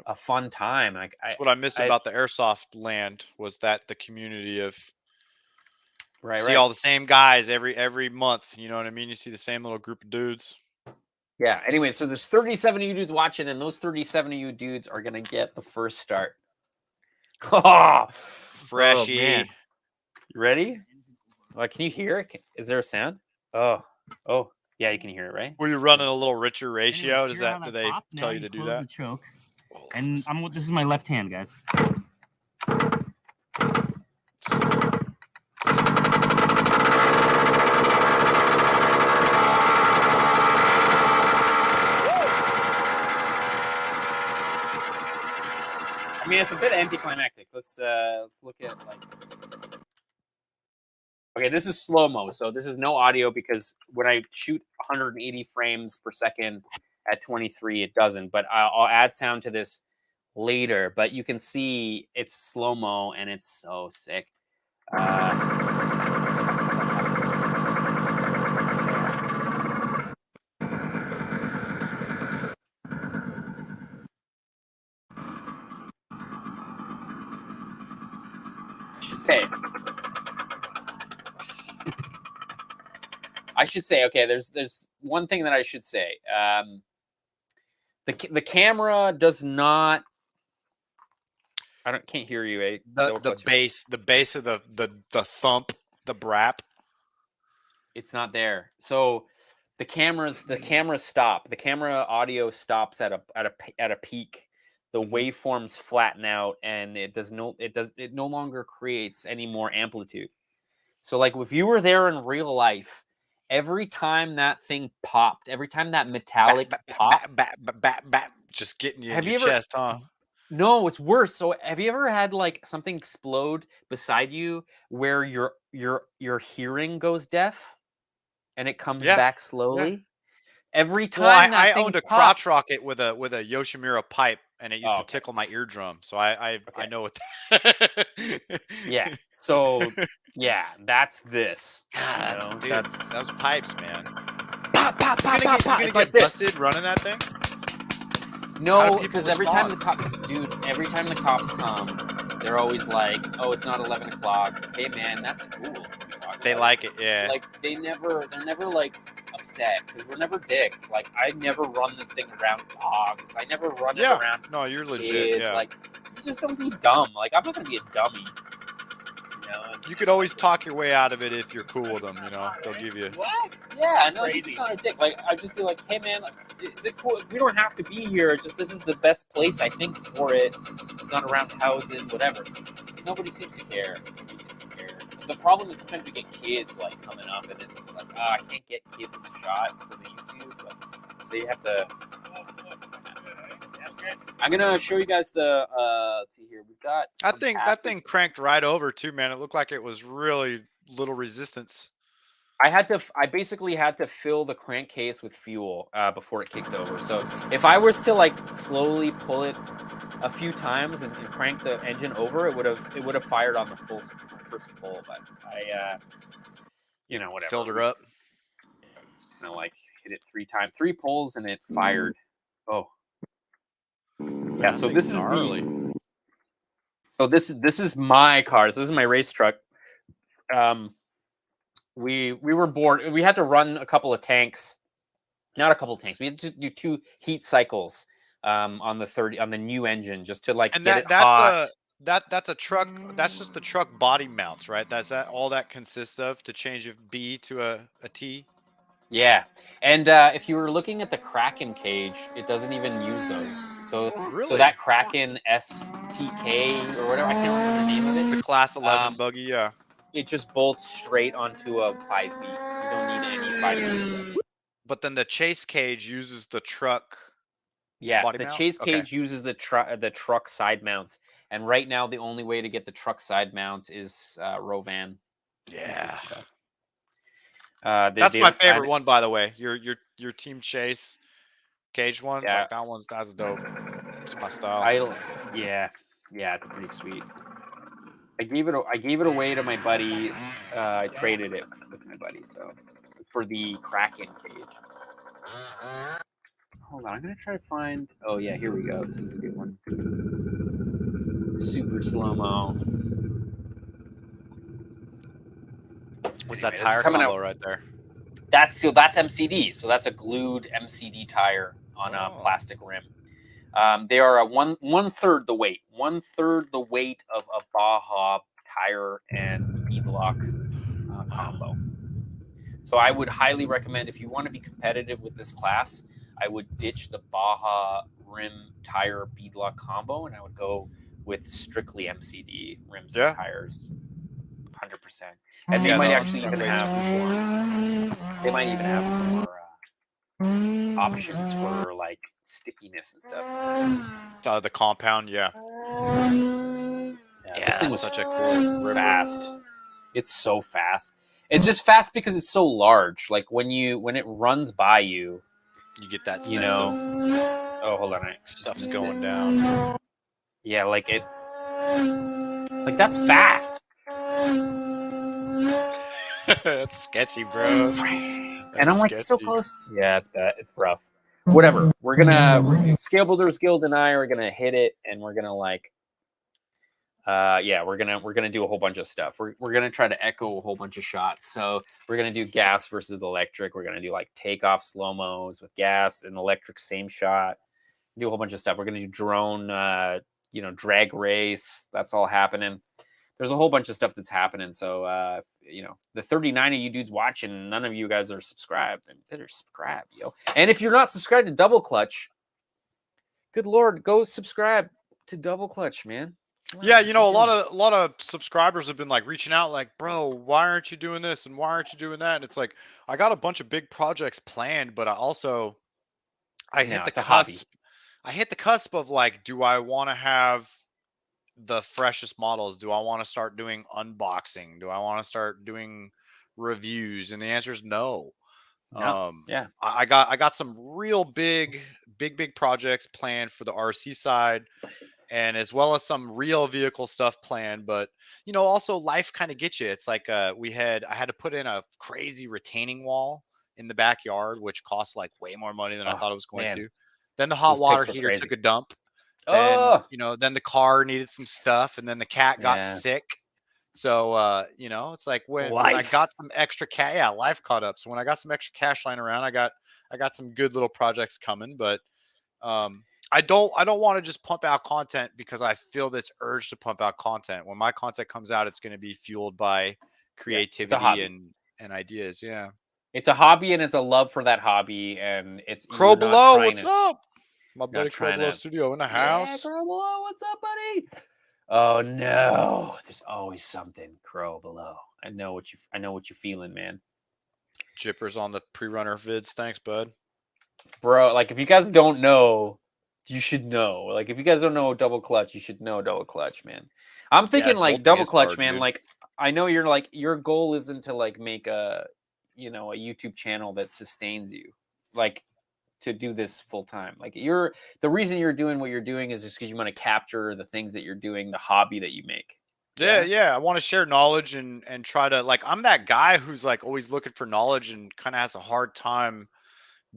Speaker 2: a fun time. Like,
Speaker 3: that's what I miss about the airsoft land, was that the community of see all the same guys every month. You know what I mean? You see the same little group of dudes.
Speaker 2: Yeah. Anyway, so there's 37 of you dudes watching, and those 37 of you dudes are gonna get the first start. Oh,
Speaker 3: freshie.
Speaker 2: Man. You ready? Can you hear it? Is there a sound? Oh, yeah, you can hear it, right?
Speaker 3: Were you running a little richer ratio? Do they tell you to do that?
Speaker 6: The choke. And this is my left hand, guys.
Speaker 2: I mean, it's a bit anticlimactic. Let's look at like. Okay, this is slow-mo, so this is no audio because when I shoot 180 frames per second at 23, it doesn't. But I'll add sound to this later. But you can see it's slow-mo, and it's so sick. I should say, okay, there's one thing that I should say. The camera does not. Can't hear you.
Speaker 3: The bass of the thump, the brap.
Speaker 2: It's not there. So the cameras stop. The camera audio stops at a peak. The waveforms flatten out, and it no longer creates any more amplitude. So like if you were there in real life, every time that thing popped, every time that metallic popped,
Speaker 3: just getting you in your chest, huh?
Speaker 2: No, it's worse. So have you ever had like something explode beside you where your hearing goes deaf and it comes back slowly? Yeah. Every time
Speaker 3: I owned a crotch rocket with a Yoshimura pipe, and it used to tickle my eardrum. So I know what
Speaker 2: Yeah. So yeah, that's this.
Speaker 3: God, dude, those pipes, man.
Speaker 2: Pop, pop, pop, pop, pop.
Speaker 3: It's like busted running that thing.
Speaker 2: No, because every time the cops come, they're always like, "Oh, it's not 11 o'clock. Hey, man, that's cool."
Speaker 3: They like it, yeah.
Speaker 2: Like they're never like upset because we're never dicks. Like I never run this thing around dogs. I never run it around.
Speaker 3: No, you're legit. Yeah.
Speaker 2: Like, just don't be dumb. Like I'm not gonna be a dummy. You know?
Speaker 3: You could always talk your way out of it if you're cool with them. You know, they'll give you.
Speaker 2: What? Yeah, no, he's just not a dick. Like I'd just be like, hey man, is it cool? We don't have to be here. It's just this is the best place I think for it. It's not around houses, whatever. Nobody seems to care. The problem is sometimes we get kids like coming up, and it's just like, I can't get kids in the shot for the YouTube, so you have to. I'm gonna show you guys the. Let's see here. We've got.
Speaker 3: That thing cranked right over too, man. It looked like it was really little resistance.
Speaker 2: I basically had to fill the crankcase with fuel before it kicked over. So if I was to like slowly pull it a few times and crank the engine over, it would have fired on the first pull. But I, whatever.
Speaker 3: Filled her up.
Speaker 2: Just kind of like hit it 3 pulls, and it fired. Oh, yeah. So this is gnarly. So this is my car. This is my race truck. We were bored. We had to run a couple of tanks. Not a couple of tanks. We had to do 2 heat cycles on the new engine just to like get it hot.
Speaker 3: That's a truck. That's just the truck body mounts, right? That's all that consists of to change a B to a T.
Speaker 2: Yeah, and if you were looking at the Kraken cage, it doesn't even use those. So
Speaker 3: Really?
Speaker 2: that Kraken STK or whatever, I can't remember the name of it.
Speaker 3: The Class 11 buggy, yeah.
Speaker 2: It just bolts straight onto a 5V. You don't need any 5V stuff.
Speaker 3: But then the chase cage uses the truck.
Speaker 2: Yeah,
Speaker 3: body
Speaker 2: the
Speaker 3: mount?
Speaker 2: chase
Speaker 3: Okay.
Speaker 2: cage uses the truck side mounts, and right now the only way to get the truck side mounts is Rovan.
Speaker 3: Yeah.
Speaker 2: That's
Speaker 3: my favorite one, by the way. Your team chase cage one.
Speaker 2: Yeah.
Speaker 3: Like that's dope. It's my style.
Speaker 2: Yeah, it's pretty sweet. I gave it away to my buddy. I traded it with my buddy, so for the Kraken cage. Hold on, I'm gonna try to find. Oh yeah, here we go. This is a good one. Super slow mo.
Speaker 3: What's that tire combo right there?
Speaker 2: That's MCD. So that's a glued MCD tire on a plastic rim. They are a one third the weight. 1/3 the weight of a Baja tire and beadlock combo. So I would highly recommend, if you want to be competitive with this class, I would ditch the Baja rim tire beadlock combo, and I would go with strictly MCD rims and tires. 100%. And they might actually even have they might even have more options for like stickiness and stuff.
Speaker 3: The compound, yeah.
Speaker 2: This thing was
Speaker 3: such a cool
Speaker 2: fast. It's so fast. It's just fast because it's so large. Like when it runs by you,
Speaker 3: you get that
Speaker 2: you
Speaker 3: sense
Speaker 2: know.
Speaker 3: of
Speaker 2: Oh, hold on,
Speaker 3: stuff's going down.
Speaker 2: Yeah, like that's fast.
Speaker 3: It's sketchy, bro.
Speaker 2: And I'm like sketchy. So close. Yeah, it's bad. It's rough. Whatever. Scale Builders Guild and I are gonna hit it, and we're gonna like, we're gonna do a whole bunch of stuff. We're gonna try to echo a whole bunch of shots. So we're gonna do gas versus electric. We're gonna do like takeoff slow mos with gas and electric, same shot. Do a whole bunch of stuff. We're gonna do drone, drag race. That's all happening. There's a whole bunch of stuff that's happening. So, the 39 of you dudes watching, none of you guys are subscribed. And better subscribe, yo. And if you're not subscribed to Double Clutch, good Lord, go subscribe to Double Clutch, man.
Speaker 3: Yeah, a lot of subscribers have been like reaching out, like, bro, why aren't you doing this and why aren't you doing that? And it's like, I got a bunch of big projects planned, but I hit the cusp of like, do I want to have the freshest models? Do I want to start doing unboxing? Do I want to start doing reviews? And the answer is no. I got some real big projects planned for the RC side, and as well as some real vehicle stuff planned. But also life kind of gets you. It's like I had to put in a crazy retaining wall in the backyard, which cost like way more money than I thought it was going to. Then the hot water heater took a dump. Then the car needed some stuff, and then the cat got sick. So, it's like when I got some extra cash, life caught up. So when I got some extra cash lying around, I got some good little projects coming. But I don't want to just pump out content because I feel this urge to pump out content. When my content comes out, it's going to be fueled by creativity and ideas. Yeah,
Speaker 2: it's a hobby, and it's a love for that hobby, and it's
Speaker 3: Crow Below. What's up? My buddy Crow Below Studio in the house.
Speaker 2: Yeah, Crow Below, what's up, buddy? Oh no, there's always something, Crow Below. I know what you're feeling, man.
Speaker 3: Jippers on the pre-runner vids. Thanks, bud.
Speaker 2: Bro, like if you guys don't know, you should know. Like if you guys don't know Double Clutch, you should know Double Clutch, man. I'm thinking like Double Clutch, man. Dude. Like I know you're like your goal isn't to like make a YouTube channel that sustains you. Like to do this full time. Like the reason you're doing what you're doing is just because you want to capture the things that you're doing, the hobby that you make.
Speaker 3: Yeah. I want to share knowledge and try to like, I'm that guy who's like always looking for knowledge and kind of has a hard time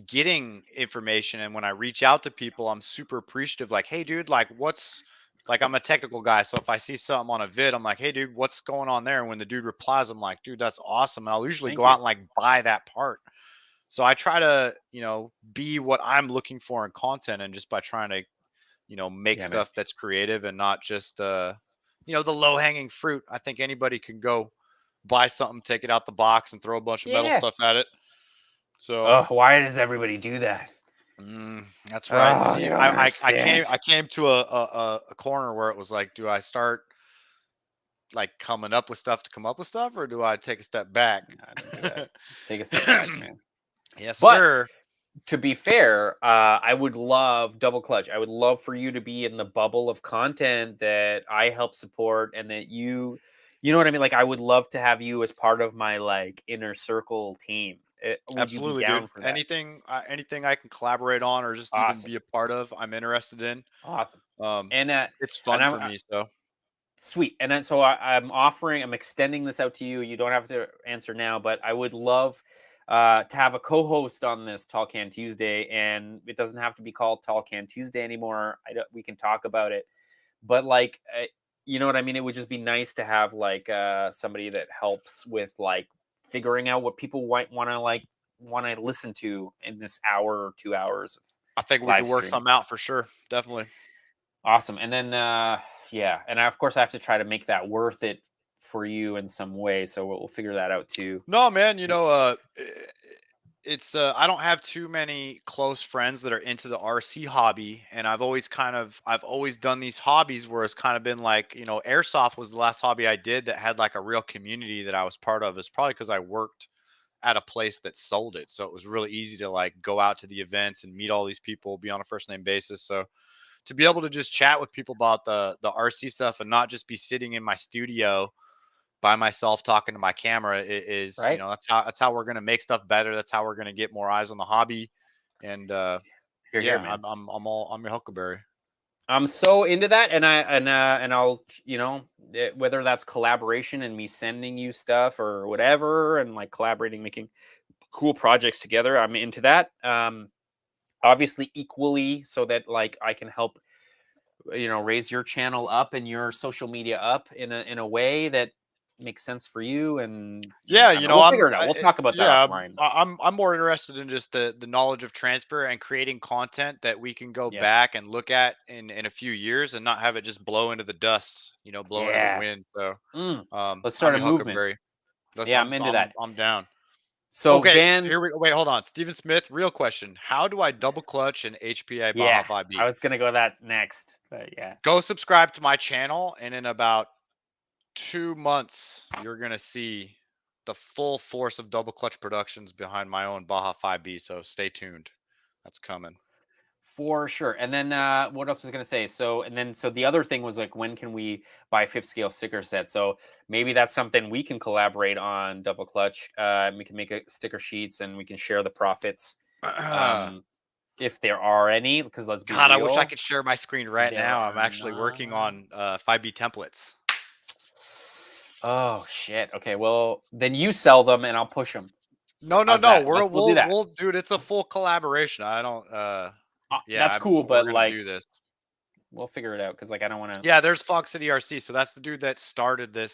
Speaker 3: getting information. And when I reach out to people, I'm super appreciative. Like, hey dude, like what's like I'm a technical guy, so if I see something on a vid, I'm like, hey dude, what's going on there? And when the dude replies, I'm like, dude, that's awesome. And I'll usually
Speaker 2: Thank
Speaker 3: go
Speaker 2: you.
Speaker 3: out and like buy that part. So I try to, be what I'm looking for in content, and just by trying to, make
Speaker 2: Yeah, man.
Speaker 3: stuff that's creative and not just the low hanging fruit. I think anybody can go buy something, take it out the box, and throw a bunch of metal
Speaker 2: Yeah.
Speaker 3: stuff at it. So
Speaker 2: Oh, why does everybody do that?
Speaker 3: that's right.
Speaker 2: Oh,
Speaker 3: See,
Speaker 2: you don't
Speaker 3: I
Speaker 2: understand.
Speaker 3: came to a corner where it was like, do I start like coming up with stuff to come up with stuff, or do I take a step back?
Speaker 2: Nah, don't do that. Take a step back, man.
Speaker 3: Yes,
Speaker 2: But
Speaker 3: sir.
Speaker 2: to be fair, I would love double clutch. I would love for you to be in the bubble of content that I help support, and that you know what I mean? Like, I would love to have you as part of my like inner circle team. Would you be
Speaker 3: Absolutely,
Speaker 2: down
Speaker 3: dude.
Speaker 2: for that?
Speaker 3: Anything I can collaborate on or just even
Speaker 2: Awesome.
Speaker 3: be a part of, I'm interested in.
Speaker 2: Awesome.
Speaker 3: Um,
Speaker 2: And
Speaker 3: it's
Speaker 2: and
Speaker 3: fun
Speaker 2: I'm
Speaker 3: for me. So
Speaker 2: sweet. And then so I'm extending this out to you. You don't have to answer now, but I would love to have a co-host on this Tall Can Tuesday, and it doesn't have to be called Tall Can Tuesday anymore. We can talk about it, but like, you know what I mean? It would just be nice to have like somebody that helps with like figuring out what people want to listen to in this hour or 2 hours of
Speaker 3: I think we
Speaker 2: live
Speaker 3: could work
Speaker 2: stream.
Speaker 3: something out for sure. Definitely.
Speaker 2: Awesome. And then yeah, and of course I have to try to make that worth it for you in some way, so we'll figure that out too.
Speaker 3: No, man, it's I don't have too many close friends that are into the RC hobby, and I've always done these hobbies where it's kind of been like, airsoft was the last hobby I did that had like a real community that I was part of. It's probably because I worked at a place that sold it, so it was really easy to like go out to the events and meet all these people, be on a first name basis. So to be able to just chat with people about the RC stuff and not just be sitting in my studio by myself talking to my camera is,
Speaker 2: Right?
Speaker 3: that's how we're going to make stuff better. That's how we're going to get more eyes on the hobby. And
Speaker 2: Here,
Speaker 3: yeah,
Speaker 2: man.
Speaker 3: I'm your huckleberry.
Speaker 2: I'm so into that, and I'll whether that's collaboration and me sending you stuff or whatever, and like collaborating, making cool projects together. I'm into that. Obviously equally, so that like I can help raise your channel up and your social media up in a way that makes sense for you. And
Speaker 3: Yeah,
Speaker 2: I don't know, we'll figure it out. We'll talk about that offline.
Speaker 3: I'm more interested in just the knowledge of transfer and creating content that we can go
Speaker 2: Yeah.
Speaker 3: back and look at in a few years and not have it just blow into the dust, blow into the
Speaker 2: Yeah.
Speaker 3: wind. So
Speaker 2: Let's start
Speaker 3: I'm
Speaker 2: a
Speaker 3: your
Speaker 2: movement.
Speaker 3: huckleberry.
Speaker 2: Yeah, I'm into that.
Speaker 3: I'm down.
Speaker 2: So
Speaker 3: Okay, here we go. Wait, hold on. Steven Smith, real question. How do I double clutch an HPI Baja 5B?
Speaker 2: I was gonna go that next, but yeah.
Speaker 3: Go subscribe to my channel, and in about 2 months, you're gonna see the full force of double clutch productions behind my own Baja 5B. So stay tuned. That's coming.
Speaker 2: For sure. And then what else was I going to say? So the other thing was like, when can we buy fifth scale sticker set? So maybe that's something we can collaborate on double clutch. We can make sticker sheets and we can share the profits. If there are any, because let's be
Speaker 3: God,
Speaker 2: real.
Speaker 3: I wish I could share my screen right now. I'm actually working on 5B templates.
Speaker 2: Oh shit. Okay, well then you sell them and I'll push them.
Speaker 3: No. We'll dude, it's a full collaboration. I don't
Speaker 2: yeah, that's cool, but like
Speaker 3: do this.
Speaker 2: We'll figure it out because like I don't want to.
Speaker 3: Yeah, there's Fox City RC. So that's the dude that started the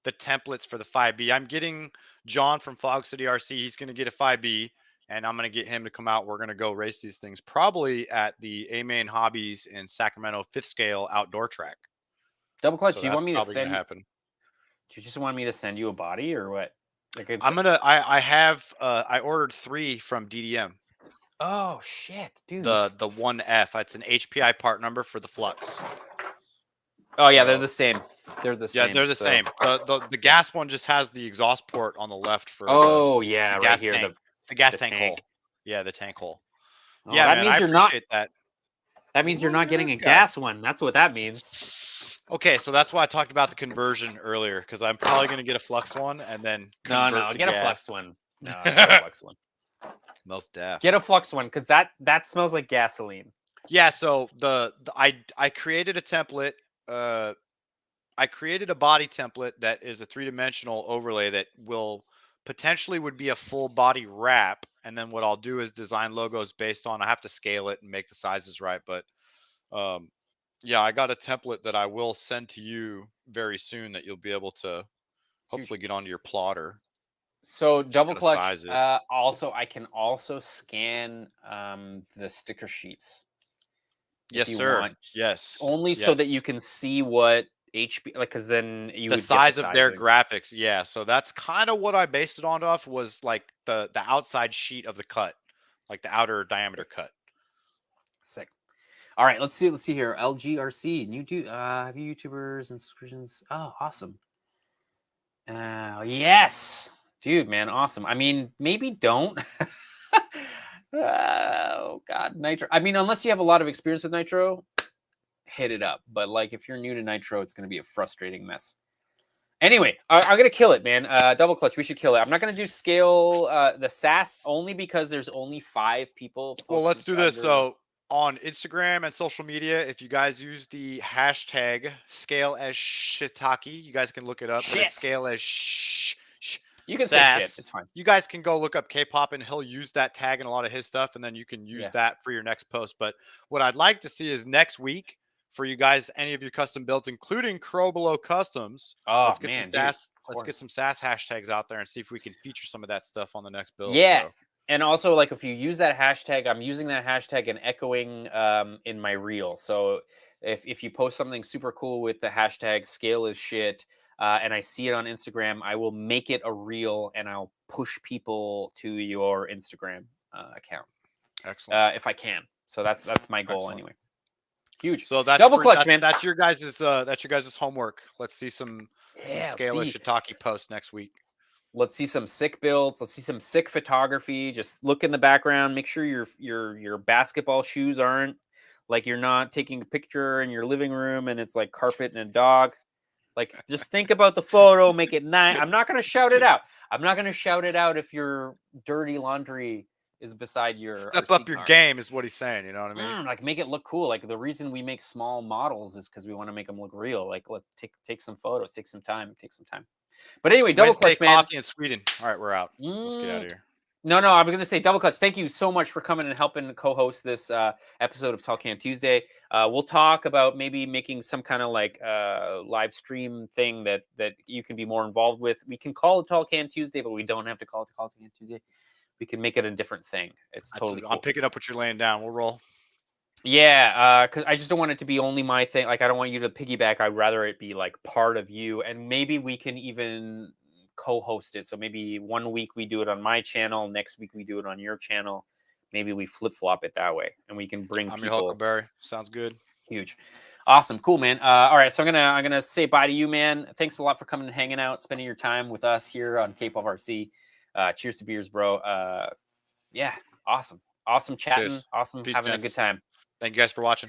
Speaker 3: templates for the 5B. I'm getting John from Fox City RC. He's gonna get a 5B, and I'm gonna get him to come out. We're gonna go race these things probably at the A-Main Hobbies in Sacramento 5th scale outdoor track.
Speaker 2: Double clutch.
Speaker 3: So
Speaker 2: do you want me to
Speaker 3: send? Happen.
Speaker 2: Do you just want me to send you a body or what?
Speaker 3: Like I ordered 3 from DDM.
Speaker 2: Oh shit, dude.
Speaker 3: The 1F. It's an HPI part number for the Flux.
Speaker 2: Oh yeah, they're the same. They're the same.
Speaker 3: Yeah, they're the same. The gas one just has the exhaust port on the left for.
Speaker 2: The
Speaker 3: gas
Speaker 2: right here.
Speaker 3: Tank. The gas tank hole. Yeah, the tank hole.
Speaker 2: Oh, yeah, that means you're not.
Speaker 3: That.
Speaker 2: That means you're not getting a gas one. That's what that means.
Speaker 3: Okay, so that's why I talked about the conversion earlier, because I'm probably going to get a Flux one and then convert to
Speaker 2: get
Speaker 3: gas.
Speaker 2: a Flux one. No, get a Flux one.
Speaker 3: Most def.
Speaker 2: Get a Flux one because that smells like gasoline.
Speaker 3: Yeah, so I created a template. I created a body template that is a 3-dimensional overlay that potentially would be a full body wrap, and then what I'll do is design logos based on. I have to scale it and make the sizes right, but Yeah, I got a template that I will send to you very soon that you'll be able to hopefully get onto your plotter.
Speaker 2: So
Speaker 3: Just
Speaker 2: double
Speaker 3: gotta
Speaker 2: clutch.
Speaker 3: size it.
Speaker 2: Also, I can also scan the sticker sheets.
Speaker 3: Yes,
Speaker 2: if you
Speaker 3: sir.
Speaker 2: want.
Speaker 3: Yes.
Speaker 2: Only so that you can see what HP, like, because then you
Speaker 3: The
Speaker 2: would
Speaker 3: size
Speaker 2: get the
Speaker 3: of their
Speaker 2: sizing.
Speaker 3: graphics. Yeah. So that's kind of what I based it on off was like the outside sheet of the cut, like the outer diameter cut.
Speaker 2: Sick. All right, let's see here. LGRC, new have you YouTubers and subscriptions? Oh, awesome. Yes, dude, man, awesome. I mean, maybe don't. Oh God, Nitro. I mean, unless you have a lot of experience with Nitro, hit it up. But like, if you're new to Nitro, it's going to be a frustrating mess. Anyway, I'm going to kill it, man. Double clutch, we should kill it. I'm not going to do scale the SAS only because there's only 5 people.
Speaker 3: Well, let's do this.
Speaker 2: Under...
Speaker 3: So on Instagram and social media, if you guys use the hashtag scale as shiitake, you guys can look it up. But it's scale as
Speaker 2: you can
Speaker 3: SAS.
Speaker 2: say shit. It's fine.
Speaker 3: You guys can go look up K-pop and he'll use that tag in a lot of his stuff, and then you can use that for your next post. But what I'd like to see is next week for you guys, any of your custom builds, including Crow Below Customs.
Speaker 2: Oh,
Speaker 3: let's get
Speaker 2: man,
Speaker 3: some SAS. Let's get some SAS hashtags out there and see if we can feature some of that stuff on the next build.
Speaker 2: Yeah.
Speaker 3: So.
Speaker 2: And also, like, if you use that hashtag, I'm using that hashtag and echoing in my reel. So if you post something super cool with the hashtag scale is shit, and I see it on Instagram, I will make it a reel and I'll push people to your Instagram account.
Speaker 3: Excellent.
Speaker 2: If I can. So that's my goal anyway. Huge.
Speaker 3: So that's
Speaker 2: double clutch, man.
Speaker 3: That's your guys' homework. Let's see some scale as shiitake posts next week.
Speaker 2: Let's see some sick builds. Let's see some sick photography. Just look in the background. Make sure your basketball shoes aren't like you're not taking a picture in your living room and it's like carpet and a dog. Like, just think about the photo. Make it nice. I'm not going to shout it out. I'm not going to shout it out if your dirty laundry is beside your
Speaker 3: step up your game is what he's saying. You know what I mean?
Speaker 2: Like, make it look cool. Like, the reason we make small models is because we want to make them look real. Like, let's take some photos. Take some time. But anyway, double clutch, man.
Speaker 3: Coffee in Sweden. All right, we're out. Let's get out of here.
Speaker 2: No, I'm going to say double clutch. Thank you so much for coming and helping co-host this episode of Talk Can Tuesday. We'll talk about maybe making some kind of like live stream thing that you can be more involved with. We can call it Talk Can Tuesday, but we don't have to call it Talk Can Tuesday. We can make it a different thing. It's totally cool.
Speaker 3: I'm picking up what you're laying down. We'll roll.
Speaker 2: Yeah, because I just don't want it to be only my thing. Like, I don't want you to piggyback. I'd rather it be like part of you, and maybe we can even co-host it. So maybe one week we do it on my channel, next week we do it on your channel. Maybe we flip-flop it that way, and we can bring people.
Speaker 3: Your Huckleberry. Sounds good.
Speaker 2: Huge, awesome, cool, man. All right, so I'm gonna say bye to you, man. Thanks a lot for coming and hanging out, spending your time with us here on K-Pop RC. Cheers to beers, bro. Yeah, awesome chatting.
Speaker 3: Cheers.
Speaker 2: Awesome.
Speaker 3: Peace,
Speaker 2: having
Speaker 3: gents.
Speaker 2: a good time.
Speaker 3: Thank you guys for watching.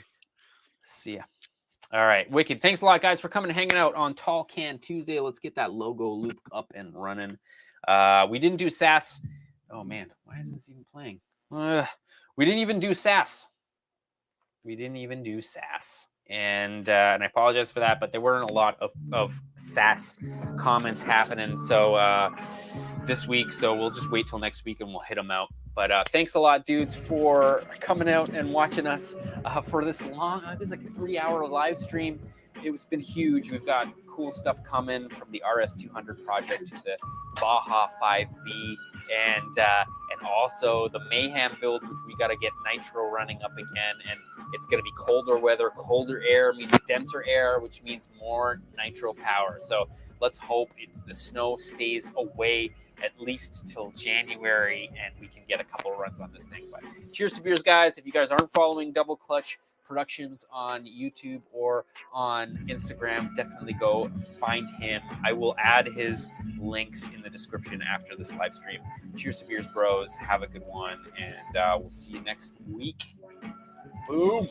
Speaker 2: See ya. All right, wicked. Thanks a lot, guys, for coming and hanging out on Tall Can Tuesday. Let's get that logo loop up and running. We didn't do SAS. Oh man, why isn't this even playing? We didn't even do SAS. And I apologize for that, but there weren't a lot of SAS comments happening this week, so we'll just wait till next week and we'll hit them out. But thanks a lot, dudes, for coming out and watching us for this long. It was like a 3-hour live stream. It's been huge. We've got cool stuff coming from the RS200 project to the Baja 5B and also the Mayhem build, which we got to get Nitro running up again. And it's going to be colder weather. Colder air means denser air, which means more Nitro power. So let's hope the snow stays away at least till January and we can get a couple of runs on this thing. But cheers to beers, guys. If you guys aren't following Double Clutch Productions on YouTube or on Instagram, definitely go find him. I will add his links in the description after this live stream. Cheers to beers, bros. Have a good one, and we'll see you next week. Boom.